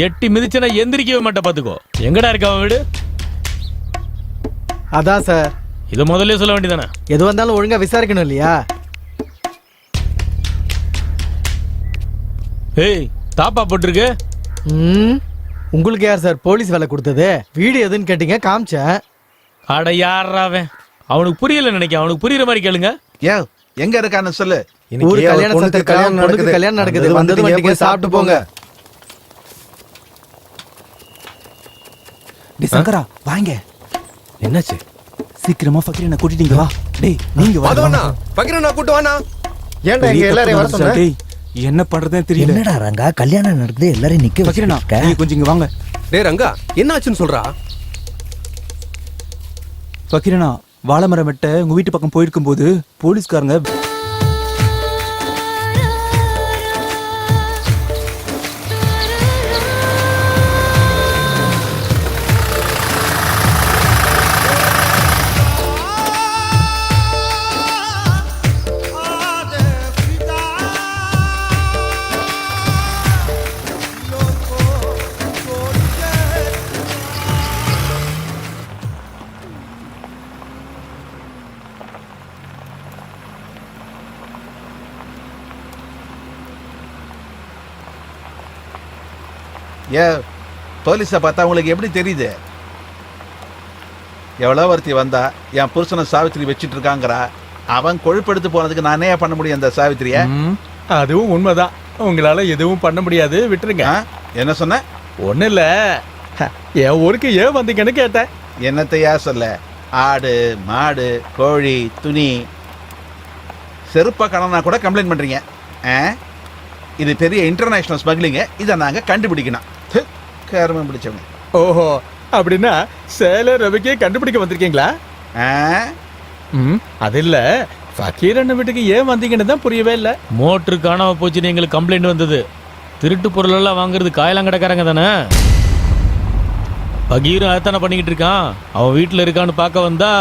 எட்டி மிதிச்சனா எந்திரிக்கவே மாட்டேன் பாத்துக்கோ. எங்கடா இருக்க அவன் வீடு? அதான் சார், இதை முதல்ல சொல்ல வேண்டியதானே? எது வந்தாலும் ஒழுங்கா விசாரிக்கணும் இல்லையா? ஏய், தாப்பா போட்டிருக்கு. உங்களுக்கு யார் சார் போலீஸ் வேலை கொடுத்தது? வீடு எதுன்னு கேட்டீங்க, காமிச்சேன். அட யாரா அவன்? அவனுக்கு புரியல நினைக்க, அவனுக்கு புரியுற மாதிரி கேளுங்க. ஏன் எங்க இருக்கான்னு சொல்லு. ஊர் கல்யாணம் கல்யாணம் நடக்குது, வந்தது வண்டிங்க, சாப்பிட்டு போங்க. டேய் சங்கரா வாங்க. என்னாச்சு? சீக்கிரமா ஃபக்கீரனை கூட்டிட்டீங்க வா. டேய் நீங்க வா. அதோனா ஃபக்கீரனை கூட்டி வானா. ஏன்டா எங்க எல்லாரையும் வர சொன்ன? டேய் என்ன பண்றதுன்னு தெரியல. என்னடா ரங்கா, கல்யாணம் நடக்குது, எல்லாரும் நிக்க ஃபக்கீரனா வச்சிருக்க. நீங்க கொஞ்சம் இங்க வாங்க. டேய் ரங்கா, என்னாச்சுன்னு சொல்றா. ஃபக்கீரனா வாழைமரம் வெட்ட உங்க வீட்டு பக்கம் போயிருக்கும் போது போலீஸ்காரங்க போலீஸை பார்த்தா உங்களுக்கு எப்படி தெரியுது? எவ்வளோ ஒருத்தி வந்தா என் புருஷனை சாவித்திரி வச்சுட்டு இருக்காங்கிறா. அவன் கொழுப்பெடுத்து போனதுக்கு நானே பண்ண முடியும் அந்த சாவித்திரிய? அதுவும் உண்மைதான். உங்களால எதுவும் பண்ண முடியாது, விட்டுருங்க. என்ன சொன்ன? ஒண்ணு இல்ல, என் ஊருக்கு ஏன் வந்தீங்கன்னு கேட்டேன். என்னத்தையா சொல்ல? ஆடு, மாடு, கோழி, துணி, செருப்பா கடனா கூட கம்ப்ளைண்ட் பண்றீங்க. இது பெரிய இன்டர்நேஷனல் ஸ்மக்லிங்க. இதை நாங்க கண்டுபிடிக்கணும். கருமம் பிடிச்சவங்க. ஓஹோ, அப்படின்னா சேல ரவிக்கே கண்டுபிடிக்க வந்திருக்கீங்களா? அது இல்ல, ஃபக்கீர் அண்ணன் வீட்டுக்கு ஏன் வந்தீங்கன்னு தான் புரியவே இல்லை. மோட்டரு காணாம போச்சுன்னு எங்களுக்கு கம்ப்ளைண்ட் வந்தது. திருட்டு பொருள் எல்லாம் வாங்குறது காயலாங்கடைக்காரங்க தானே. ஃபக்கீரும் அதைத்தானே பண்ணிக்கிட்டு இருக்கான். அவன் வீட்டில் இருக்கான்னு பார்க்க வந்தா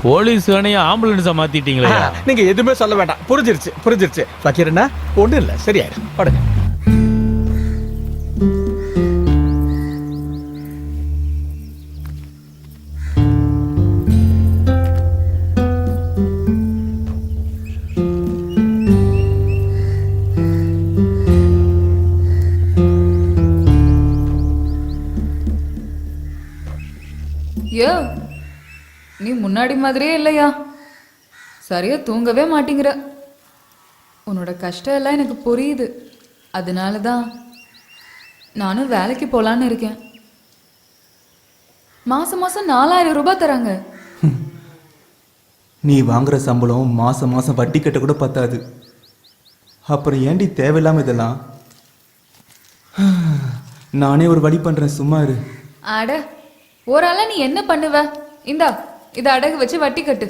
போலீஸ் வேணைய ஆம்புலன்ஸை மாத்திட்டீங்களா? நீங்க எதுவுமே சொல்ல வேண்டாம், புரிஞ்சிருச்சு. ஃபக்கீர் அண்ணா ஒன்றும் இல்லை, சரியாயிடும், படுங்க. யோ, நீ முன்னாடி மாதிரியே இல்லையா? சரியா தூங்கவே மாட்டேங்கிற. உன்னோட கஷ்டம் எல்லாம் எனக்கு புரியுது. அதனால தான் நானும் வேலைக்கு போலான்னு இருக்கேன். மாசம் மாசம் 4000 ரூபாய் தராங்க. நீ வாங்குற சம்பளம் மாசம் மாசம் வட்டி கட்ட கூட பத்தாது. அப்புறம் ஏண்டி தேவையில்லாம இதெல்லாம்? நானே ஒரு வழி பண்றேன், சும்மா இரு. அட, ஒரு ஆளா நீ என்ன பண்ணுவ? இந்தா, இதை அடகு வச்சு வட்டி கட்டு.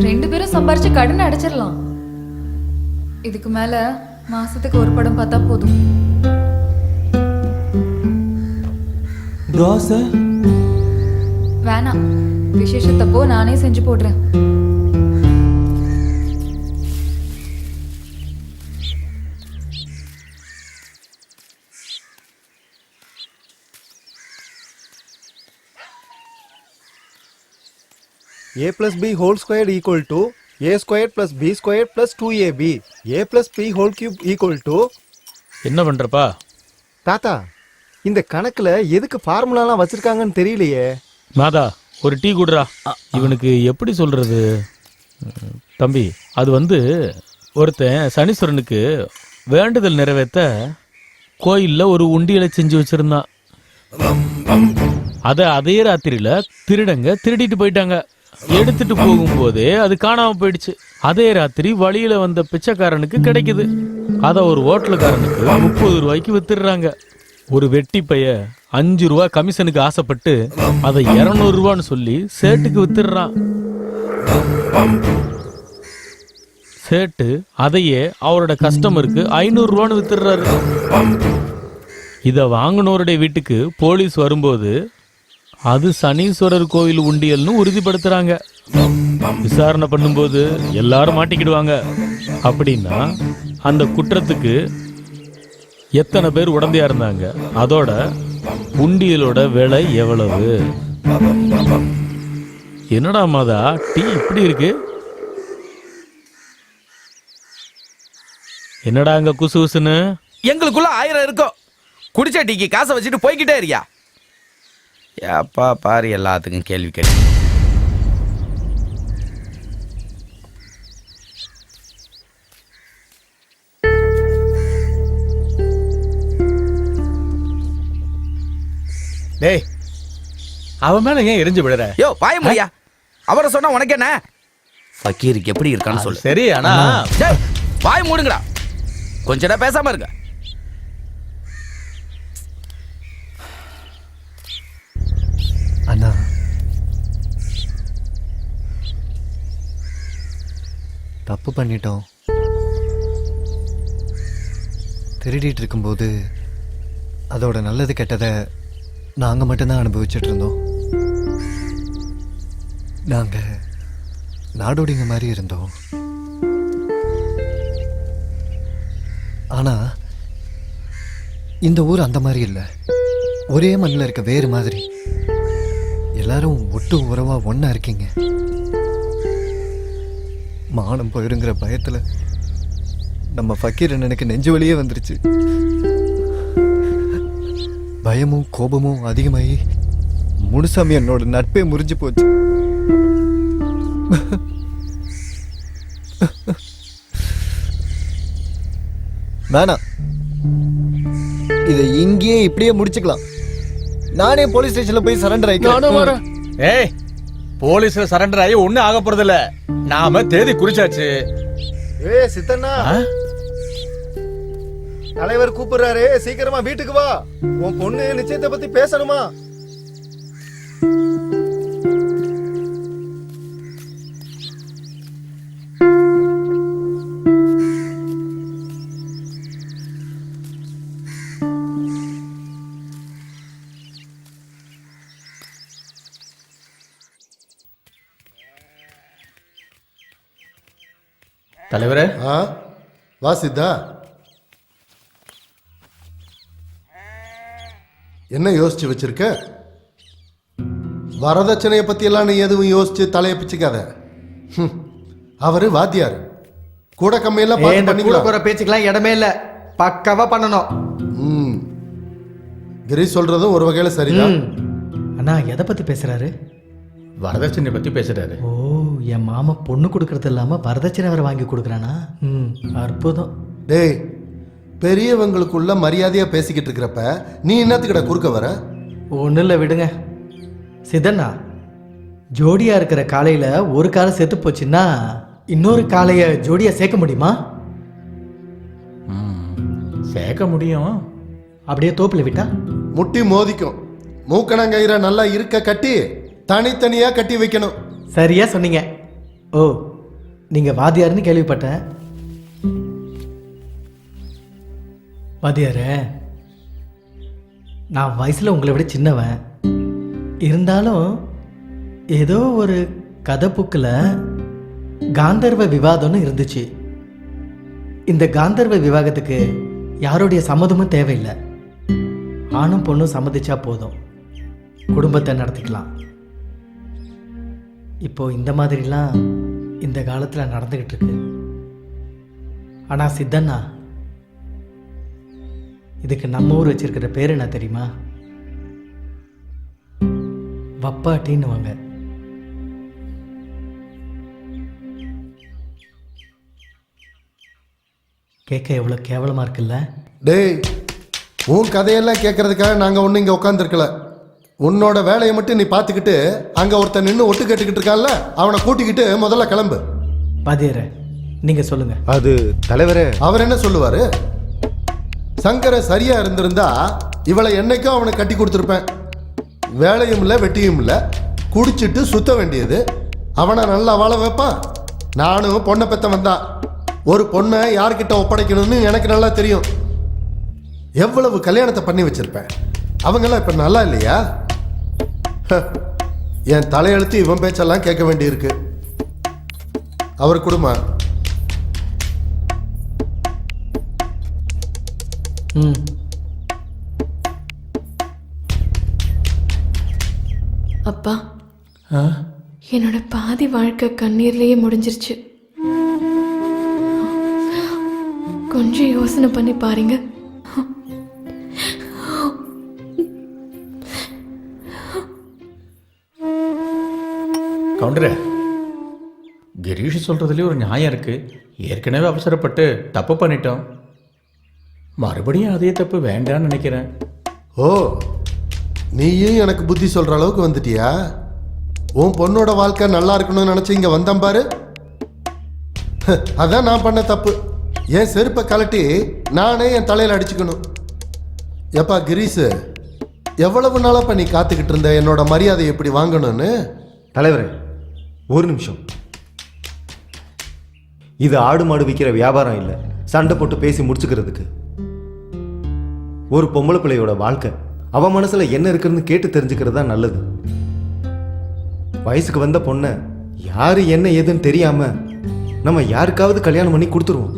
ரெண்டு பேரும் சம்பாரிச்சு கடன் அடைச்சிடலாம். இதுக்கு மேல மாசத்துக்கு ஒரு படம் பார்த்தா போதும். தோசை வேணாம், விசேஷத்தப்போ நானே செஞ்சு போடுறேன். a plus b whole squared equal to a squared plus b squared plus 2ab. a plus b whole cube equal to. என்ன பண்றப்பா? தாத்தா, இந்த கணக்குல எதுக்கு ஃபார்முலாலாம் வச்சிருக்காங்கன்னு தெரியலையே. மாதா, ஒரு டீ குடுறா. இவனுக்கு எப்படி சொல்றது? தம்பி, அது வந்து ஒருத்தன் சனீஸ்வரனுக்கு வேண்டுதல் நிறைவேற்ற கோயில்ல ஒரு உண்டியலை செஞ்சு வச்சிருந்தான். அதே ராத்திரியில திருடங்க திருடிட்டு போயிட்டாங்க. எடுத்துட்டு போகும்போதே அது காணாம போயிடுச்சு. அதே ராத்திரி வழியில வந்த பிச்சைக்காரனுக்கு கிடைக்குது. அத ஒரு ஹோட்டலுக்காரனுக்கு 30 ரூபாய்க்கு வித்துடுறாங்க. ஒரு வெட்டி பைய 5 ரூபாய் கமிஷனுக்கு ஆசைப்பட்டு அதை 200 ரூபான்னு சொல்லி சேட்டுக்கு வித்துடுறான். சேட்டு அதையே அவரோட கஸ்டமருக்கு 500 ரூபான்னு வித்துடுறாரு. இத வாங்கினோருடைய வீட்டுக்கு போலீஸ் வரும்போது அது சனீஸ்வரர் கோவில் உண்டியல்னு உறுதிப்படுத்துறாங்க. விசாரணை பண்ணும்போது எல்லாரும் மாட்டிக்கிடுவாங்க. அப்படின்னா அந்த குற்றத்துக்கு எத்தனை பேர் உடந்தையா இருந்தாங்க, அதோட உண்டியலோட விலை எவ்வளவு? என்னடா மாதா, டீ இப்படி இருக்கு? என்னடா அங்க குசு குசுன்னு? எங்களுக்குள்ள 1000 இருக்கும். குடிச்ச டீக்கு காசை வச்சுட்டு போய்கிட்டே இருக்கியா? எப்பா பாரு எல்லாத்துக்கும் கேள்வி கேள்வி. டேய், அவன் மேல ஏன் எரிஞ்சு விடுற? யோ பாய முடியா, அவரை சொன்னா உனக்கு என்ன? ஃபக்கீருக்கு எப்படி இருக்கான்னு சொல்லு. சரி, ஆனா டேய் பாய் மூடுங்கடா, கொஞ்ச நேரம் பேசாம இருங்க. அண்ணா, தப்பு பண்ணிட்டோம். திருடிட்டு இருக்கும்போது அதோட நல்லது கெட்டதை நாங்க மட்டும்தான் அனுபவிச்சுட்டு இருந்தோம். நாங்க நாடோடிங்க மாதிரி இருந்தோம். ஆனா இந்த ஊர் அந்த மாதிரி இல்லை. ஒரே மண்ணில் இருக்க வேறு மாதிரி. எல்லாரும் ஒட்டு உறவா ஒன்னா இருக்கீங்க. மானம் போயிருங்கிற பயத்துல நம்ம ஃபக்கீரன் எனக்கு நெஞ்சு வலியே வந்துருச்சு. பயமும் கோபமும் அதிகமாகி முனுசாமி என்னோட நட்பே முறிஞ்சு போச்சு. வேணாம், இதை இங்கேயே இப்படியே முடிச்சுக்கலாம். நானே போலீஸ் ஸ்டேஷன்ல போய் சரண்டர் ஆயிக்கிறேன். ஏய், போலீஸ்ல சரண்டர் ஆகி ஒண்ணு ஆக போறது இல்ல. நாம தேதி குறிச்சாச்சு. ஏய் சித்தண்ணா, தலைவர் கூப்பிடுறாரு, சீக்கிரமா வீட்டுக்கு வா. உன் பொண்ணு நிச்சயத்தை பத்தி பேசணுமா? தலைவரே. வா சித்தா. என்ன யோசிச்சு வச்சிருக்க? வரதட்சணையை பத்தி எல்லாம் நீ எதுவும் யோசிச்சு தலையை பிச்சுக்காத. அவரு வாத்தியார், கூட கம்மியெல்லாம் கூட போற பேச்சுக்கெல்லாம் இடமே இல்ல. பக்காவா பண்ணணும். கிரி சொல்றதும் ஒரு வகையில சரிதான். அண்ணா எதை பத்தி பேசுறாரு? வரதட்சணை பத்தி பேசுறாரு. ஓ, என் மாமா பொண்ணு கொடுக்கறது இல்லாம வரதட்சணை வர வாங்கி கொடுக்குறானா? அற்புதம். டேய், பெரியவங்களுக்குள்ள மரியாதையா பேசிக்கிட்டு இருக்கிறப்ப நீ என்னத்துக்கிட்ட குறுக்க வர? ஒன்றும் இல்லை, விடுங்க. சிதண்ணா, ஜோடியா இருக்கிற காலையில ஒரு காலை செத்து போச்சுன்னா இன்னொரு காலைய ஜோடியா சேர்க்க முடியுமா? சேர்க்க முடியும். அப்படியே தோப்புல விட்டா முட்டி மோதிக்கும். மூக்கணங்கயிற நல்லா இருக்க கட்டி தனித்தனியா கட்டி வைக்கணும். சரியா சொன்னீங்க. ஓ, நீங்க வாதியாருன்னு கேள்விப்பட்டேன். வாத்தியாரே, நான் வயசில் உங்களை விட சின்னவன். இருந்தாலும் ஏதோ ஒரு கதை புக்கில் காந்தர்வ விவாதம்னு இருந்துச்சு. இந்த காந்தர்வ விவாகத்துக்கு யாருடைய சம்மதமும் தேவையில்லை. ஆணும் பொண்ணும் சம்மதிச்சா போதும், குடும்பத்தை நடத்திக்கலாம். இப்போ இந்த மாதிரிலாம் இந்த காலத்தில் நடந்துக்கிட்டு இருக்கு. ஆனால் சித்தண்ணா, இதுக்கு நம்ம ஊர் வச்சிருக்கிற பேர் என்ன தெரியுமா? வப்பாட்டின்னு வாங்க. கேட்க எவ்வளோ கேவலமாக இருக்குல்ல? டேய், உன் கதையெல்லாம் கேட்கறதுக்காக நாங்கள் ஒன்றும் இங்கே உட்காந்துருக்கல. உன்னோட வேலையை மட்டும் நீ பார்த்துக்கிட்டு அங்கே ஒருத்தன் நின்று ஒட்டு கேட்டுக்கிட்டு இருக்கான்ல, அவனை கூட்டிக்கிட்டு முதல்ல கிளம்பு. பாதியரே, நீங்கள் சொல்லுங்கள். அது தலைவரே. அவர் என்ன சொல்லுவார்? சங்கரை சரியா இருந்திருந்தா இவளை என்னைக்கும் அவனுக்கு கட்டி கொடுத்துருப்பேன். வேலையும் இல்லை வெட்டியும் இல்லை, குடிச்சிட்டு சுத்த வேண்டியது. அவனை நல்லா வாழ வைப்பான். நானும் பொண்ணை பெற்றவன் தான். ஒரு பொண்ணை யார்கிட்ட ஒப்படைக்கணும்னு எனக்கு நல்லா தெரியும். எவ்வளவு கல்யாணத்தை பண்ணி வச்சிருப்பேன். அவங்கெல்லாம் இப்ப நல்லா இல்லையா? என் தலையெழுத்து இவன் பேச்செல்லாம் கேட்க வேண்டியிருக்கு. அவர் குடும்பம். அப்பா, என்னோட பாதி வாழ்க்கை கண்ணீர்லயே முடிஞ்சிருச்சு. கொஞ்சம் யோசனை பண்ணி பாருங்க. கவுண்டரே, கிரீஷ் சொல்றதுலேயே ஒரு நியாயம் இருக்கு. ஏற்கனவே அவசரப்பட்டு தப்பு பண்ணிட்டோம். மறுபடியும் அதே தப்பு வேண்டான்னு நினைக்கிறேன். ஓ, நீயும் எனக்கு புத்தி சொல்ற அளவுக்கு வந்துட்டியா? உன் பொண்ணோட வாழ்க்கை நல்லா இருக்கணும்னு நினைச்சு இங்க வந்தேன் பாரு. அதான் நான் பண்ண தப்பு. என் செருப்பை கலட்டி நானே என் தலையில அடிச்சுக்கணும். எப்பா கிரீஷ், எவ்வளவு நாளப்பா நீ காத்துக்கிட்டு இருந்த என்னோட மரியாதை எப்படி வாங்கணும்னு? தலைவரே, ஒரு நிமிஷம். இது ஆடு மாடு விற்கிற வியாபாரம் இல்லை, சண்டை போட்டு பேசி முடிச்சுக்கிறதுக்கு. ஒரு பொம்பளை பிள்ளையோட வாழ்க்கை, அவ மனசுல என்ன இருக்குன்னு கேட்டு தெரிஞ்சுக்கிறது தான் நல்லது. வயசுக்கு வந்த பொண்ணை யாரு என்ன ஏதுன்னு தெரியாம நம்ம யாருக்காவது கல்யாணம் பண்ணி கொடுத்துருவோம்.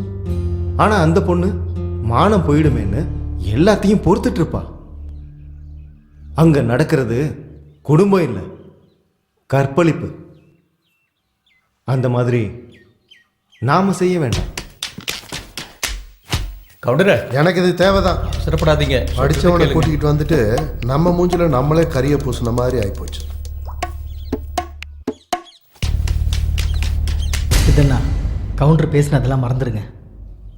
ஆனா அந்த பொண்ணு மானம் போயிடுமேன்னு எல்லாத்தையும் பொறுத்துட்டு இருப்பா. அங்க நடக்கிறது குடும்பம் இல்லை, கற்பழிப்பு. அந்த மாதிரி நாம செய்ய வேண்டாம். கவுண்டரே, எனக்கு இது தேவைதான். சிறப்படாதீங்க. அடிச்சவனை கூட்டிக்கிட்டு வந்துட்டு நம்ம மூஞ்சில நம்மளே கரிய பூசின மாதிரி ஆயிப்போச்சு. இதெல்லாம் கவுண்டர் பேசினதெல்லாம் மறந்துடுங்க.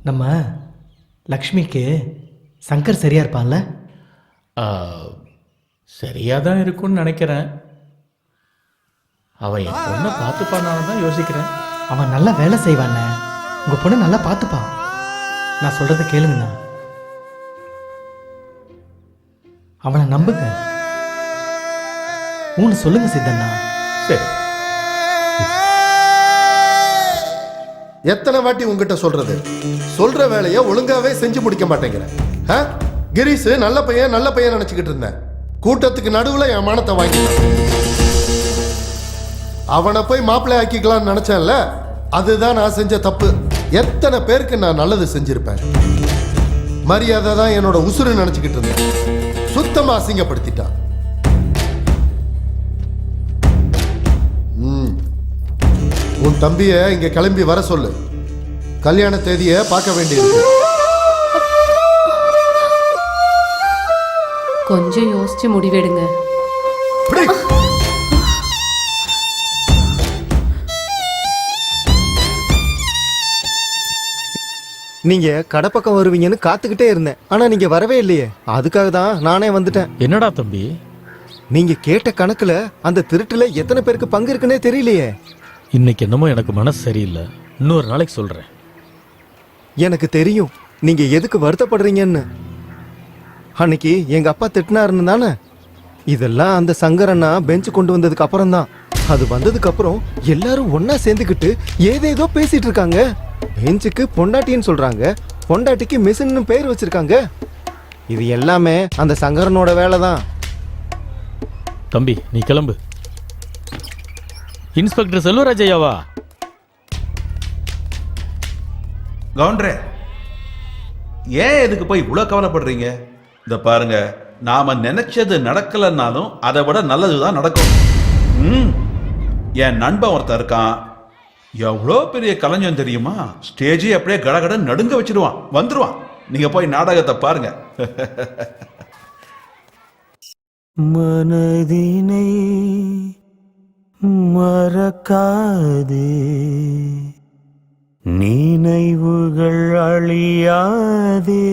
நம்ம லக்ஷ்மிக்கு சங்கர் சரியா இருப்பான்ல? சரியா தான் இருக்கும்னு நினைக்கிறேன். அவன் என் பொண்ணை பார்த்துப்பான்னு தான் யோசிக்கிறேன். அவன் நல்லா வேலை செய்வானே, உங்க பொண்ணை நல்லா பார்த்துப்பான். நான் சொல்றதை கேளுங்கண்ணா, அவனை நம்புங்க. ஊன்னு சொல்லுங்க சித்தண்ணா. சரி. எத்தனை வாட்டி உங்ககிட்ட சொல்றது? சொல்ற வேலையை ஒழுங்காவே செஞ்சு முடிக்க மாட்டேங்கிறேன். கிரீஷ் நல்ல பையன் நல்ல பையன் நினைச்சுக்கிட்டு இருந்தேன். கூட்டத்துக்கு நடுவுல என் மானத்தை வாங்கிட்டான். அவனை போய் மாப்பிள்ளை ஆக்கிக்கலாம்னு நினைச்சேன்ல, அதுதான் நான் செஞ்ச தப்பு. எத்தனை பேருக்கு நான் நல்லது செஞ்சிருப்பேன். மரியாதை தான் என்னோட உசுறு நினைச்சுக்கிட்டு இருந்தேன். சுத்தமா அசிங்கப்படுத்திட்டான். உன் தம்பிய இங்க கிளம்பி வர சொல்லு. கல்யாண தேதியை பார்க்க வேண்டியிருக்கு. கொஞ்சம் யோசிச்சு முடிவெடுங்க. நீங்க கடை பக்கம் வருவீங்கன்னு காத்துக்கிட்டே இருந்தேன். ஆனா நீங்க வரவே இல்லையே. அதுக்காக தான் நானே வந்துட்டேன். என்னடா தம்பி, நீங்க கேட்ட கணக்குல அந்த திருட்டுல எத்தனை பேருக்கு பங்கு இருக்குன்னே தெரியலையே. இன்னைக்கு என்னமோ எனக்கு மனசு சரியில்லை. இன்னொரு நாளைக்கு சொல்றேன். எனக்கு தெரியும் நீங்க எதுக்கு வருத்தப்படுறீங்கன்னு. அன்னைக்கு எங்க அப்பா திட்டினாருன்னு தானே. இதெல்லாம் அந்த சங்கரண்ணா பெஞ்ச் கொண்டு வந்ததுக்கு அப்புறம் தான். அது வந்ததுக்கு அப்புறம் எல்லாரும் ஒன்னா சேர்ந்துக்கிட்டு ஏதேதோ பேசிட்டு இருக்காங்க. பெஞ்சுக்கு பொண்டாட்டின்னு சொல்றாங்க, பொண்டாட்டிக்கு மிஷின்னு பேர் வச்சிருக்காங்க. இது எல்லாமே அந்த சங்கரனோட வேலை தான். தம்பி நீ கிளம்பு. இன்ஸ்பெக்டர் செல்வராஜையாவா? கவுண்டரே, ஏன் எதுக்கு போய் இவ்வளோ கவலைப்படுறீங்க? இந்த பாருங்க, நாம நினைச்சது நடக்கலைன்னாலும் அதை விட நல்லதுதான் நடக்கும். என் நண்பன் ஒருத்தன் இருக்கான், எவ்வளோ பெரிய கலைஞன் தெரியுமா? ஸ்டேஜே அப்படியே கடகடன் நடுங்க வச்சிருவான், வந்துருவான். நீங்க போய் நாடகத்தை பாருங்க. மனதினை மறக்காதே, நினைவுகள் அழியாதே,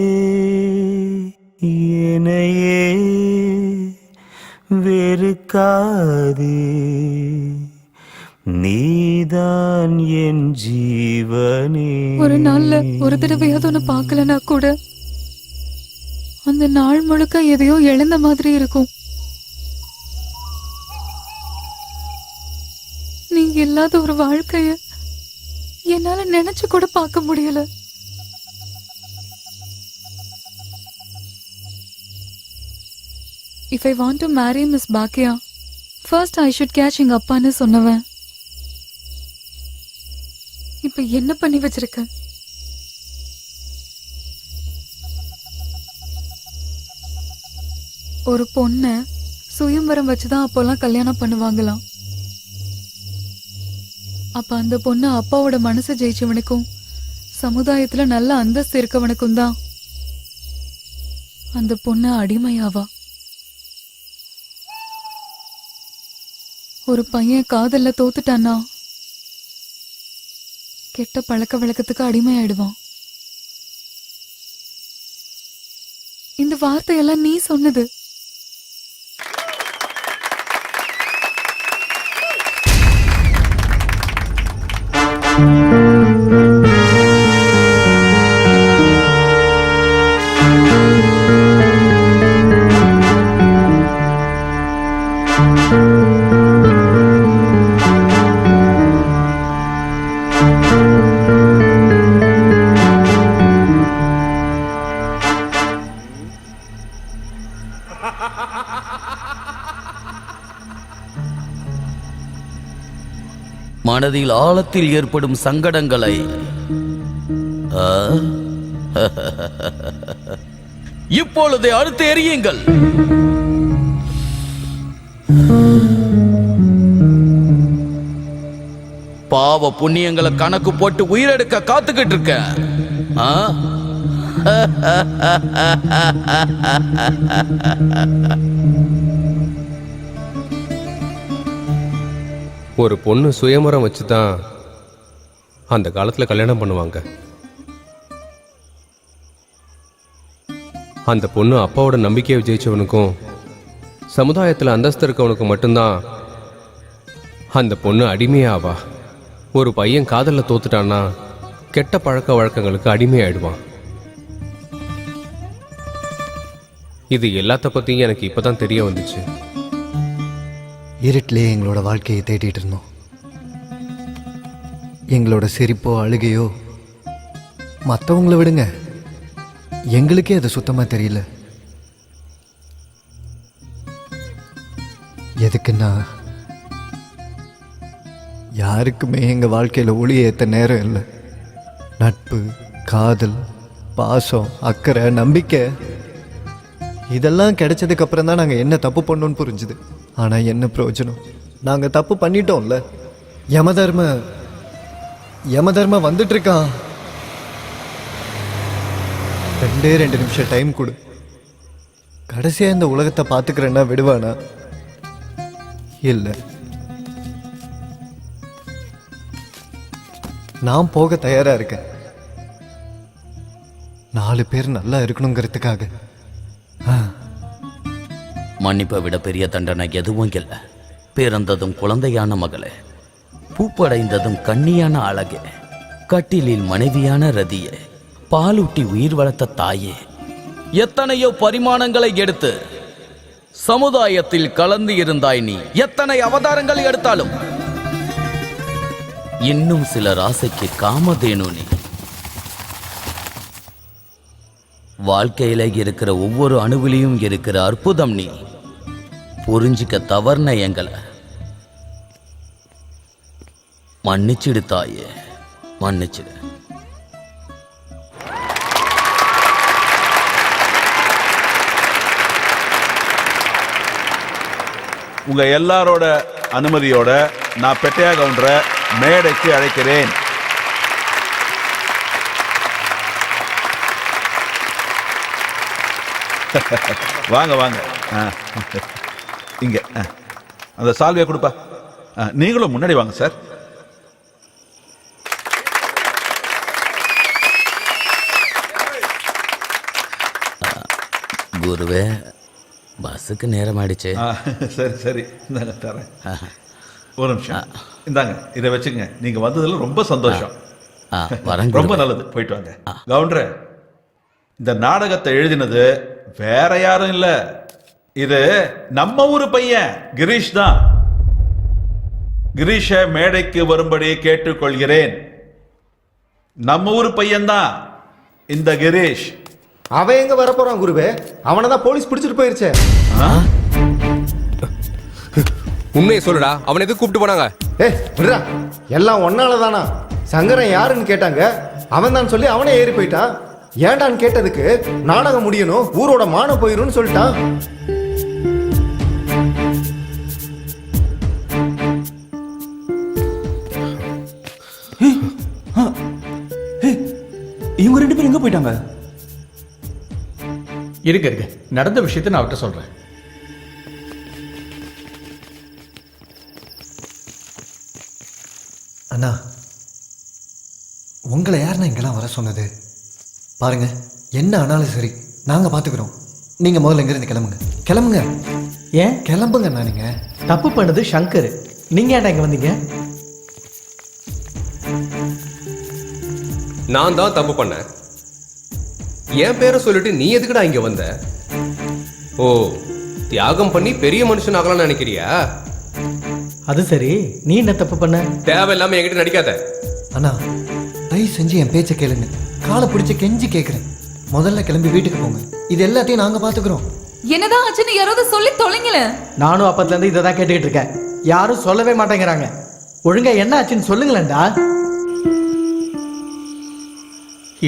என்னையே வெறுக்காதே, நீதான் என் ஜீவனே. ஒரு நாள்ல ஒரு தடவையாவது உன்னை பார்க்கலனா கூட அந்த நாள் முழுக்க எதையோ இழந்த மாதிரி இருக்கும். நீங்க இல்லாத ஒரு வாழ்க்கைய என்னால நினைச்சு கூட பார்க்க முடியல. If I want to marry Miss Bhakia, first I should catch எங்க அப்பான்னு சொன்னவன் இப்ப என்ன பண்ணி வச்சிருக்க? ஒரு பொண்ண சுயம்பரம் வச்சுதான் அப்போல்லாம் கல்யாணம் பண்ணுவாங்களாம். அப்ப அந்த பொண்ணு அப்பாவோட மனசை ஜெயிச்சவனுக்கும் சமுதாயத்துல நல்ல அந்தஸ்து இருக்கவனுக்கும் தான் அந்த பொண்ணு அடிமையாவா. ஒரு பையன் காதல்ல தோத்துட்டானா கெட்ட பழக்க வழக்கத்துக்கு அடிமையாயிடுவான். இந்த வார்த்தையெல்லாம் நீ சொன்னது. மனதில் ஆழத்தில் ஏற்படும் சங்கடங்களை இப்பொழுதே அடுத்து எறியுங்கள். பாவ புண்ணியங்களை கணக்கு போட்டு உயிரெடுக்க காத்துக்கிட்டு இருக்க. ஒரு பொண்ணு சுயமரம் வச்சு தான் அந்த காலத்தில் கல்யாணம் பண்ணுவாங்க. அந்த பொண்ணு அப்பாவோட நம்பிக்கையை ஜெயிச்சவனுக்கும் சமுதாயத்தில் அந்தஸ்து இருக்கவனுக்கும் மட்டும்தான் அந்த பொண்ணு அடிமையாவா. ஒரு பையன் காதலில் தோத்துட்டான்னா கெட்ட பழக்க வழக்கங்களுக்கு அடிமையாயிடுவான். இது எல்லாத்த பற்றியும் எனக்கு இப்போ தான் தெரிய வந்துச்சு. இருட்டிலே எங்களோட வாழ்க்கையை தேடிட்டு இருந்தோம். எங்களோட சிரிப்போ அழுகையோ மற்றவங்கள விடுங்க, எங்களுக்கே அது சுத்தமாக தெரியல. எதுக்குன்னா யாருக்குமே எங்கள் வாழ்க்கையில் ஒளி ஏற்ற நேரம் இல்லை. நட்பு, காதல், பாசம், அக்கறை, நம்பிக்கை இதெல்லாம் கிடைச்சதுக்கு அப்புறம் தான் நாங்கள் என்ன தப்பு பண்ணோன்னு புரிஞ்சுது. ஆனால் என்ன பிரயோஜனம்? நாங்கள் தப்பு பண்ணிட்டோம்ல. யமதர்ம வந்துட்டு இருக்கான். 2 நிமிஷம் டைம் கொடு. கடைசியாக இந்த உலகத்தை பார்த்துக்கிறேன்னா விடுவானா? இல்லை. நான் போக தயாரா இருக்கேன். 4 பேர் நல்லா இருக்கணுங்கிறதுக்காக. மன்னிப்பை விட பெரிய தண்டனை எதுவும் இல்லை. பிறந்ததும் குழந்தையான மகளே, பூப்படைந்ததும் கண்ணியான அழகே, கட்டிலில் மனைவியான ரதியே, பாலூட்டி உயிர் வளர்த்த தாயே, எத்தனையோ பரிமாணங்களை எடுத்து சமுதாயத்தில் கலந்து இருந்தாய் நீ. எத்தனை அவதாரங்கள் எடுத்தாலும் இன்னும் சிலர் ஆசைக்கு காமதேனு நீ. வாழ்க்கையில இருக்கிற ஒவ்வொரு அணுவிலையும் இருக்கிற அற்புதம் நீ புரிஞ்சிக்க தவறுன எங்களை மன்னிச்சிடு தாயே, மன்னிச்சிடு. உங்க எல்லாரோட அனுமதியோட நான் பெட்டையா கவுண்டரை மேடைக்கு அழைக்கிறேன். வாங்க வாங்க. இங்க அந்த சால்வையை கொடுப்பா. நீங்களும் முன்னாடி வாங்க சார். குருவே, பஸ்ஸுக்கு நேரம் ஆயிடுச்சு. சரி சரி, இந்தாங்க தரேன். ஒரு நிமிஷம் இந்தாங்க, இதை வச்சுங்க. நீங்க வந்ததுல ரொம்ப சந்தோஷம். ரொம்ப நல்லது, போயிட்டு வாங்க. கவுண்டரே, இந்த நாடகத்தை எழுதினது வேற யாரும் இல்ல, இது நம்ம ஊரு பையன் கிரீஷ் தான். கிரீஷ மேடைக்கு வரும்படி கேட்டுக்கொள்கிறேன். நம்ம ஊரு பையன் தான் இந்த கிரீஷ். அவன் எங்க வரப்போறான் குருவே? அவனை தான் போலீஸ் பிடிச்சிட்டு போயிருச்சே. உண்மையை சொல்லுடா, அவனை எதுக்கு கூப்பிட்டு போனாங்க? விடுறா, எல்லாம் ஒன்னால தானா? சங்கரன் யாருன்னு கேட்டாங்க, அவன் தான் சொல்லி அவனே ஏறி போயிட்டான். ஏண்டான்னு கேட்டதுக்கு நாடகம் முடியணும், ஊரோட மானம் போயிரும்னு சொல்லிட்டான். இவங்க ரெண்டு பேரும் எங்க போயிட்டாங்க? இருக்க நடந்த விஷயத்தை நான் அவர்கிட்ட சொல்றேன். அண்ணா, உங்களை யாருன்னா இங்கெல்லாம் வர சொன்னது? பாருங்க, என்ன ஆனாலும் சரி நாங்க பாத்துக்கிறோம். நீங்க முதல்ல இங்கிருந்து கிளம்புங்க. கிளம்புங்க. ஏன் கிளம்புங்கண்ணா. நீங்க தப்பு பண்ணது சங்கர், நீங்க ஏன்டா இங்க வந்தீங்க? நான் தான் தப்பு பண்ணேன். என் பேரை சொல்லிட்டு நீ எதுக்குடா இங்க வந்த? ஓ, தியாகம் பண்ணி பெரிய மனுஷன் ஆகலாம்னு நினைக்கிறியா? அது சரி, நீ என்ன தப்பு பண்ண? தேவையில்லாம என்கிட்ட நடிக்காத. அண்ணா, தயவு செஞ்சு என் பேச்சை கேளுங்க. காலை பிடிச்ச கெஞ்சி கேட்குறேன். முதல்ல கிளம்பி வீட்டுக்கு போங்க. இது எல்லாத்தையும் நாங்க பாத்துக்கிறோம். என்னதான் ஆச்சுன்னு யாராவது சொல்லி தொலைங்கள. நானும் அப்பத்துல இருந்து இதை தான் கேட்டுக்கிட்டு இருக்கேன். யாரும் சொல்லவே மாட்டேங்கிறாங்க. ஒழுங்கா என்ன ஆச்சுன்னு சொல்லுங்களேன்டா.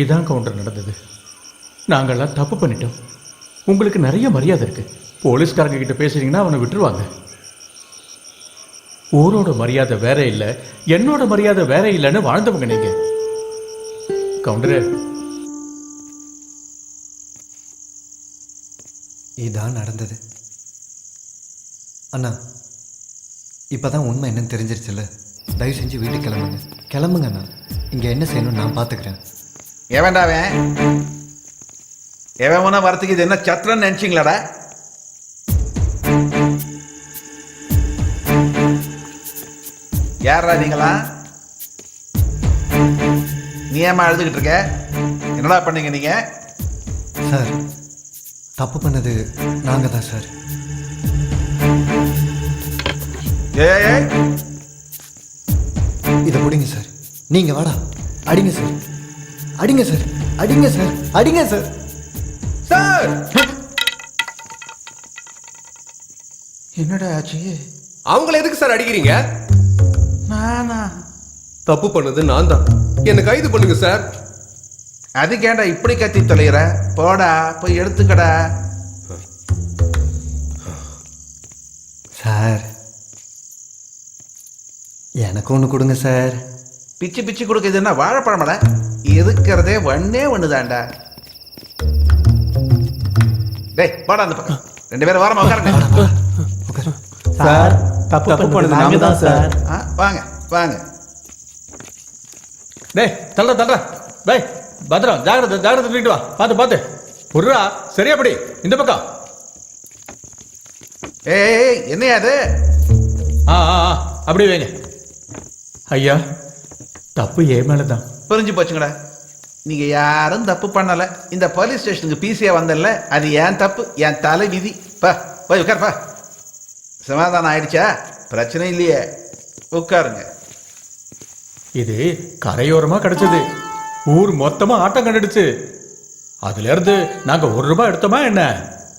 இதான் கவுண்டர் நடந்தது. நாங்கள்லாம் தப்பு பண்ணிட்டோம். உங்களுக்கு நிறைய மரியாதை இருக்கு. போலீஸ்காரங்க கிட்ட பேசுறீங்கன்னா அவனை விட்டுருவாங்க. ஊரோட மரியாதை வேற இல்லை, என்னோட மரியாதை வேற இல்லைன்னு வாழ்ந்தவங்க நீங்க. கவுண்டரே, இதான் நடந்தது. அண்ணா, இப்பதான் உண்மை என்னன்னு தெரிஞ்சிருச்சுல்ல. தயவு செஞ்சு வீட்டுக்கு கிளம்புங்க. கிளம்புங்க அண்ணா. இங்க என்ன செய்யணும் நான் பாத்துக்கிறேன். எவன்டாவன்? எவன் வரத்துக்கு இது என்ன சத்திரன்னு நினைச்சிங்களாடா? யாரா நீங்களா? நீ ஏமா அழுதுகிட்டு இருக்க? என்னடா பண்ணீங்க நீங்க? சார், தப்பு பண்ணது நாங்க தான் சார். இதை பிடிங்க சார். நீங்க வாடா. அடிங்க சார், அடிங்க சார், அடிங்க சார், அடிங்க சார். சார், என்னடா ஆச்சு? அவங்கள எதுக்கு சார் அடிக்கிறீங்க? நானா? தப்பு பண்ணது நான் தான். என்ன கைது பண்ணுங்க சார். அதுக்கேண்டா இப்படி கத்தி தொலைகிற? போடா, போய் எடுத்துக்கடா. சார், எனக்கு ஒன்று கொடுங்க சார். பிச்சு பிச்சு கொடுக்குது என்ன வாழைப்பழமடா? எதுக்கிறதே ஒன்னே ஒண்ணுதான்டா. டேய், போடா அந்த பக்கம். ரெண்டு பேரும் வாரமா உட்காருங்க. சார், தப்பு பண்ணது நாங்க தான் சார். வாங்க வாங்க. டேய், தள்ளுற. டேய், பத்திரம், ஜாகிரதை தூக்கிட்டு வா. பார்த்து புர்ரா, சரியா படி. இந்த பக்கம். ஏய், என்னையா அது? அப்படி வைங்க. ஐயா, தப்பு ஏன் மேலதான். புரிஞ்சு போச்சுங்கடா. நீங்க யாரும் தப்பு பண்ணல. இந்த போலீஸ் ஸ்டேஷனுக்கு பிசியா வந்தல, அது ஏன் தப்பு, என் தலை விதி. பா, போய் உட்காருப்பா. சமாதானம் ஆயிடுச்சா? பிரச்சனை இல்லையே, உட்காருங்க. இது கரையோரமா கிடைச்சது. ஊர் மொத்தமா ஆட்டம் கண்டுடுச்சு. அதுல இருந்து நாங்க ₹1 எடுத்தோமா என்ன?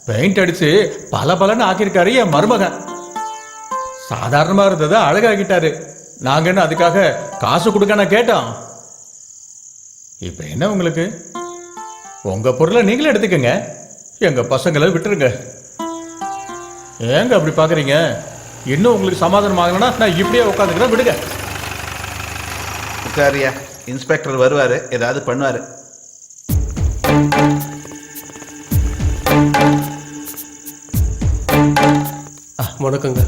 பெயிண்ட் அடிச்சு பல பலன்னு ஆக்கியிருக்காரு என் மருமகன். சாதாரணமா இருந்ததை அழகாக்கிட்டாரு. நாங்க என்ன அதுக்காக காசு கொடுக்க நான் கேட்டோம்? இப்ப என்ன உங்களுக்கு? உங்க பொருளை நீங்களே எடுத்துக்கங்க, எங்க பசங்களை விட்டுருங்க. ஏங்க அப்படி பாக்குறீங்க? இன்னும் உங்களுக்கு சமாதானம் ஆகலன்னா நான் இப்படியே உட்காந்துக்கிறேன், விடுங்க. சரியா, இன்ஸ்பெக்டர் வருவாரு, ஏதாவது பண்ணுவாரு. வணக்கங்க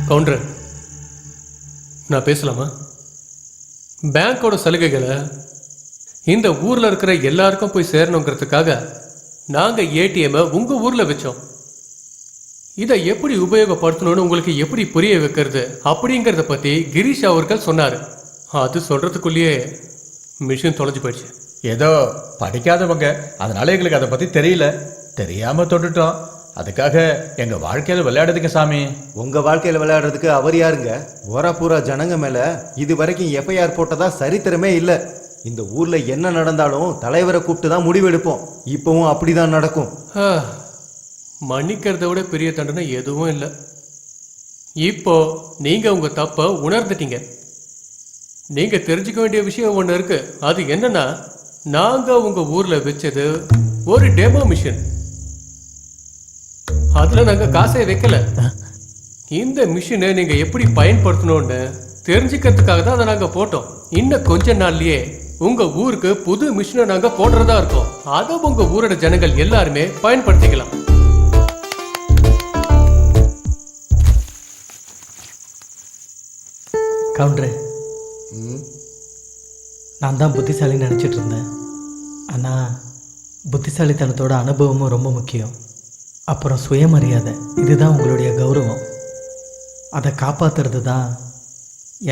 கவுண்டர், நான் பேசலாமா? பேங்கோட சலுகைகளை இந்த ஊர்ல இருக்கிற எல்லாருக்கும் போய் சேரணுங்கிறதுக்காக நாங்க ஏடிஎம் உங்க ஊர்ல வச்சோம். இதை எப்படி உபயோகப்படுத்தணும்னு உங்களுக்கு எப்படி புரிய வைக்கிறது அப்படிங்கறத பத்தி கிரீஷ் அவர்கள் சொன்னாரு. அது சொல்றதுக்குள்ளேயே மிஷின் தொலைஞ்சு போயிடுச்சு. ஏதோ படிக்காதவங்க, அதனால எங்களுக்கு அதை பத்தி தெரியல, தெரியாம தொட்டுட்டோம். அதுக்காக எங்க வாழ்க்கையில விளையாடுதுங்க சாமி. உங்க வாழ்க்கையில விளையாடுறதுக்கு அவர் யாருங்க? ஓராபூரா ஜனங்க மேல இது வரைக்கும் எஃப்ஐஆர் போட்டதா சரித்திரமே இல்ல. இந்த ஊர்ல என்ன நடந்தாலும் தலைவரை கூப்பிட்டு தான் முடிவெடுப்போம். இப்பவும் அப்படிதான் நடக்கும். மன்னிக்கிறத விட பெரிய தண்டனை எதுவும் இல்லை. இப்போ நீங்க உங்க தப்ப உணர்ந்துட்டீங்க. நீங்க தெரிஞ்சுக்க வேண்டிய விஷயம் ஒண்ணு இருக்கு. அது என்னன்னா, நாங்க உங்க ஊர்ல வச்சது ஒரு டெமோ மிஷின். அதுல நாங்க காசை வைக்கல. இந்த மிஷினை நீங்க எப்படி பயன்படுத்தணும்னு தெரிஞ்சுக்கிறதுக்காக தான் அதை நாங்க போட்டோம். இன்னும் கொஞ்ச நாள்லயே உங்க ஊருக்கு புது மிஷினை நாங்க போடுறதா இருக்கோம். அதை உங்க ஊரோட ஜனங்கள் எல்லாருமே பயன்படுத்திக்கலாம். கவுண்டரே, நான் தான் புத்திசாலின்னு நினச்சிட்டு இருந்தேன். ஆனால் புத்திசாலித்தனத்தோட அனுபவமும் ரொம்ப முக்கியம். அப்புறம் சுயமரியாதை, இதுதான் உங்களுடைய கௌரவம். அதை காப்பாற்றுறது தான்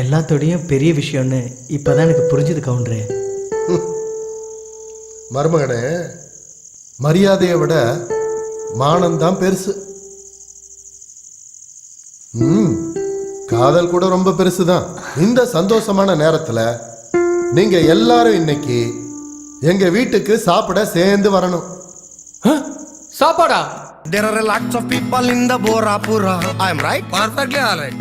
எல்லாத்தோடையும் பெரிய விஷயம்னு இப்போ தான் எனக்கு புரிஞ்சுது கவுண்டரே. மருமகனே, மரியாதையை விட மானம்தான் பெருசு. காதல் கூட ரொம்ப பெருசுதான். இந்த சந்தோஷமான நேரத்துல நீங்க எல்லாரும் இன்னைக்கு எங்க வீட்டுக்கு சாப்பிட சேர்ந்து வரணும். சாப்பாடா? There are lots of people in the Borapura. I am right? Perfectly all right.